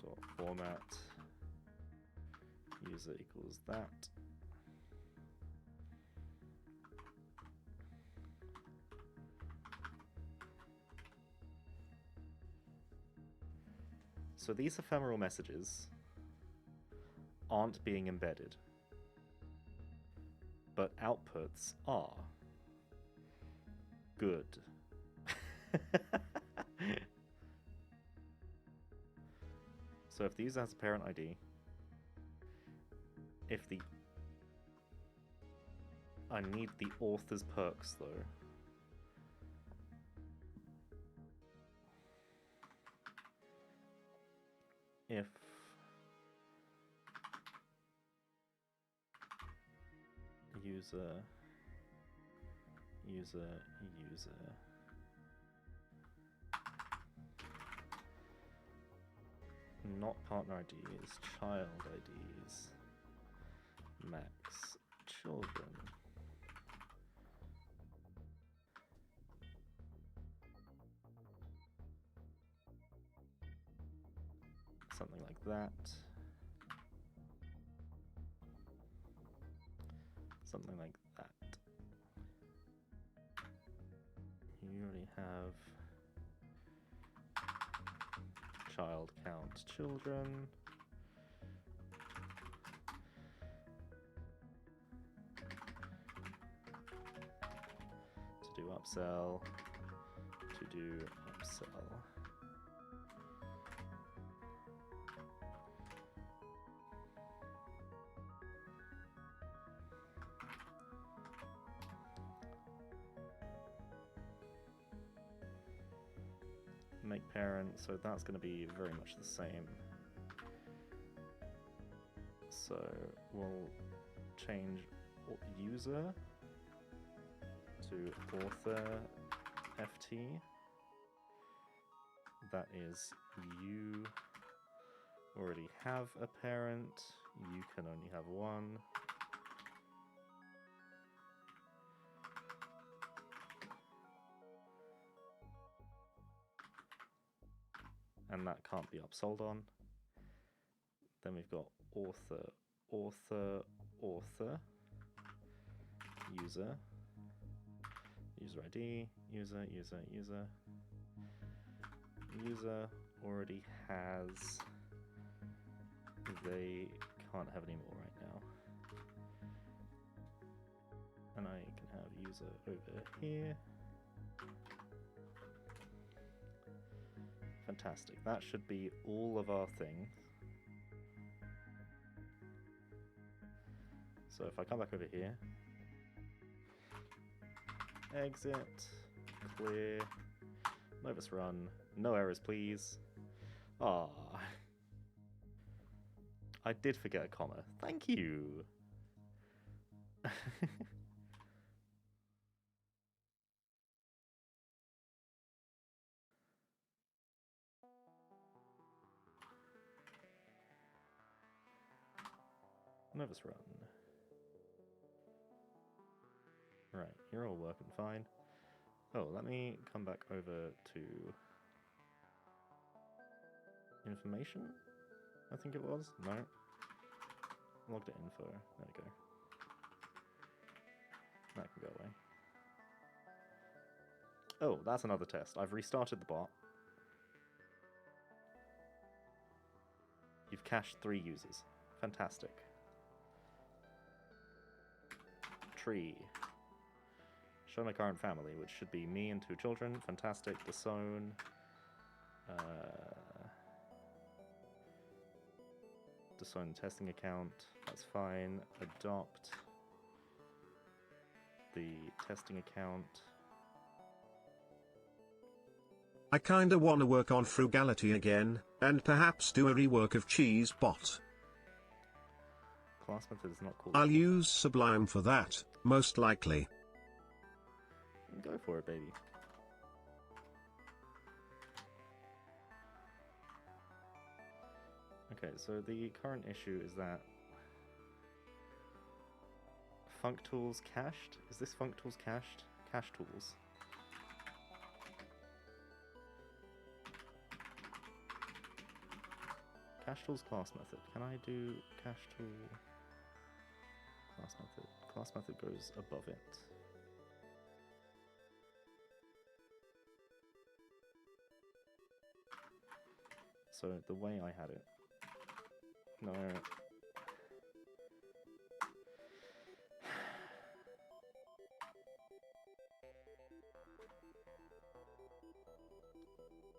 Dot format. User equals that. So these ephemeral messages aren't being embedded, but outputs are. Good. So if the user has a parent ID, if the... I need the author's perks though. If user not partner IDs, child IDs, max children. Something like that. Something like that. You already have child count children. To do upsell. To do upsell. Make parent, so that's going to be very much the same. So we'll change user to author FT. That is, you already have a parent, you can only have one. And that can't be upsold on. Then we've got author, author, author, user, user ID, user, user, user. User already has, they can't have any more right now. And I can have user over here. Fantastic. That should be all of our things. So if I come back over here, exit, clear, Novus run, no errors please. Ah, I did forget a comma. Thank you. Nervous run. Right, you're all working fine. Oh, let me come back over to information, I think it was? No? Logged at info. There we go. That can go away. Oh, that's another test. I've restarted the bot. You've cached 3 users. Fantastic. Tree. Show my current family, which should be me and 2 children. Fantastic. Disown. Disown the testing account. That's fine. Adopt the testing account. I kinda wanna work on frugality again, and perhaps do a rework of Cheesebot. Class method is not called. I'll use Sublime for that, most likely. Go for it, baby. Okay, so the current issue is that FuncTools cached? Is this FuncTools cached? Cache tools. Cache tools class method. Can I do cache tool class method? Class method goes above it. So the way I had it. No.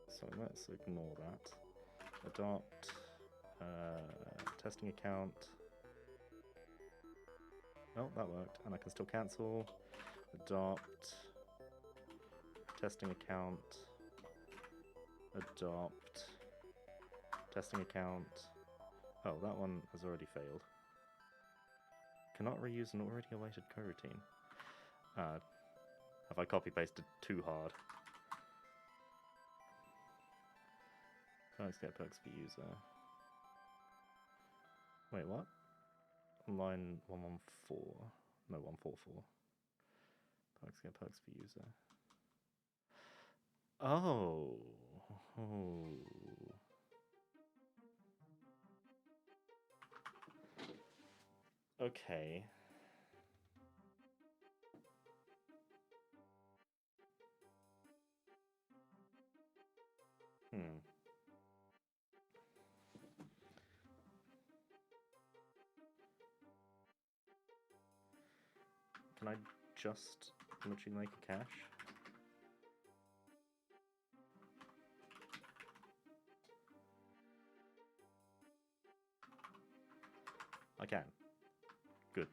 So let's ignore that. Adopt testing account. Oh, that worked. And I can still cancel. Adopt testing account. Adopt testing account. Oh, that one has already failed. Cannot reuse an already awaited coroutine. Have I copy-pasted too hard? Let's get perks for user. Wait, what? Line 114. No, 144. Perks get perks for user. Oh. Oh. Okay. Can I just literally make a cache? I can. Good.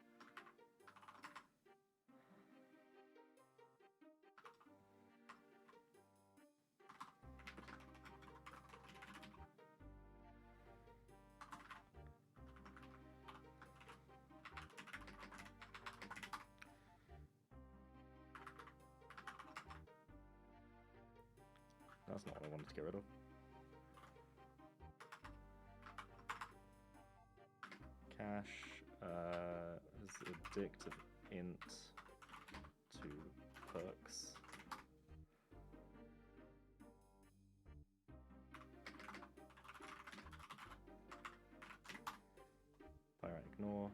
That's not what I wanted to get rid of. Cache is addictive int to perks. Fire ignore.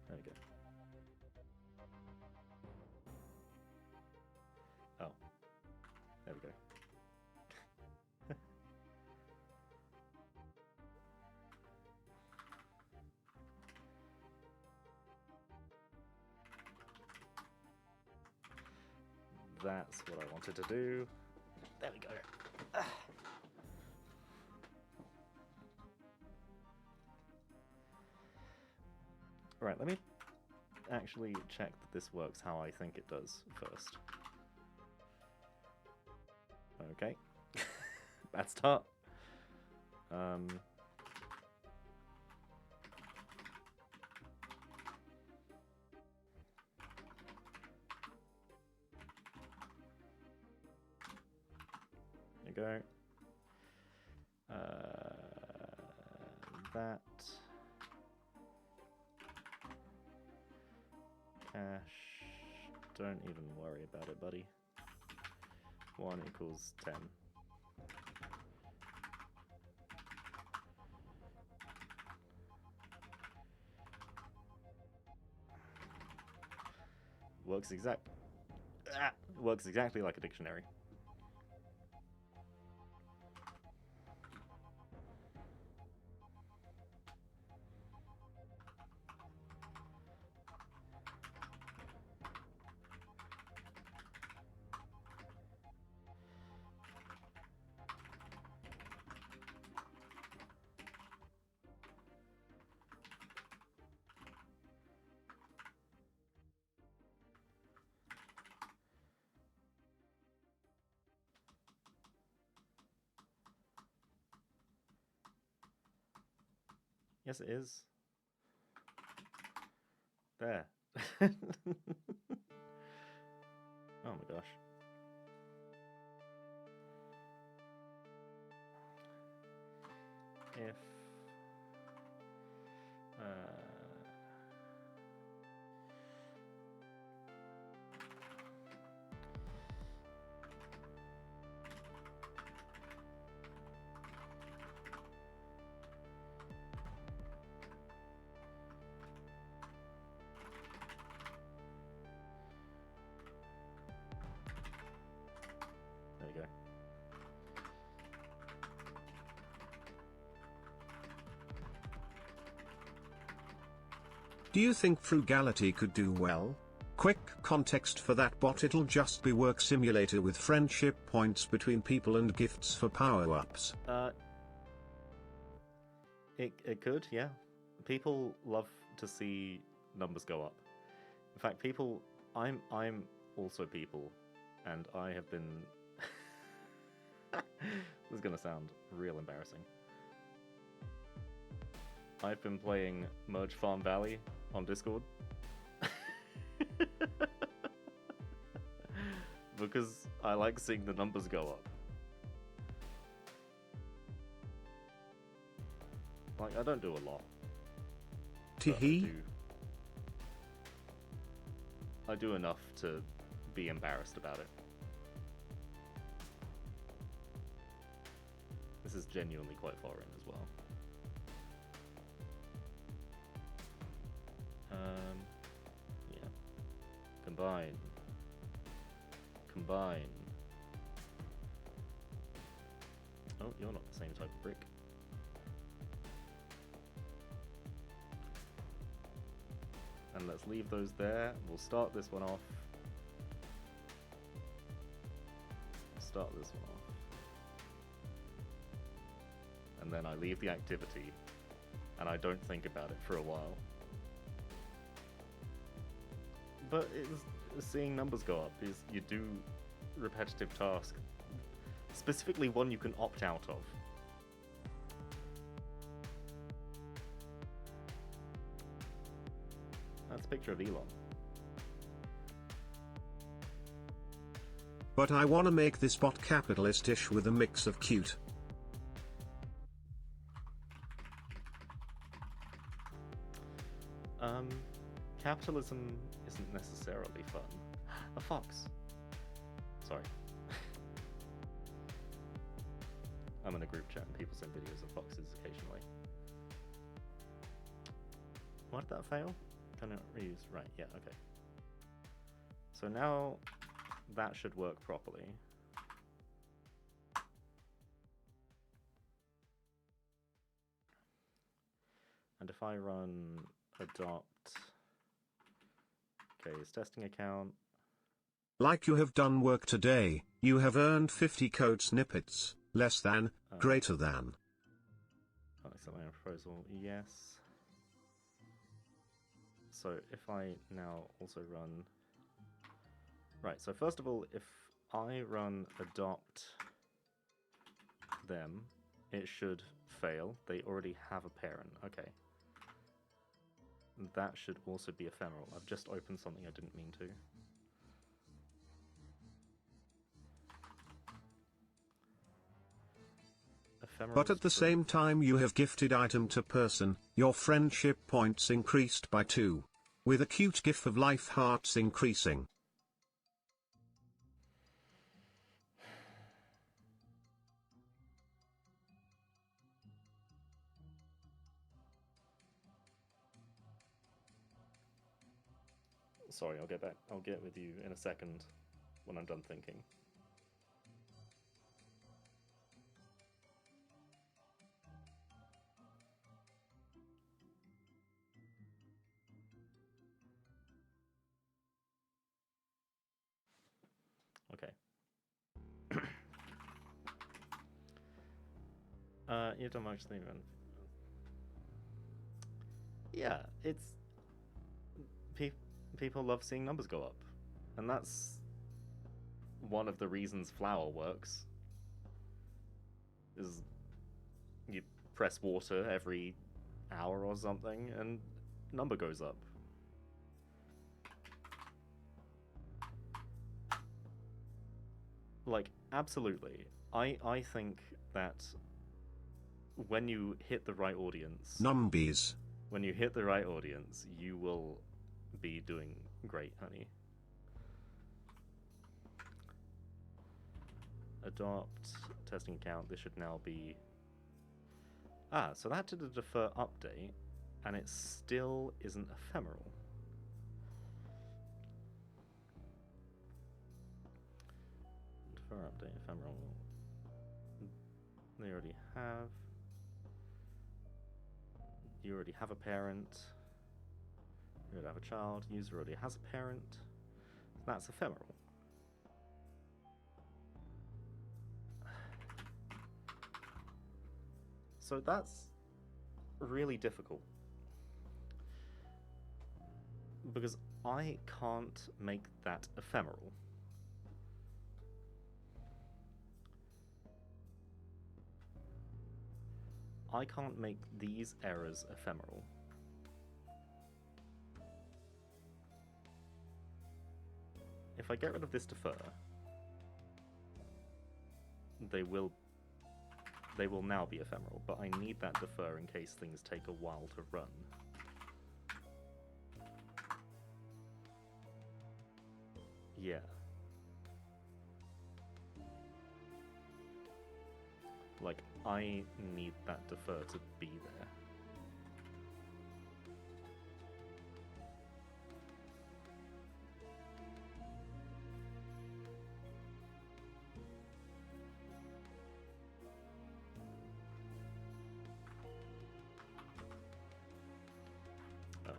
There we go. Oh. There we go. That's what I wanted to do. There we go. Right, let me actually check that this works how I think it does first. Okay. Bad start. There you go. That. Cash. Don't even worry about it, buddy. 1 equals 10. Works exactly like a dictionary. Yes, it is. There. Oh my gosh. If there you go. Do you think frugality could do well? Quick context for that bot: it'll just be work simulator with friendship points between people and gifts for power-ups. It could, yeah. People love to see numbers go up. In fact, I'm also people, and I have been. This is gonna sound real embarrassing. I've been playing Merge Farm Valley on Discord. Because I like seeing the numbers go up. Like, I don't do a lot. Teehee. I do enough to be embarrassed about it. This is genuinely quite far in as well. Yeah. Combine. Oh, you're not the same type of brick. And let's leave those there. We'll start this one off. And then I leave the activity, and I don't think about it for a while. But seeing numbers go up is you do repetitive tasks, specifically one you can opt out of. That's a picture of Elon. But I wanna make this bot capitalist-ish with a mix of cute. Capitalism isn't necessarily fun. A fox. Sorry. I'm in a group chat and people send videos of foxes occasionally. Why did that fail? Cannot reuse. Right, yeah, okay. So now that should work properly. And if I run adopt his testing account. Like you have done work today, you have earned 50 code snippets, less than, greater than. Accept my proposal, yes. So if I now also run... Right, so first of all, if I run adopt them, it should fail. They already have a parent. Okay. That should also be ephemeral. I've just opened something I didn't mean to. Ephemeral But at the same time you have gifted item to person, your friendship points increased by 2. With a cute gif of life hearts increasing. Sorry, I'll get back. I'll get with you in a second when I'm done thinking. Okay. You don't actually even. Yeah, it's people love seeing numbers go up, and that's one of the reasons Flower works. Is you press water every hour or something, and number goes up. Like, absolutely. I think that when you hit the right audience... Numbies. When you hit the right audience, you will be doing great, honey. Adopt, testing account, this should now be... Ah, so that did a defer update, and it still isn't ephemeral. Defer update, ephemeral. They already have. You already have a parent. You already have a child. User already has a parent. That's ephemeral. So that's really difficult. Because I can't make that ephemeral. I can't make these errors ephemeral. If I get rid of this defer, they will now be ephemeral, but I need that defer in case things take a while to run. Yeah. Like, I need that defer to be there. Oh.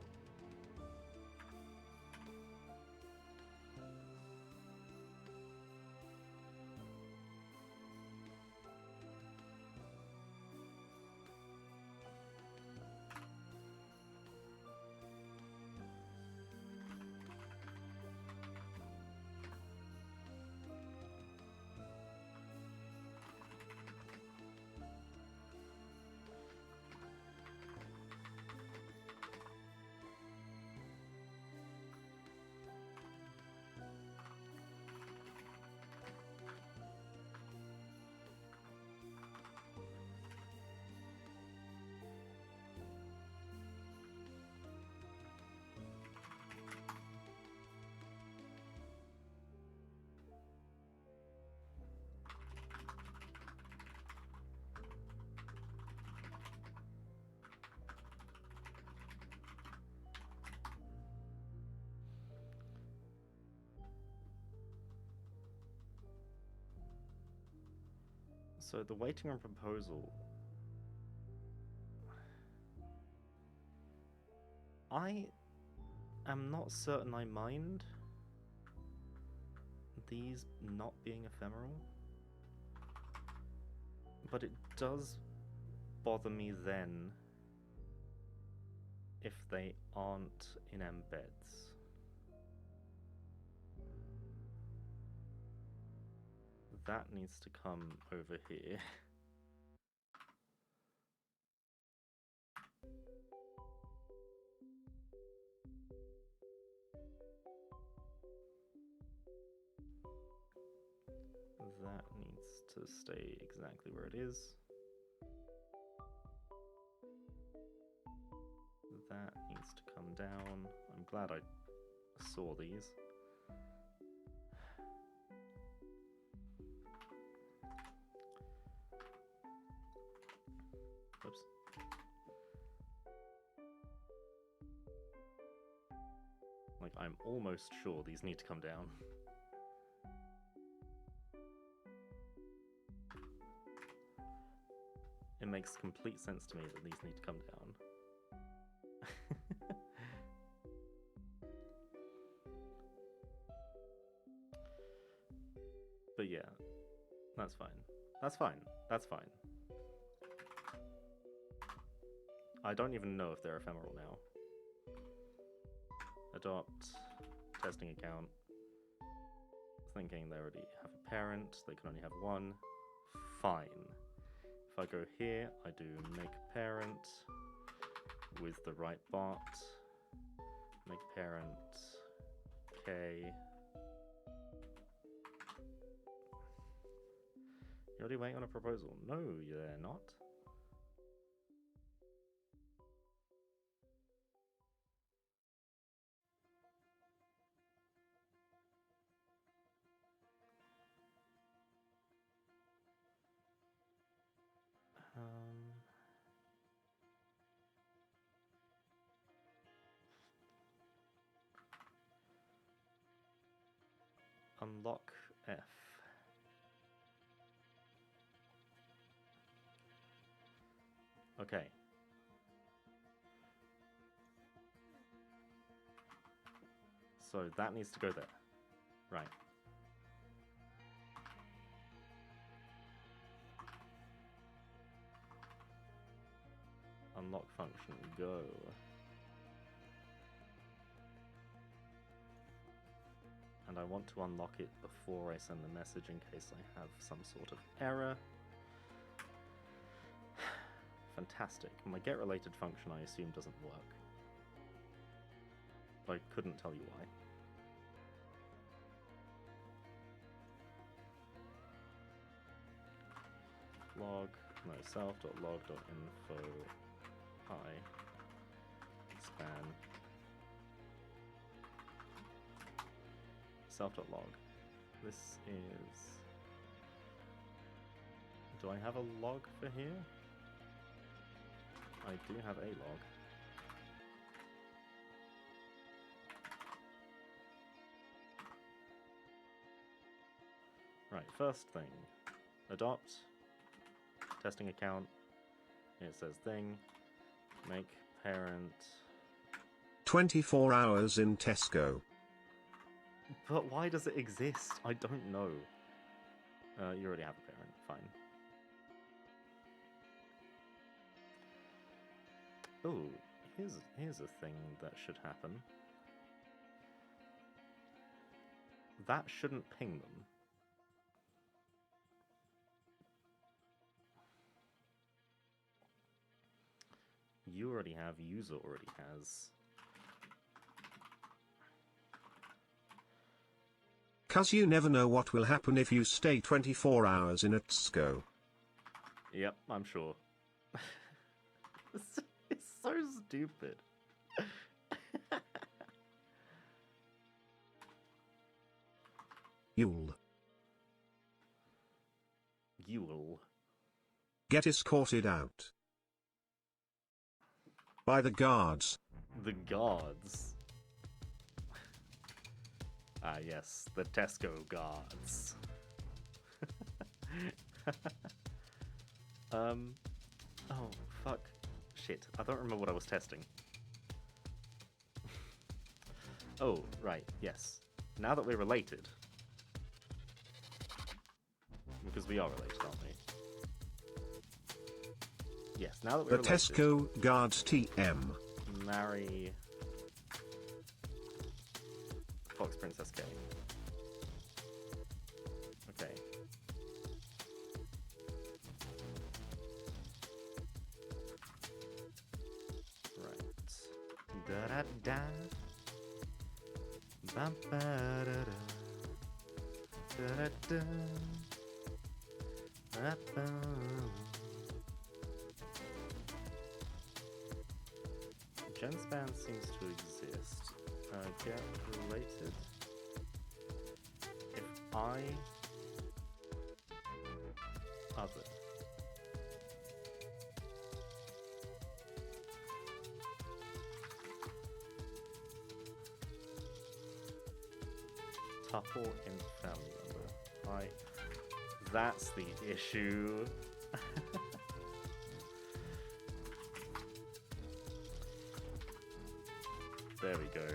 So the waiting room proposal... I am not certain I mind these not being ephemeral, but it does bother me then if they aren't in embeds. That needs to come over here. That needs to stay exactly where it is. That needs to come down. I'm glad I saw these. Oops. Like, I'm almost sure these need to come down. It makes complete sense to me that these need to come down. But yeah, that's fine. That's fine. That's fine. I don't even know if they're ephemeral now. Adopt, testing account. Thinking they already have a parent, they can only have one. Fine. If I go here, I do make parent with the right bot. Make parent K. You're already waiting on a proposal. No, you're not. Unlock F. Okay. So that needs to go there. Right. Unlock function, go. And I want to unlock it before I send the message in case I have some sort of error. Fantastic. My get related function I assume doesn't work. I couldn't tell you why. Log, no, self.log.info hi span self.log. This is... Do I have a log for here? I do have a log. Right, first thing. Adopt. Testing account. It says thing. Make parent. 24 hours in Tesco. But why does it exist? I don't know. You already have a parent. Fine. Oh, here's a thing that should happen. That shouldn't ping them. You already have, user already has. Cause you never know what will happen if you stay 24 hours in a Tesco. Yep, I'm sure. It's so stupid. You'll get escorted out by the guards. The guards. Ah, yes, the Tesco guards. Oh, fuck. Shit, I don't remember what I was testing. Oh, right, yes. Now that we're related. Because we are related, aren't we? Yes, now that we're The related. Tesco guards TM. marry Fox Princess K. Okay. Right. Da da da. Ba ba da da. Da da da. Ba ba. Genspan seems to exist. Get related. If I other. Tuple in family member. That's the issue. There we go.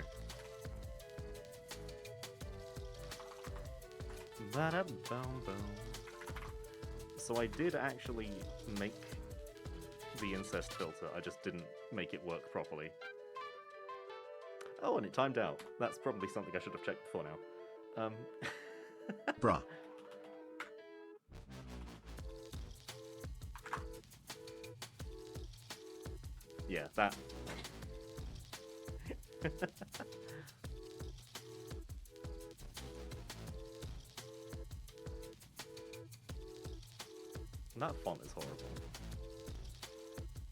Ba-da-bum-bum. So I did actually make the incest filter, I just didn't make it work properly. Oh, and it timed out. That's probably something I should have checked before now. Bruh. Yeah, that. That font is horrible.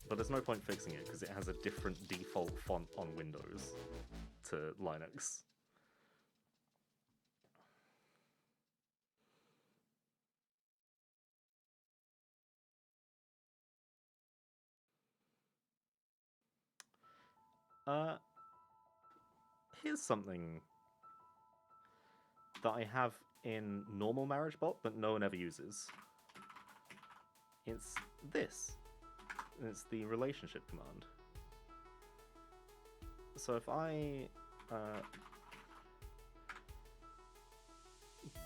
But there's no point fixing it because it has a different default font on Windows to Linux. Here's something that I have in normal marriagebot, but no one ever uses. It's this. It's the relationship command. So if I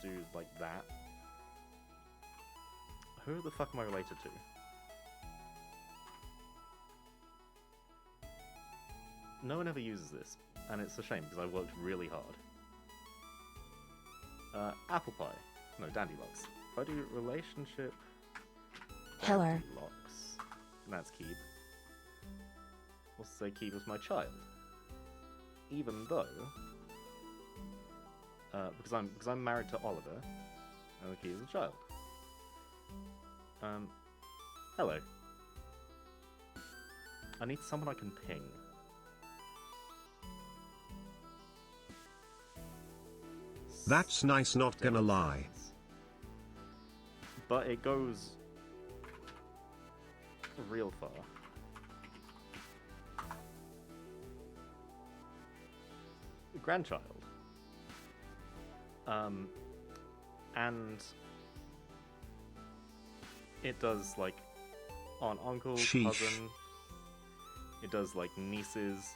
do like that, who the fuck am I related to? No one ever uses this, and it's a shame because I worked really hard. Apple pie. No, Dandylocks. If I do relationship... Hello. Dandylocks. That's Keeb. We'll say Keeb is my child. Even though... because I'm married to Oliver, and Keeb is a child. Hello. I need someone I can ping. That's nice, not gonna lie. But it goes real far. Grandchild. And it does like aunt, uncle, Sheesh. cousin. It does like nieces,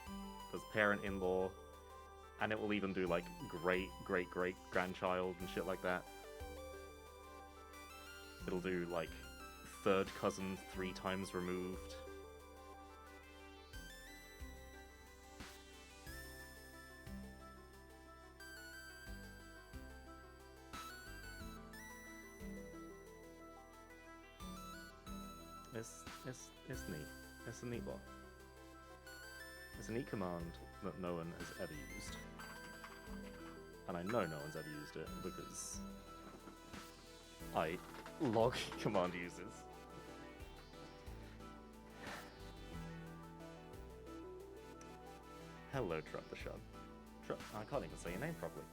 does parent-in-law. And it will even do, like, great-great-great-grandchild and shit like that. It'll do, like, third cousin 3 times removed. It's neat. It's a neat bot. It's a neat command that no one has ever used. And I know no one's ever used it because I log command users. Hello, Trub the Shrub. I can't even say your name properly.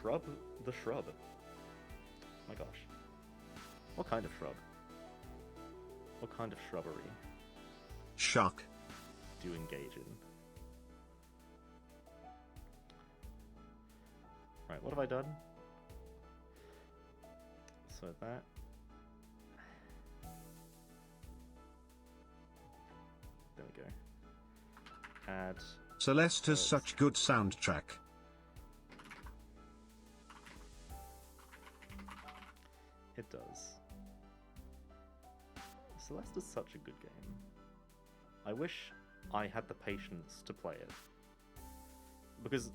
Trub the Shrub. My gosh. What kind of shrub? What kind of shrubbery Shock. do you engage in? Right, what have I done? So that... There we go. Add... Celeste has such good soundtrack. It does. Celeste is such a good game. I wish I had the patience to play it. Because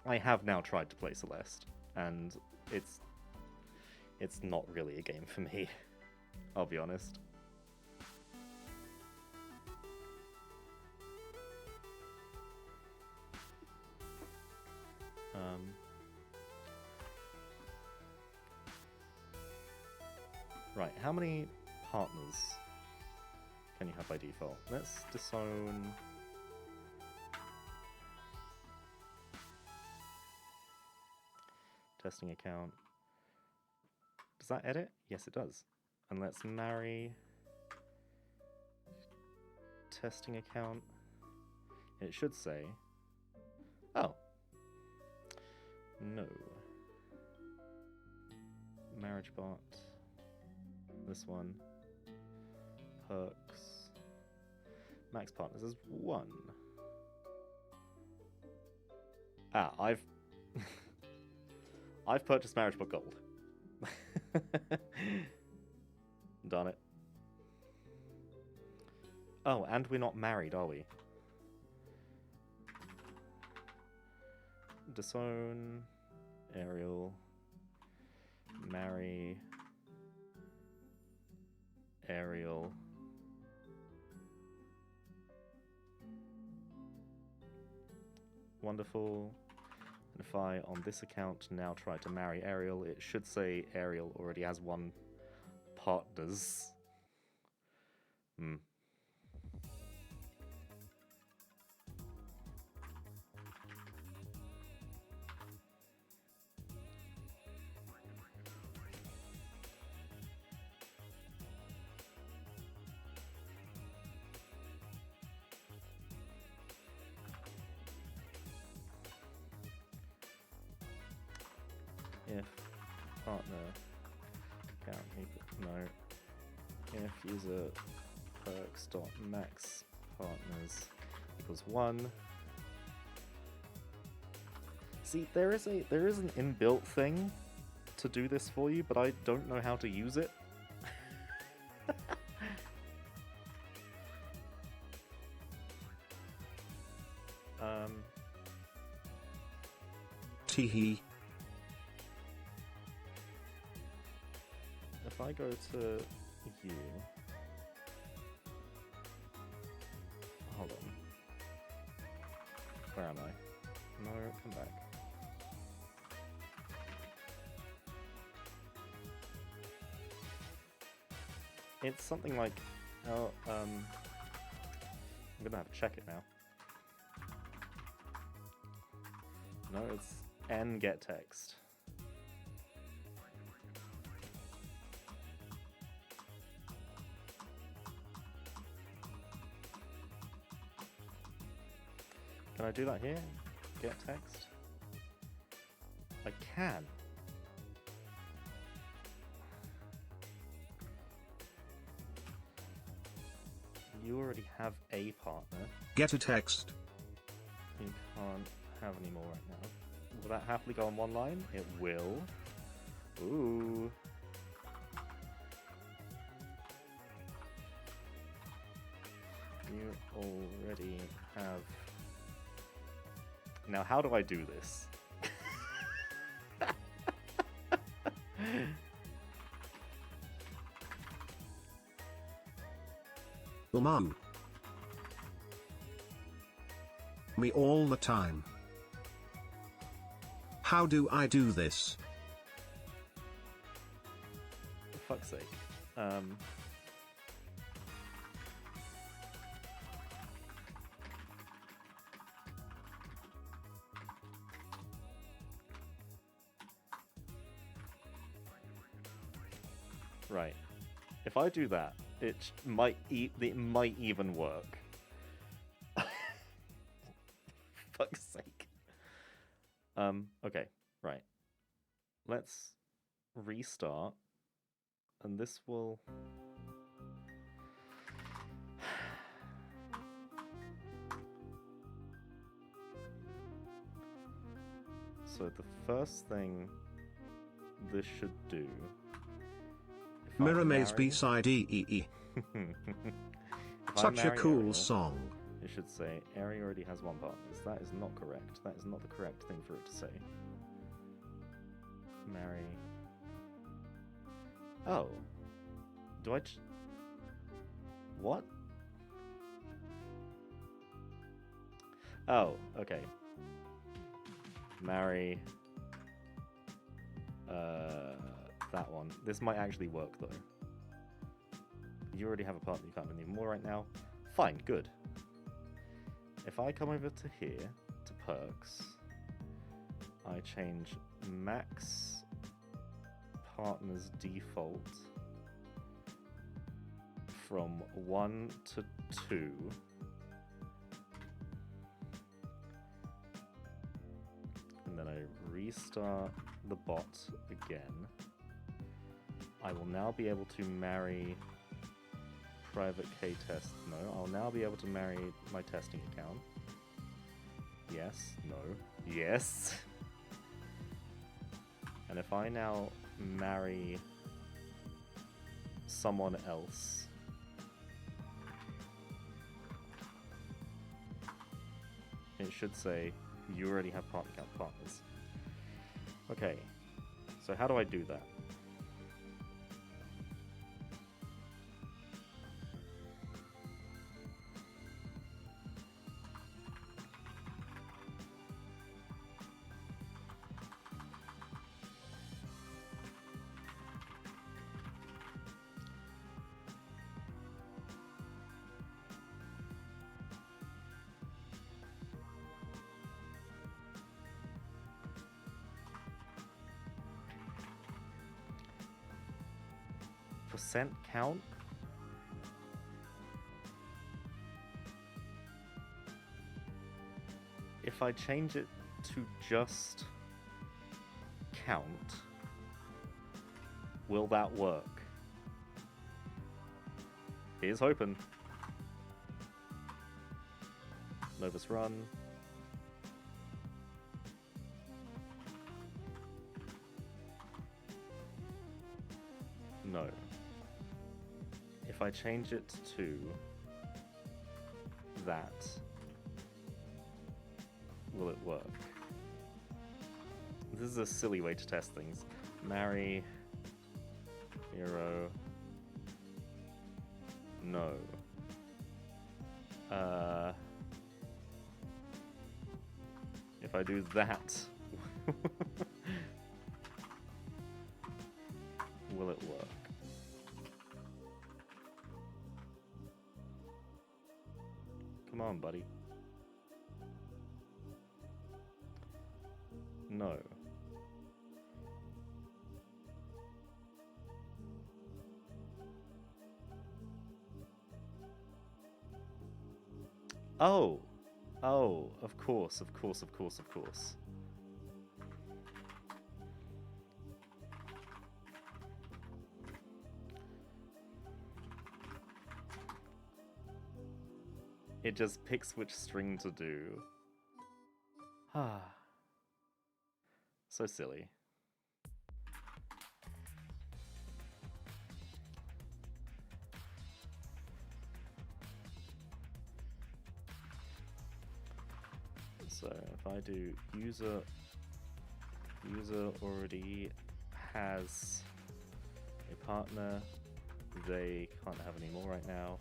I have now tried to play Celeste, and it's not really a game for me, I'll be honest. Right, how many partners can you have by default? Let's disown... Testing account. Does that edit? Yes, it does. And let's marry... Testing account. It should say... Oh. No. Marriagebot. This one. Perks. Max partners is 1. Ah, I've purchased marriagebot gold. Darn it. Oh, and we're not married, are we? Disown, Ariel, marry, Ariel. Wonderful. And if I, on this account, now try to marry Ariel, it should say Ariel already has 1 partners. Hmm. If partner account no. If user perks dot max partners equals 1. See, there is an inbuilt thing to do this for you, but I don't know how to use it. Teehee. If I go to you... Hold on. Where am I? No, come back. It's something like... Oh, I'm gonna have to check it now. No, it's n get text. Can I do that here? Get text? I can. You already have a partner. Get a text. You can't have any more right now. Will that happily go on one line? It will. Ooh. You already have... Now, how do I do this? Mom. Me all the time. How do I do this? For fuck's sake. Right. If I do that, it might even work. Fuck's sake. Okay, right. Let's restart, and this will... So the first thing this should do... Mirror Maze B-side EEE. Such a cool Ariel, song. it should say, Ari already has one partner. That is not correct. That is not the correct thing for it to say. Marry. Oh. Do I... What? Oh, okay. Marry... that one. This might actually work, though. You already have a partner, you can't have any more right now. Fine, good. If I come over to here, to perks, I change max partner's default from 1 to 2. And then I restart the bot again. I will now be able to marry private K-test. No, I'll now be able to marry my testing account. Yes, no, yes. And if I now marry someone else, it should say you already have partner count partners. Okay, so how do I do that? Percent count? If I change it to just count, will that work? Here's hoping. Novus run. No. If I change it to that, will it work? This is a silly way to test things. Marry, hero, no. If I do that, will it work? Come on, buddy. No. Oh! Oh, of course, of course, of course, of course. It just picks which string to do. Ah. So silly. So if I do user already has a partner, they can't have any more right now.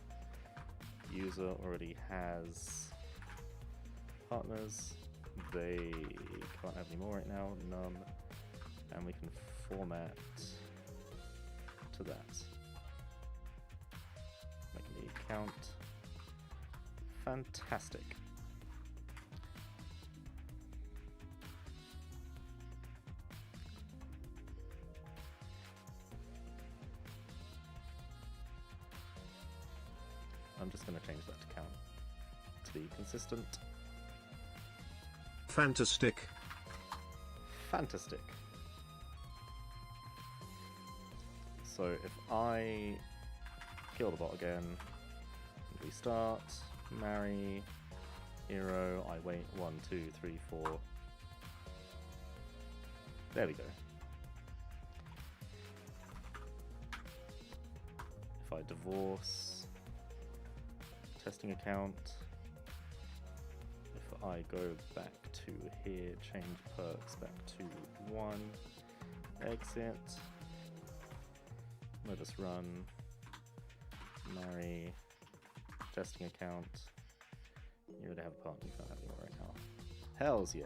User already has partners, they can't have any more right now, none, and we can format to that. Making the account fantastic. I'm just going to change that to count to be consistent. Fantastic. Fantastic. So if I kill the bot again, restart, marry, hero, I wait 1, 2, 3, 4. There we go. If I divorce, testing account, I go back to here, change perks back to 1, exit, let us run, marry, testing account. You already have a partner, you can't have anyone right now. Hells yeah.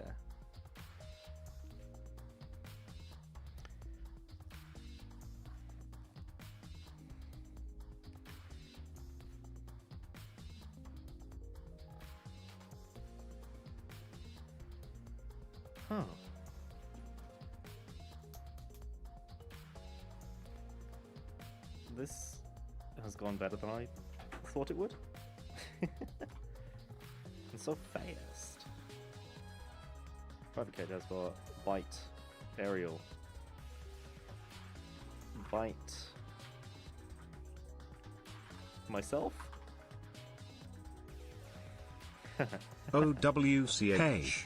Huh. This has gone better than I thought it would. And so fast. Private Kate has got bite, aerial, bite, myself. OWCH.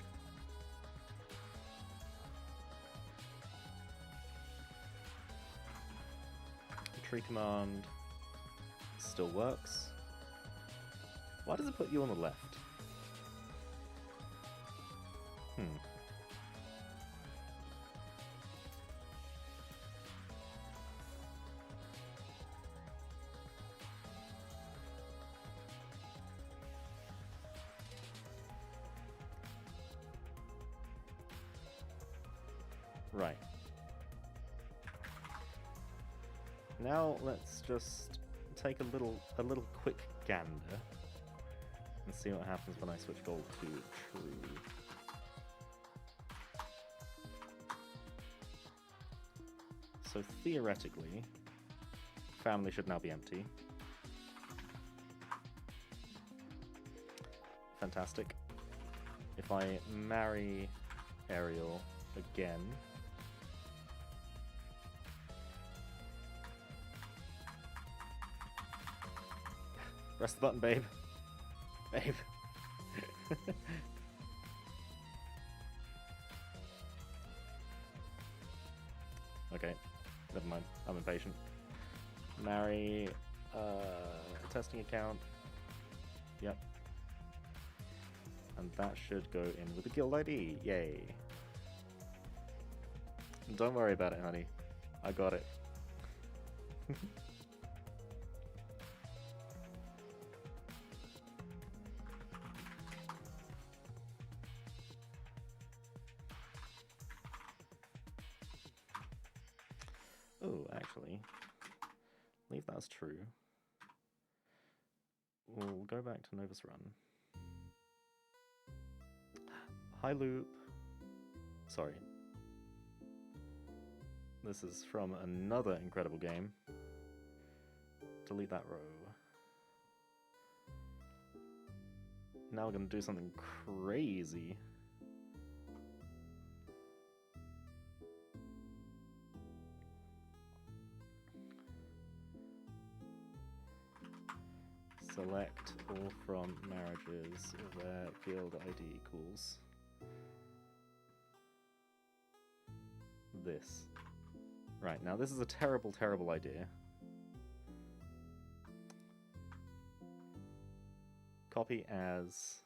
Tree command still works. Why does it put you on the left? Right. Now let's just take a little quick gander and see what happens when I switch gold to true. So theoretically, family should now be empty. Fantastic. If I marry Ariel again, press the button, babe. Babe. Okay, never mind. I'm impatient. Marry, testing account. Yep. And that should go in with the guild ID. Yay. Don't worry about it, honey. I got it. Oh, actually, leave that as true. We'll go back to Novus Run. Hi, Loop. Sorry. This is from another incredible game. Delete that row. Now we're going to do something crazy. Select all from marriages where guild ID equals this. Right, now this is a terrible, terrible idea. Copy as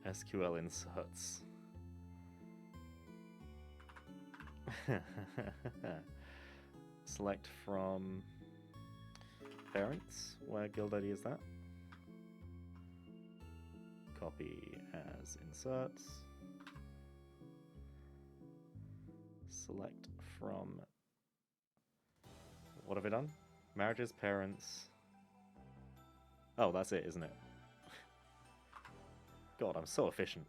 SQL inserts. Select from parents, where guild ID is that? Copy as inserts. Select from, what have I done? Marriages, parents. Oh, that's it, isn't it? God, I'm so efficient.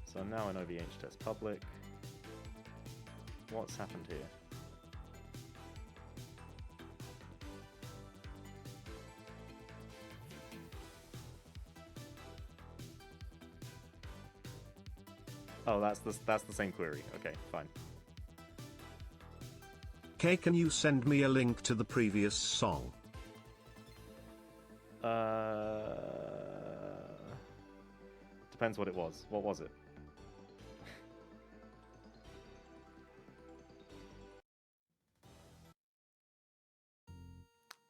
So I'm now in OVH test public. What's happened here? Oh, that's the same query. Okay, fine. K, can you send me a link to the previous song? Depends what it was. What was it?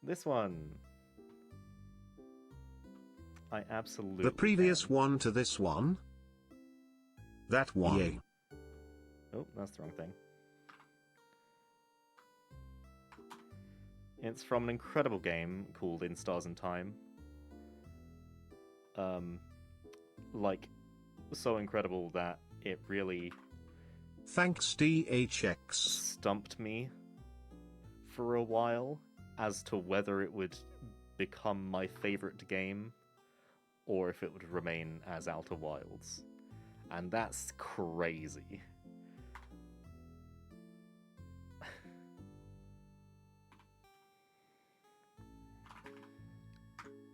This one. I absolutely The previous can. one to this one? That one. Yay. Oh, that's the wrong thing. It's from an incredible game called In Stars and Time. Like, so incredible that it really Thanks DHX. stumped me for a while as to whether it would become my favorite game or if it would remain as Outer Wilds. And that's crazy.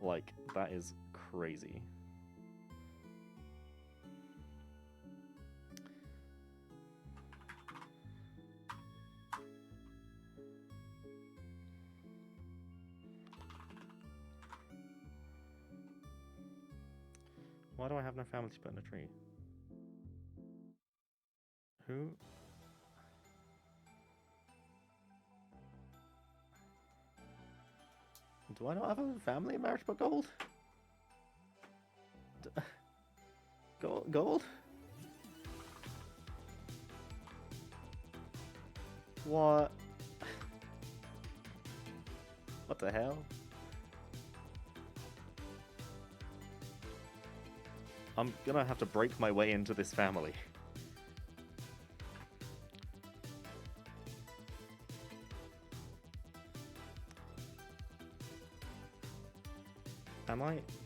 Like, that is crazy. Why do I have no family to put in a tree? Who? Do I not have a family in Marriage But Gold? Gold? What? What the hell? I'm gonna have to break my way into this family.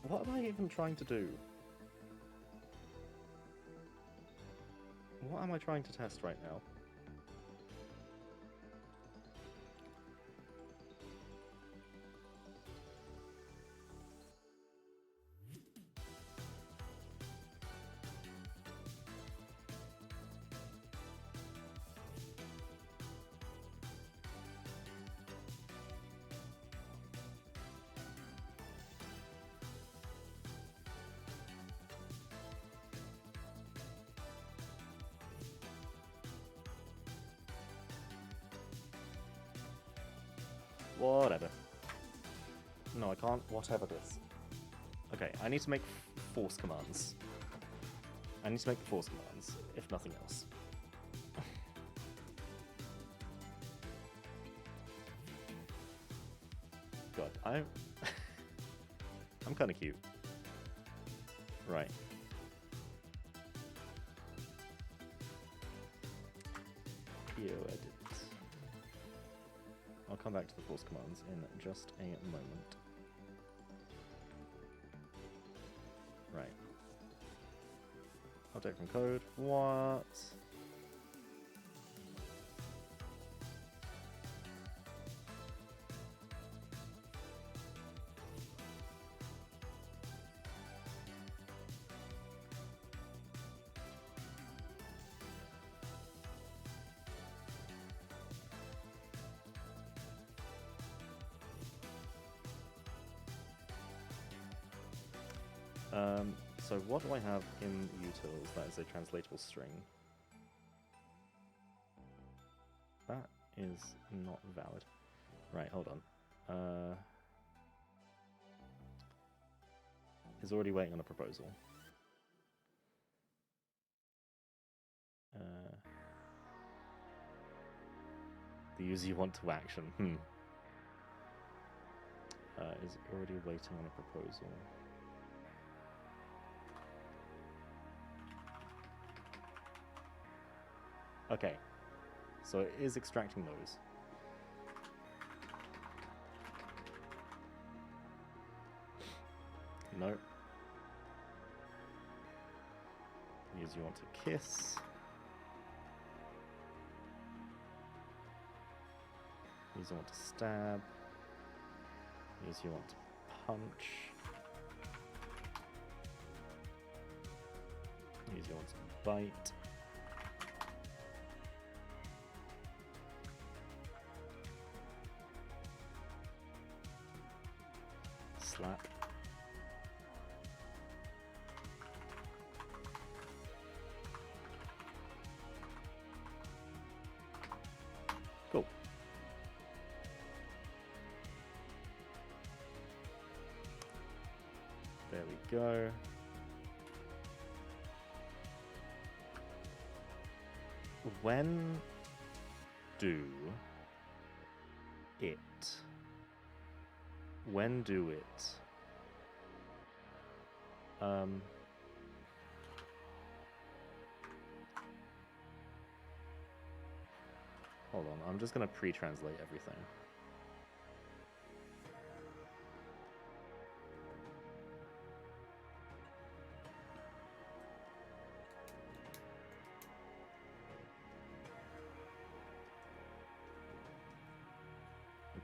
What am I even trying to do? What am I trying to test right now? Whatever. No, I can't. Whatever this. Okay, I need to make force commands. I need to make force commands, if nothing else. God, I'm kind of cute. Right. Edit. I'll come back to the force commands in just a moment. Right. Update from code. What? So what do I have in utils that is a translatable string? That is not valid. Right, hold on. Is already waiting on a proposal. The user you want to action. Is already waiting on a proposal. Okay, so it is extracting those. No. Use you want to kiss. Use you want to stab. Use you want to punch. Use you want to bite. Slap. Cool. go. When do it? When do it? Hold on, I'm just gonna pre-translate everything.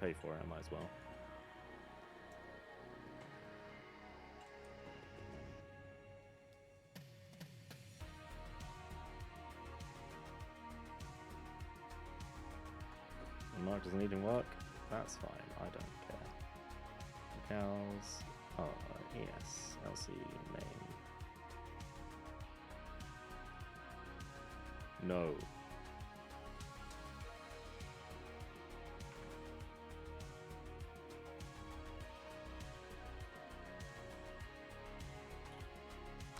Pay for it, I might as well. The mark doesn't even work. That's fine, I don't care. Locales. Oh, yes. LC name. No.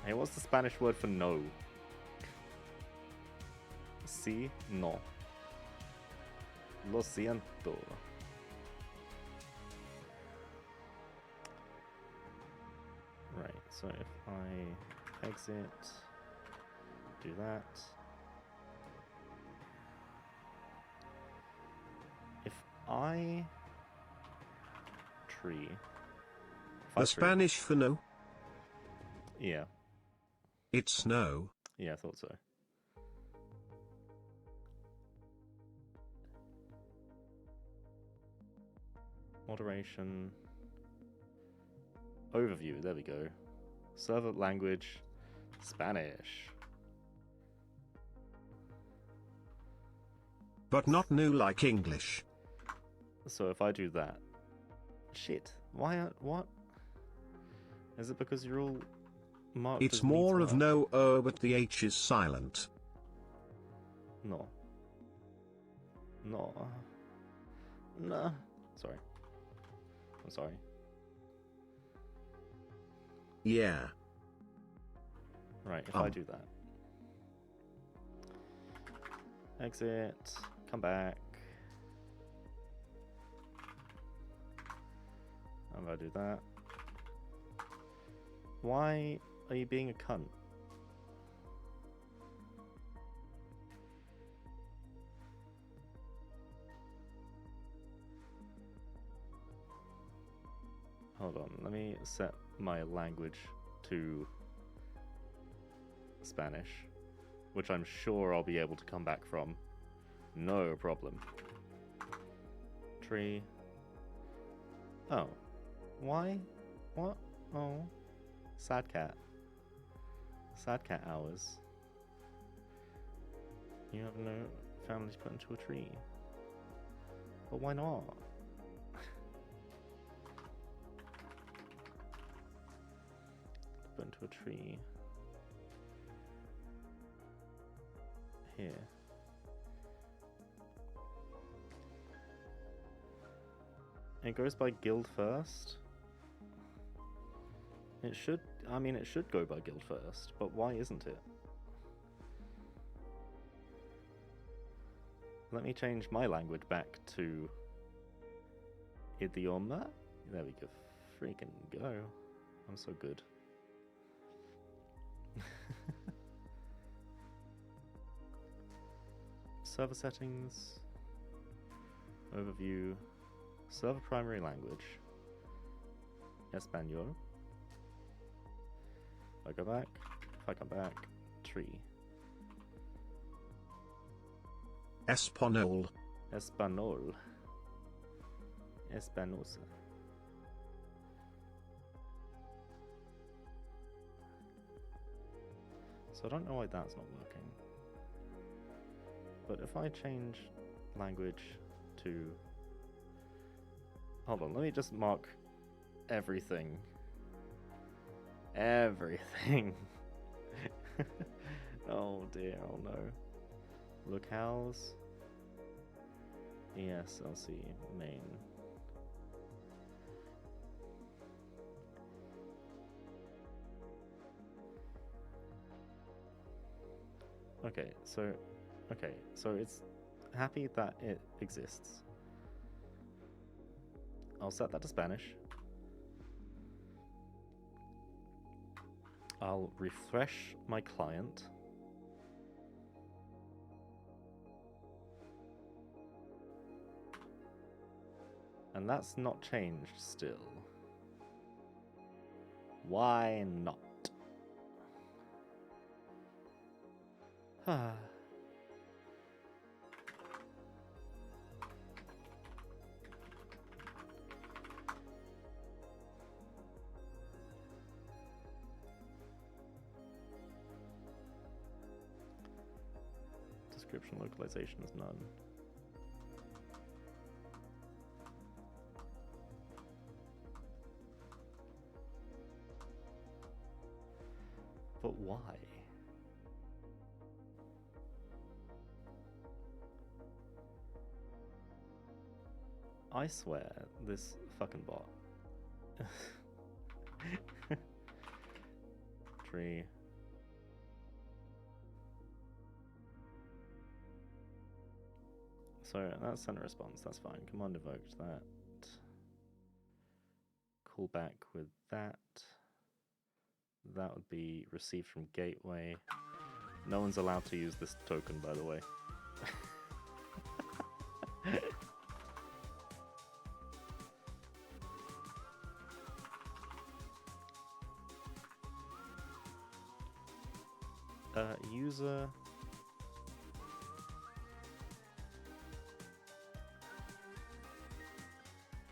Hey, what's the Spanish word for no? Sí, no. Lo siento. Right, so if I exit, do that. If I tree. The Spanish for no? Yeah. It's no. Yeah, I thought so. Moderation. Overview, there we go. Server language, Spanish. But not new like English. So if I do that... Shit, why, what? Is it because you're all marked It's as more of needs no O, but the H is silent. No. No. No. Sorry. I'm sorry. Yeah. Right, if I do that. Exit. Come back. I'm gonna do that. Why are you being a cunt? Hold on, let me set my language to Spanish, which I'm sure I'll be able to come back from. No problem. Tree. Oh. Why? What? Oh. Sad cat. Sad cat hours. You have no families put into a tree. But why not? Put into a tree. Here. It goes by guild first. It should, I mean, it should go by guild first, but why isn't it? Let me change my language back to idioma. There we go. Freaking go. I'm so good. Server settings. Overview. Server primary language. Espanol. If I go back, if I come back, tree. Espanol. Espanol. Espanosa. So I don't know why that's not working. But if I change language to... Hold on, let me just mark everything. Everything. Oh dear, oh no. Locales. ESLC main. Okay, so it's happy that it exists. I'll set that to Spanish. I'll refresh my client. And that's not changed still. Why not? Description localization is none. But why? I swear, this fucking bot. Tree. So that's send a response, that's fine. Command evoked that. Call back with that. That would be received from gateway. No one's allowed to use this token, by the way. User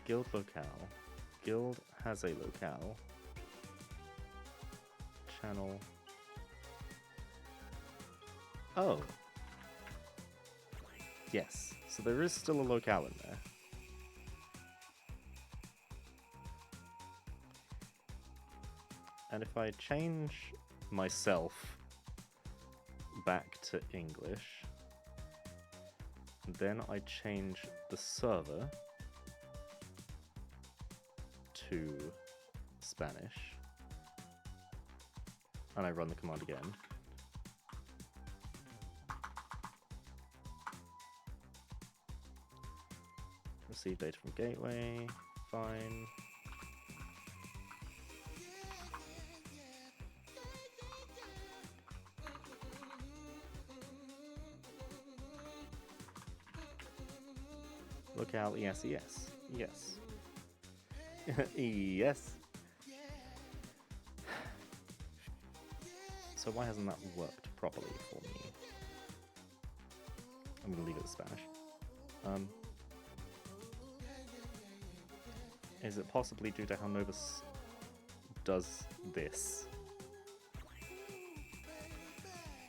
guild locale. Guild has a locale. Channel. Oh. Yes. So there is still a locale in there. And if I change myself back to English, then I change the server to Spanish, and I run the command again, receive data from gateway, fine. Locale, yes, yes, yes. Yes. So why hasn't that worked properly for me? I'm gonna leave it in Spanish. Is it possibly due to how Novus does this?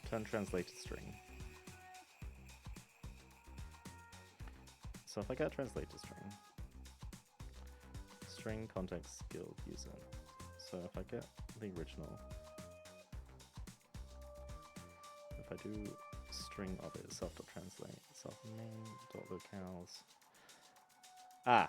Turn translated string. So if I get a translated string context guild user. So if I get the original, if I do string of it, self.translate, self-main.locales. Ah!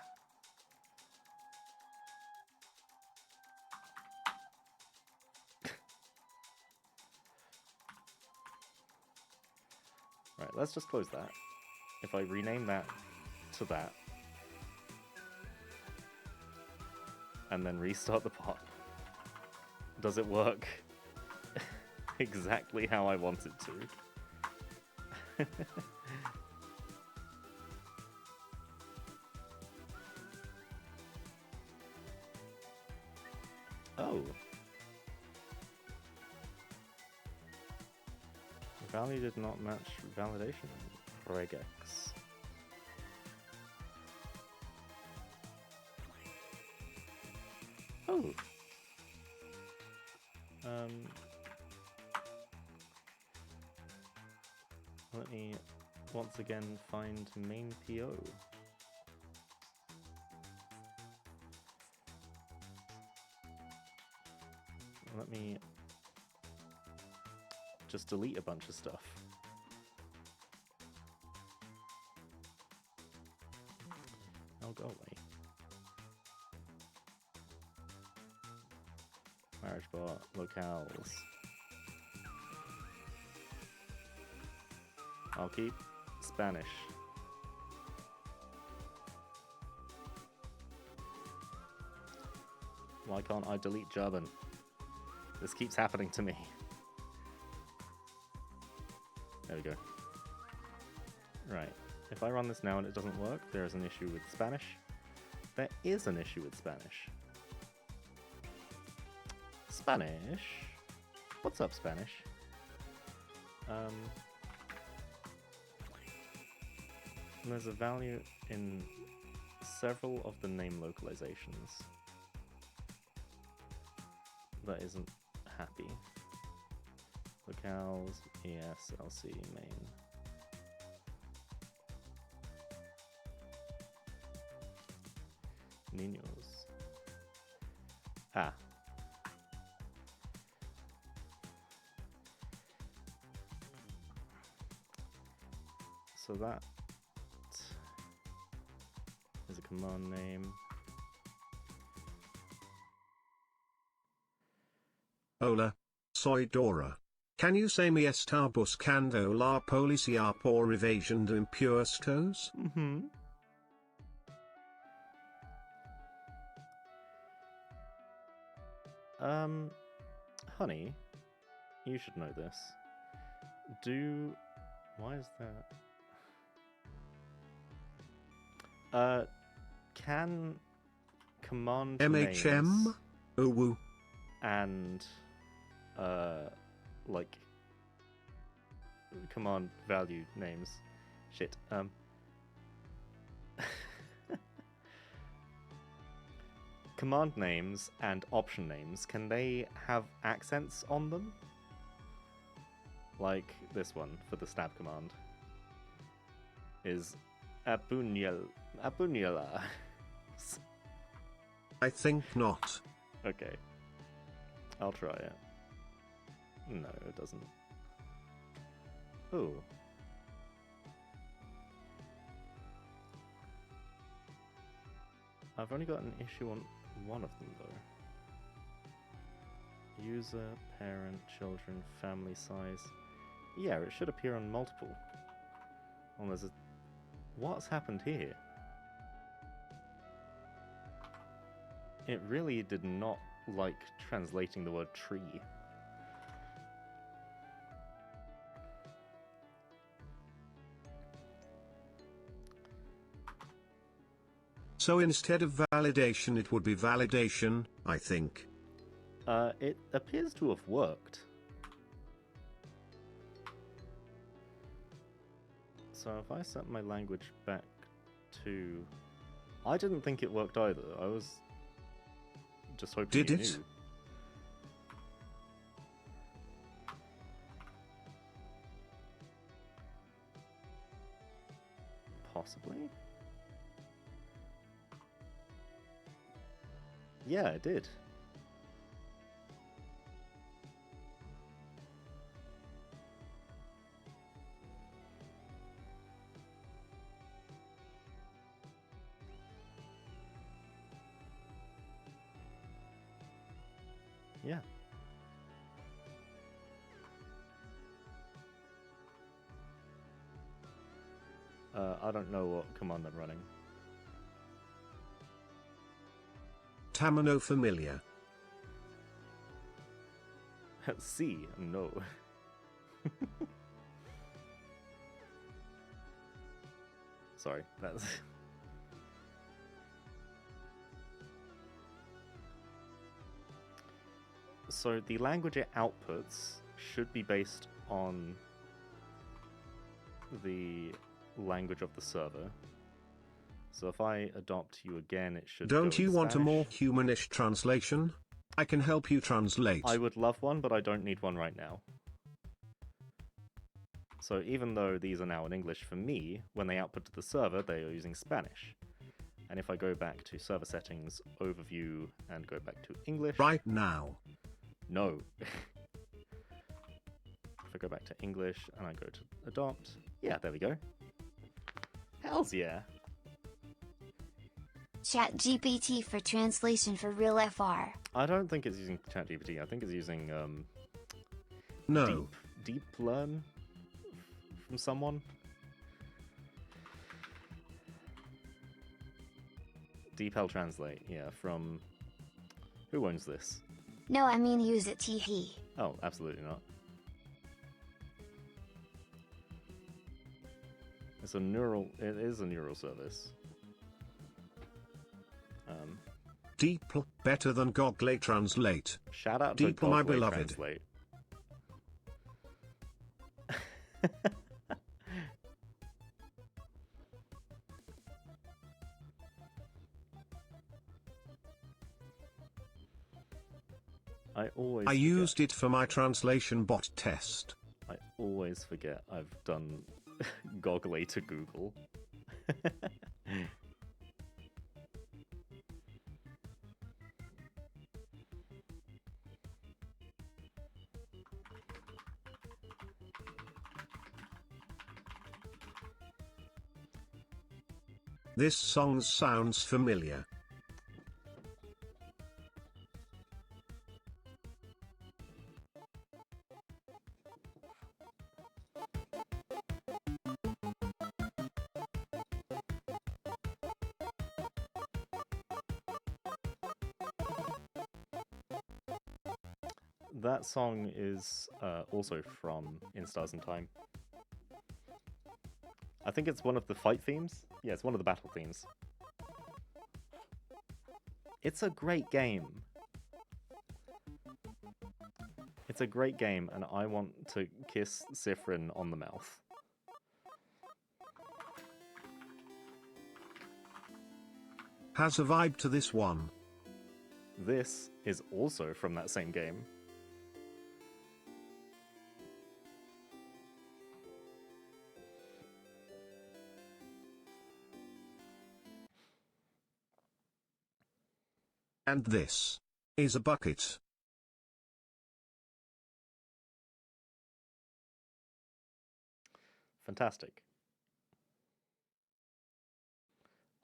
Right, let's just close that. If I rename that to that, and then restart the pot, does it work exactly how I want it to? Oh. Value did not match validation. Regex. Oh. Let me once again find main PO. Let me just delete a bunch of stuff. I'll go away. Marriagebot, locales. I'll keep Spanish. Why can't I delete German? This keeps happening to me. There we go. Right. If I run this now and it doesn't work, there is an issue with Spanish. There is an issue with Spanish. Spanish? What's up, Spanish? There's a value in several of the name localizations that isn't happy. Locales, ES, LC, main. Niños. Ah. So that is a command name. Hola, soy Dora. Can you say me estar buscando la policía por evasión de impuestos? Mm-hmm. Honey, you should know this. Why is that? Can command MHM? names Owu. and, like, command value names. Shit, command names and option names, can they have accents on them? Like this one for the stab command is apuñala. I think not. Okay, I'll try it. No, it doesn't. Ooh. I've only got an issue on one of them though. User, parent, children, family size. Yeah, it should appear on multiple. Oh, there's a... What's happened here? It really did not like translating the word tree. So instead of validation it would be validation, I think. It appears to have worked. So if I set my language back to... I didn't think it worked either. I was just hoping Did you it? knew. Possibly? Yeah, it did. Yeah. I don't know what command I'm running. Tamino familiar. C, no. Sorry, that's... So the language it outputs should be based on the language of the server. So if I adopt you again, it should Don't go in you want a Spanish. more humanish translation? I can help you translate. I would love one, but I don't need one right now. So even though these are now in English for me, when they output to the server, they are using Spanish. And if I go back to server settings, overview, and go back to English... Right now. No. If I go back to English and I go to adopt... Yeah, there we go. Hells yeah. ChatGPT for translation for real FR. I don't think it's using ChatGPT. I think it's using No. Deep Learn from someone. DeepL Translate, yeah, from... Who owns this? No, I mean use it tee. Oh, absolutely not. It's a neural... It is a neural service. DeepL, better than Google Translate. Shout out to DeepL, my Google beloved. Translate. I used it for my translation bot test. I always forget I've done Goggle to Google. This song sounds familiar. That song is also from In Stars and Time. I think it's one of the fight themes. Yeah, it's one of the battle themes. It's a great game. It's a great game, and I want to kiss Sifrin on the mouth. Has a vibe to this one. This is also from that same game. And this is a bucket. Fantastic.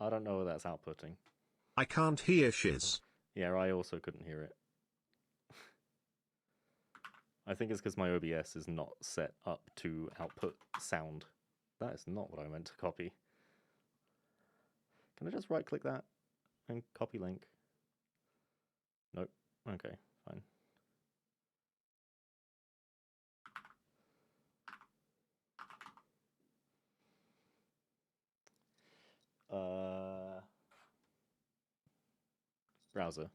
I don't know what that's outputting. I can't hear shiz. Yeah, I also couldn't hear it. I think it's because my OBS is not set up to output sound. That is not what I meant to copy. Can I just right-click that and copy link? Nope. Okay, fine. Browser.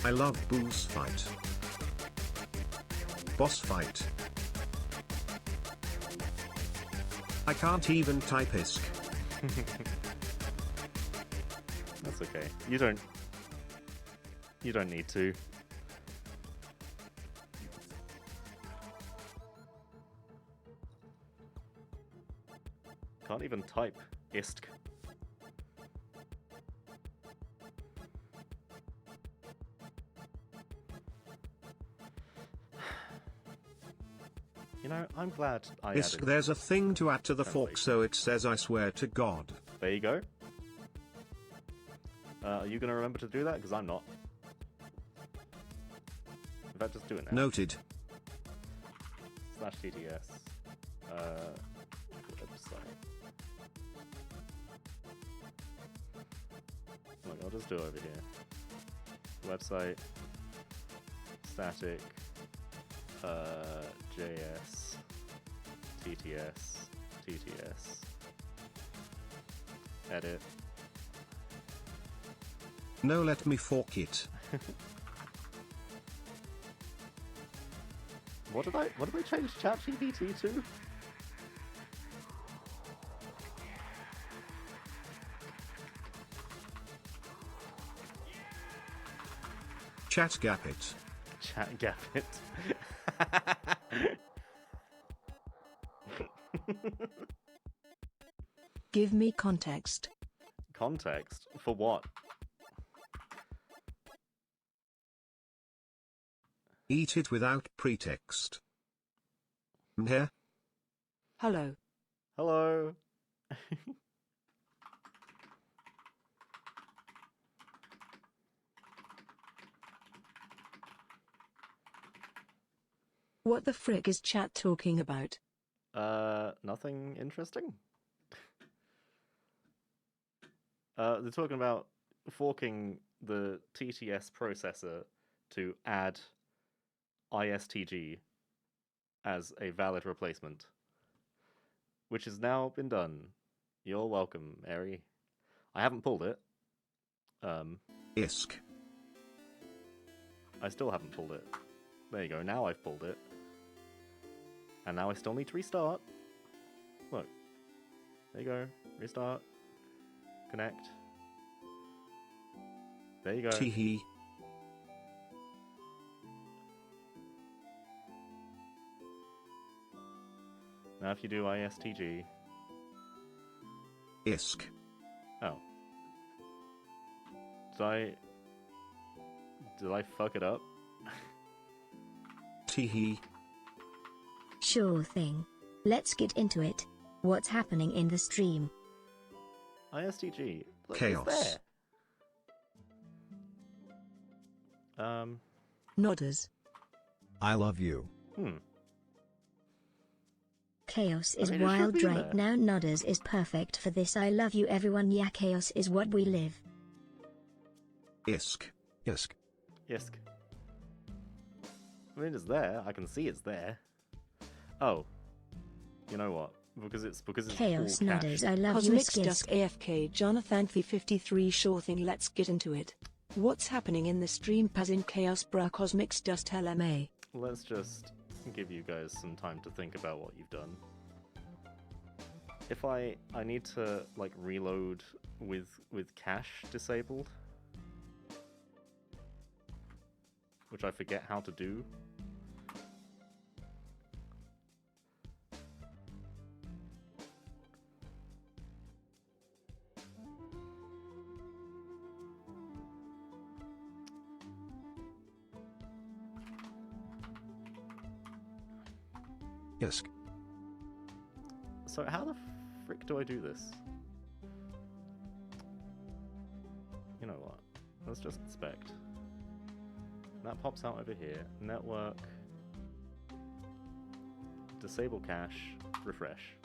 I love booze fight. Boss fight. I can't even type ISK. That's okay. You don't need to. Can't even type ISK. You know, I'm glad I ISK, added... there's a thing to add to the fork, translation. so it says I swear to God. There you go. Are you going to remember to do that? Because I'm not. In fact, just do it now. Noted. /TTS. Website. Look, I'll just do it over here. Website. Static. JS. TTS. Edit. No, let me fork it. What did I change ChatGPT to? Chat gap it. Chat gap it. Give me context. Context? For what? Eat it without pretext. Here. Hello. Hello. What the frick is chat talking about? Nothing interesting. They're talking about forking the TTS processor to add ISTG as a valid replacement, which has now been done. You're welcome, Airy. I haven't pulled it. ISK. I still haven't pulled it. There you go, now I've pulled it. And now I still need to restart. Look. There you go. Restart. Connect. There you go. Teehee. Now if you do ISTG... ISK. Oh. Did I fuck it up? Teehee. Sure thing. Let's get into it. What's happening in the stream? ISTG. Look, Chaos. it's there. Nodders. I love you. Chaos is I mean, it should wild be right there. now. Nodders is perfect for this. I love you everyone. Yeah, chaos is what we live. ISK. Isk. Yisk. I mean, it's there. I can see it's there. Oh. You know what? Because it's Chaos all Nodders, cached. I love you. Cosmic Skisk. Dusk AFK Jonathan 53 sure thing, let's get into it. What's happening in the stream? Paz in Chaos Bra Cosmic Dust LMA. Let's just give you guys some time to think about what you've done. If I need to like reload with cache disabled, which I forget how to do. Isk. So how the frick do I do this? You know what? Let's just inspect. That pops out over here. Network. Disable cache. Refresh.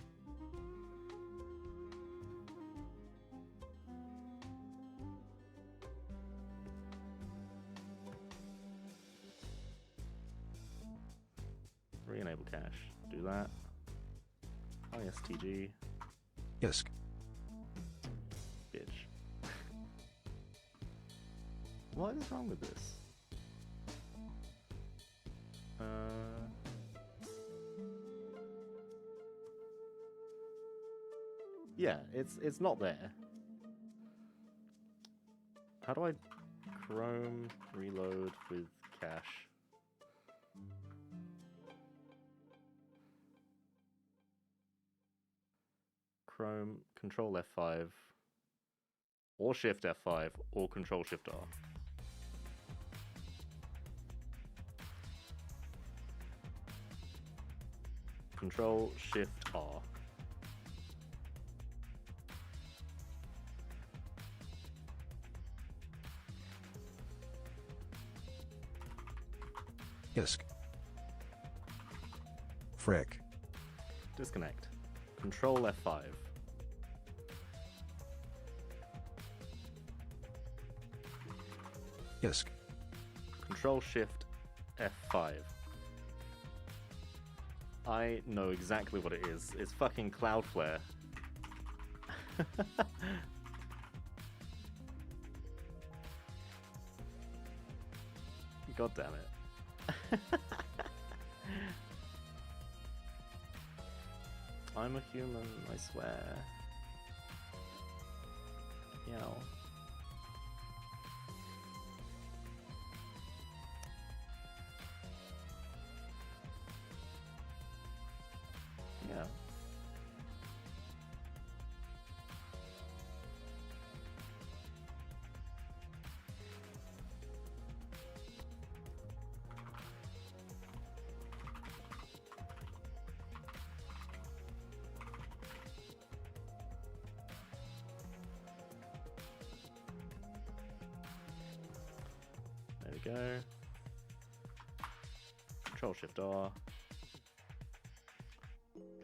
Re-enable cache. Do that. ISTG. Isk. Bitch. What is wrong with this? Yeah, it's not there. How do I Chrome reload with cache? Chrome, Control F5, or Shift F5, or Control Shift R. Control Shift R. Isk. Frick. Disconnect. Control F5. Isk. Control Shift F5. I know exactly what it is. It's fucking Cloudflare. God damn it. I'm a human, I swear. Yow. Yeah. we go. Control Shift R.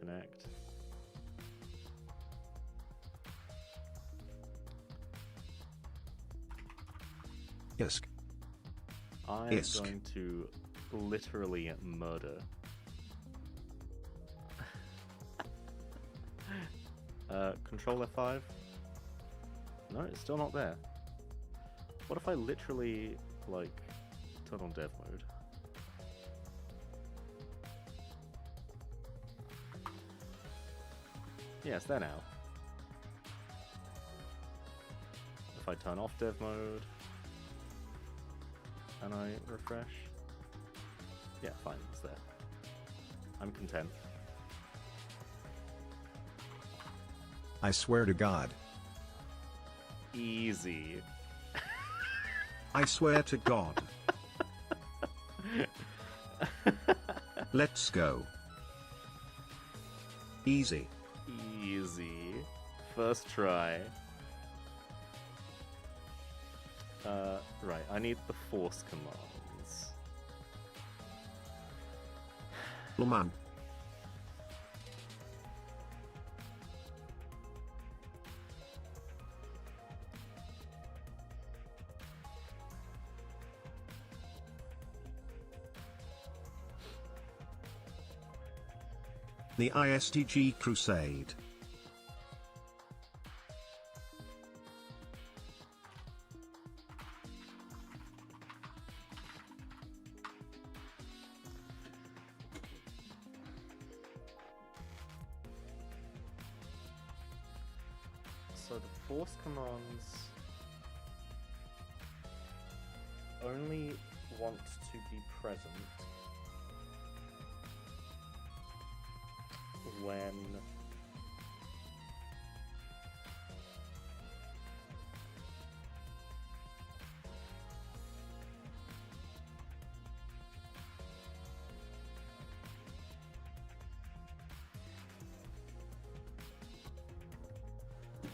Connect. Isk. I'm going to literally murder. Control F5. No, it's still not there. What if I literally, like, turn on dev mode? Yeah, it's there now. If I turn off dev mode and I refresh, yeah, fine, it's there. I'm content. I swear to God. Easy. I swear to God. Let's go. Easy. Easy. First try. Right, I need the force commands. Man. The ISTG Crusade. So the force commands only want to be present when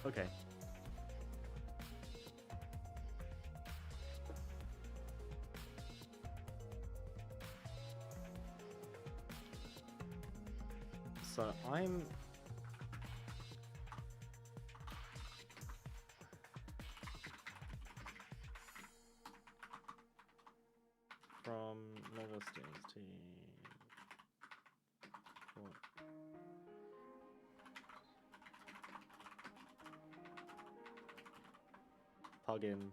okay. So I'm from Nova Stings team. Plugin.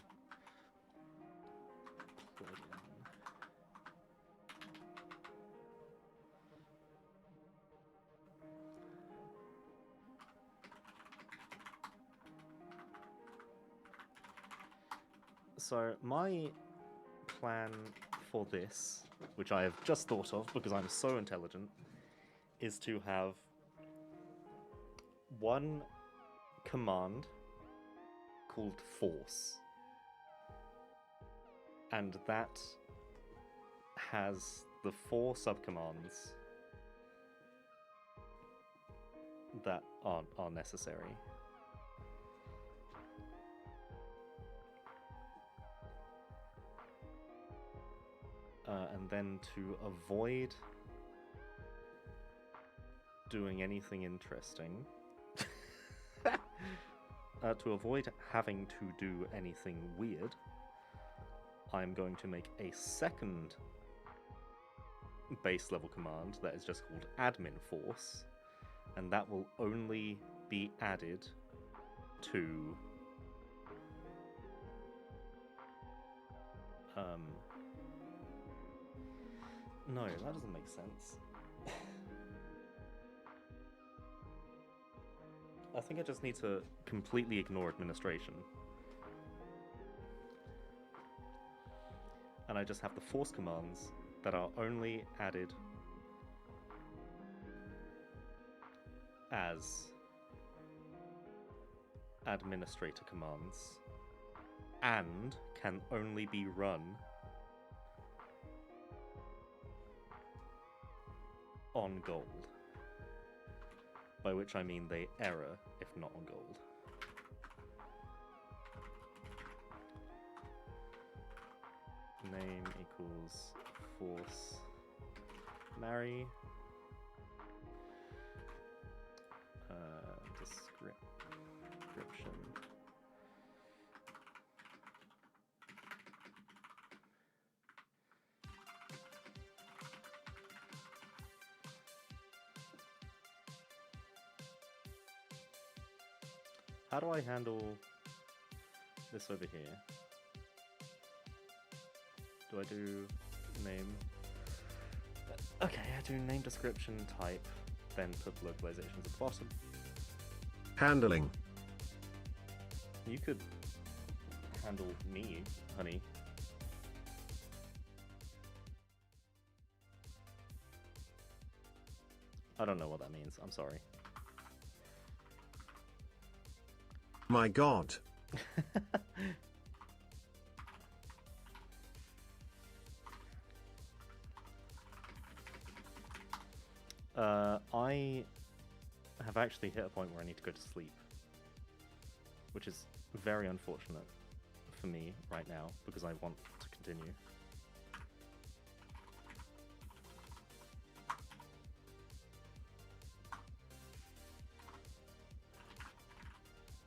So my plan for this, which I have just thought of because I'm so intelligent, is to have one command called force, and that has the 4 subcommands that are necessary. And then to avoid doing anything interesting, to avoid having to do anything weird, I'm going to make a second base level command that is just called admin force, and that will only be added to no, that doesn't make sense. I think I just need to completely ignore administration. And I just have the force commands that are only added as administrator commands and can only be run on gold. By which I mean they error if not on gold. name equals force marry description. How do I handle this over here? Do I do name? Okay, I do name description type, then put localizations at the bottom. Handling. You could handle me, honey. I don't know what that means, I'm sorry. My god. I have actually hit a point where I need to go to sleep, which is very unfortunate for me right now because I want to continue.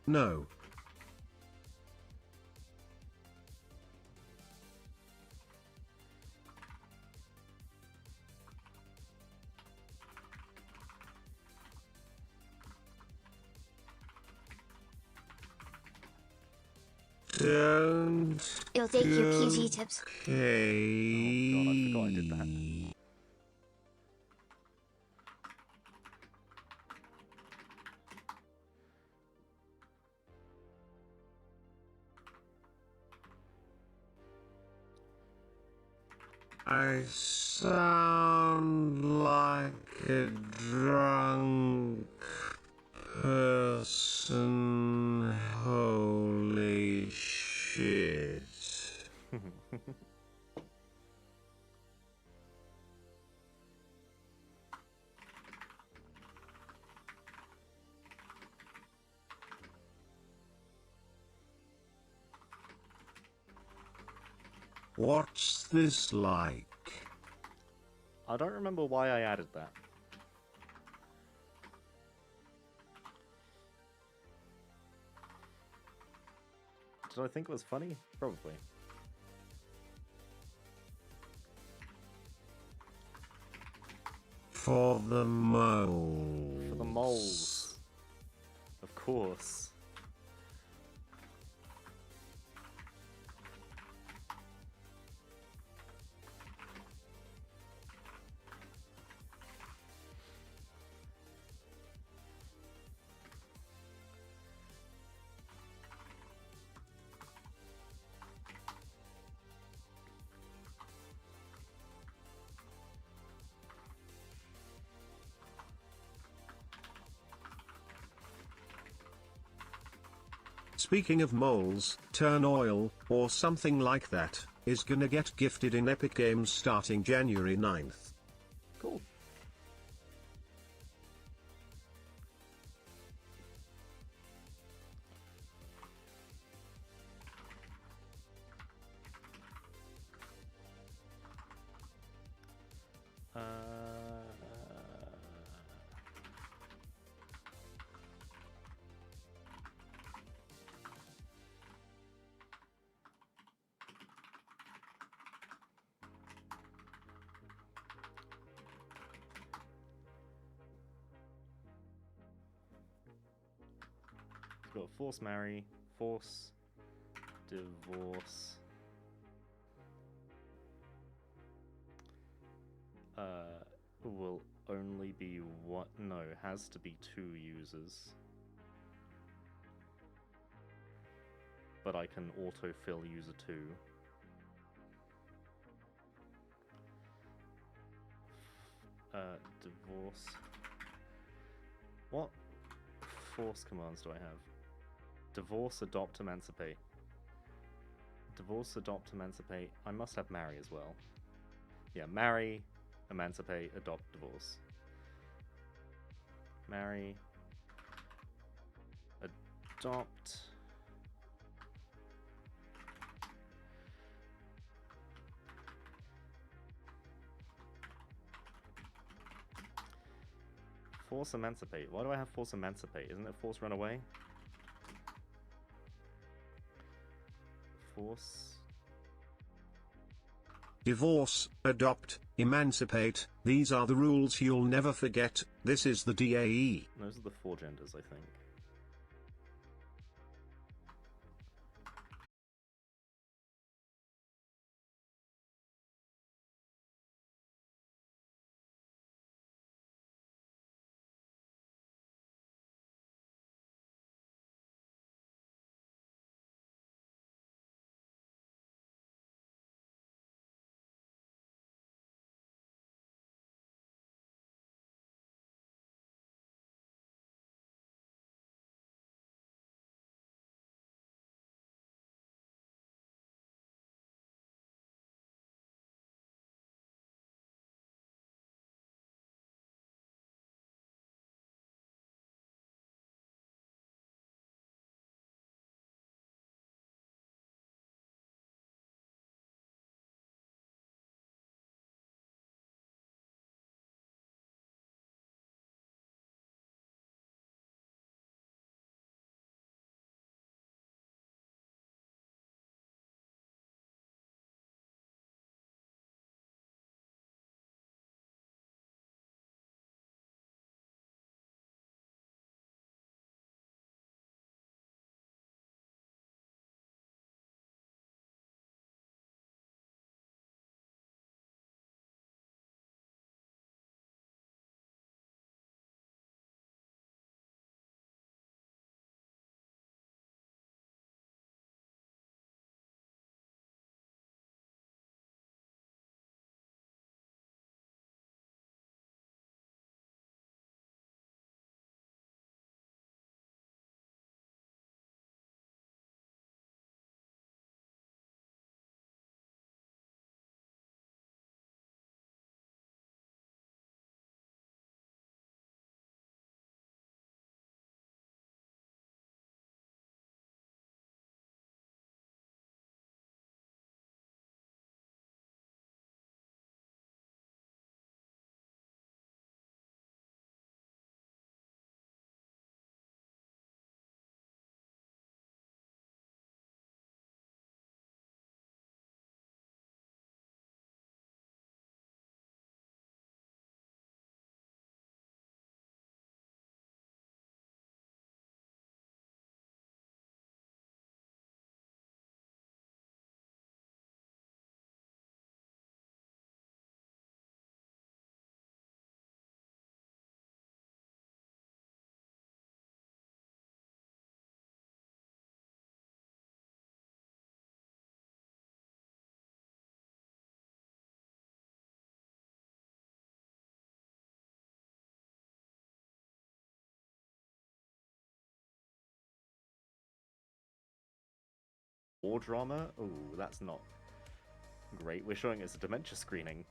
No. Don't. You'll take your PG tips. Okay. Oh god, I forgot I did that. I sound like a drunk person. Holy shit. What's this like? I don't remember why I added that. Did I think it was funny? Probably. For the moles. For the moles. Of course. Speaking of moles, Turn Oil, or something like that, is gonna get gifted in Epic Games starting January 9th. Cool. Got force marry, force divorce. Will only be what? No, has to be 2 users. But I can autofill user 2. Divorce. What force commands do I have? Divorce, adopt, emancipate. Divorce, adopt, emancipate. I must have marry as well. Yeah, marry, emancipate, adopt, divorce. Marry, adopt, Force emancipate. Why do I have force emancipate? Isn't it force run away? Force... Divorce, adopt, emancipate, these are the rules you'll never forget. This is the DAE. Those are the 4 genders, I think. War drama? Ooh, that's not great. We're showing it's a dementia screening.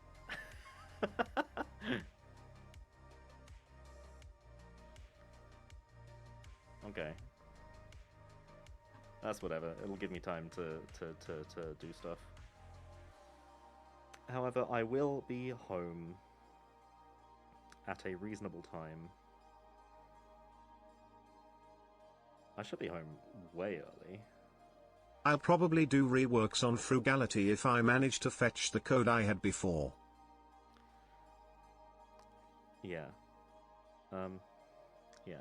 Okay. That's whatever. It'll give me time to do stuff. However, I will be home at a reasonable time. I should be home way early. I'll probably do reworks on frugality if I manage to fetch the code I had before. Yeah. Yeah.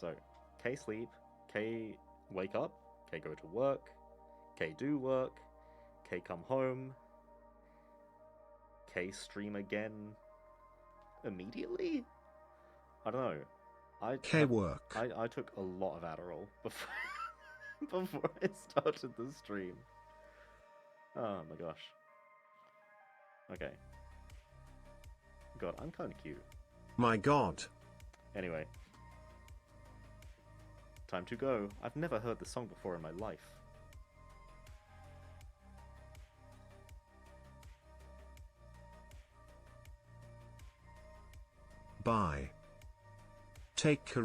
So, K sleep, K wake up, K go to work, K do work, K come home, K stream again immediately? I don't know. K work. I took a lot of Adderall before before I started the stream. Oh my gosh. Okay. God, I'm kind of cute. My god. Anyway. Time to go. I've never heard this song before in my life. Bye. Take care.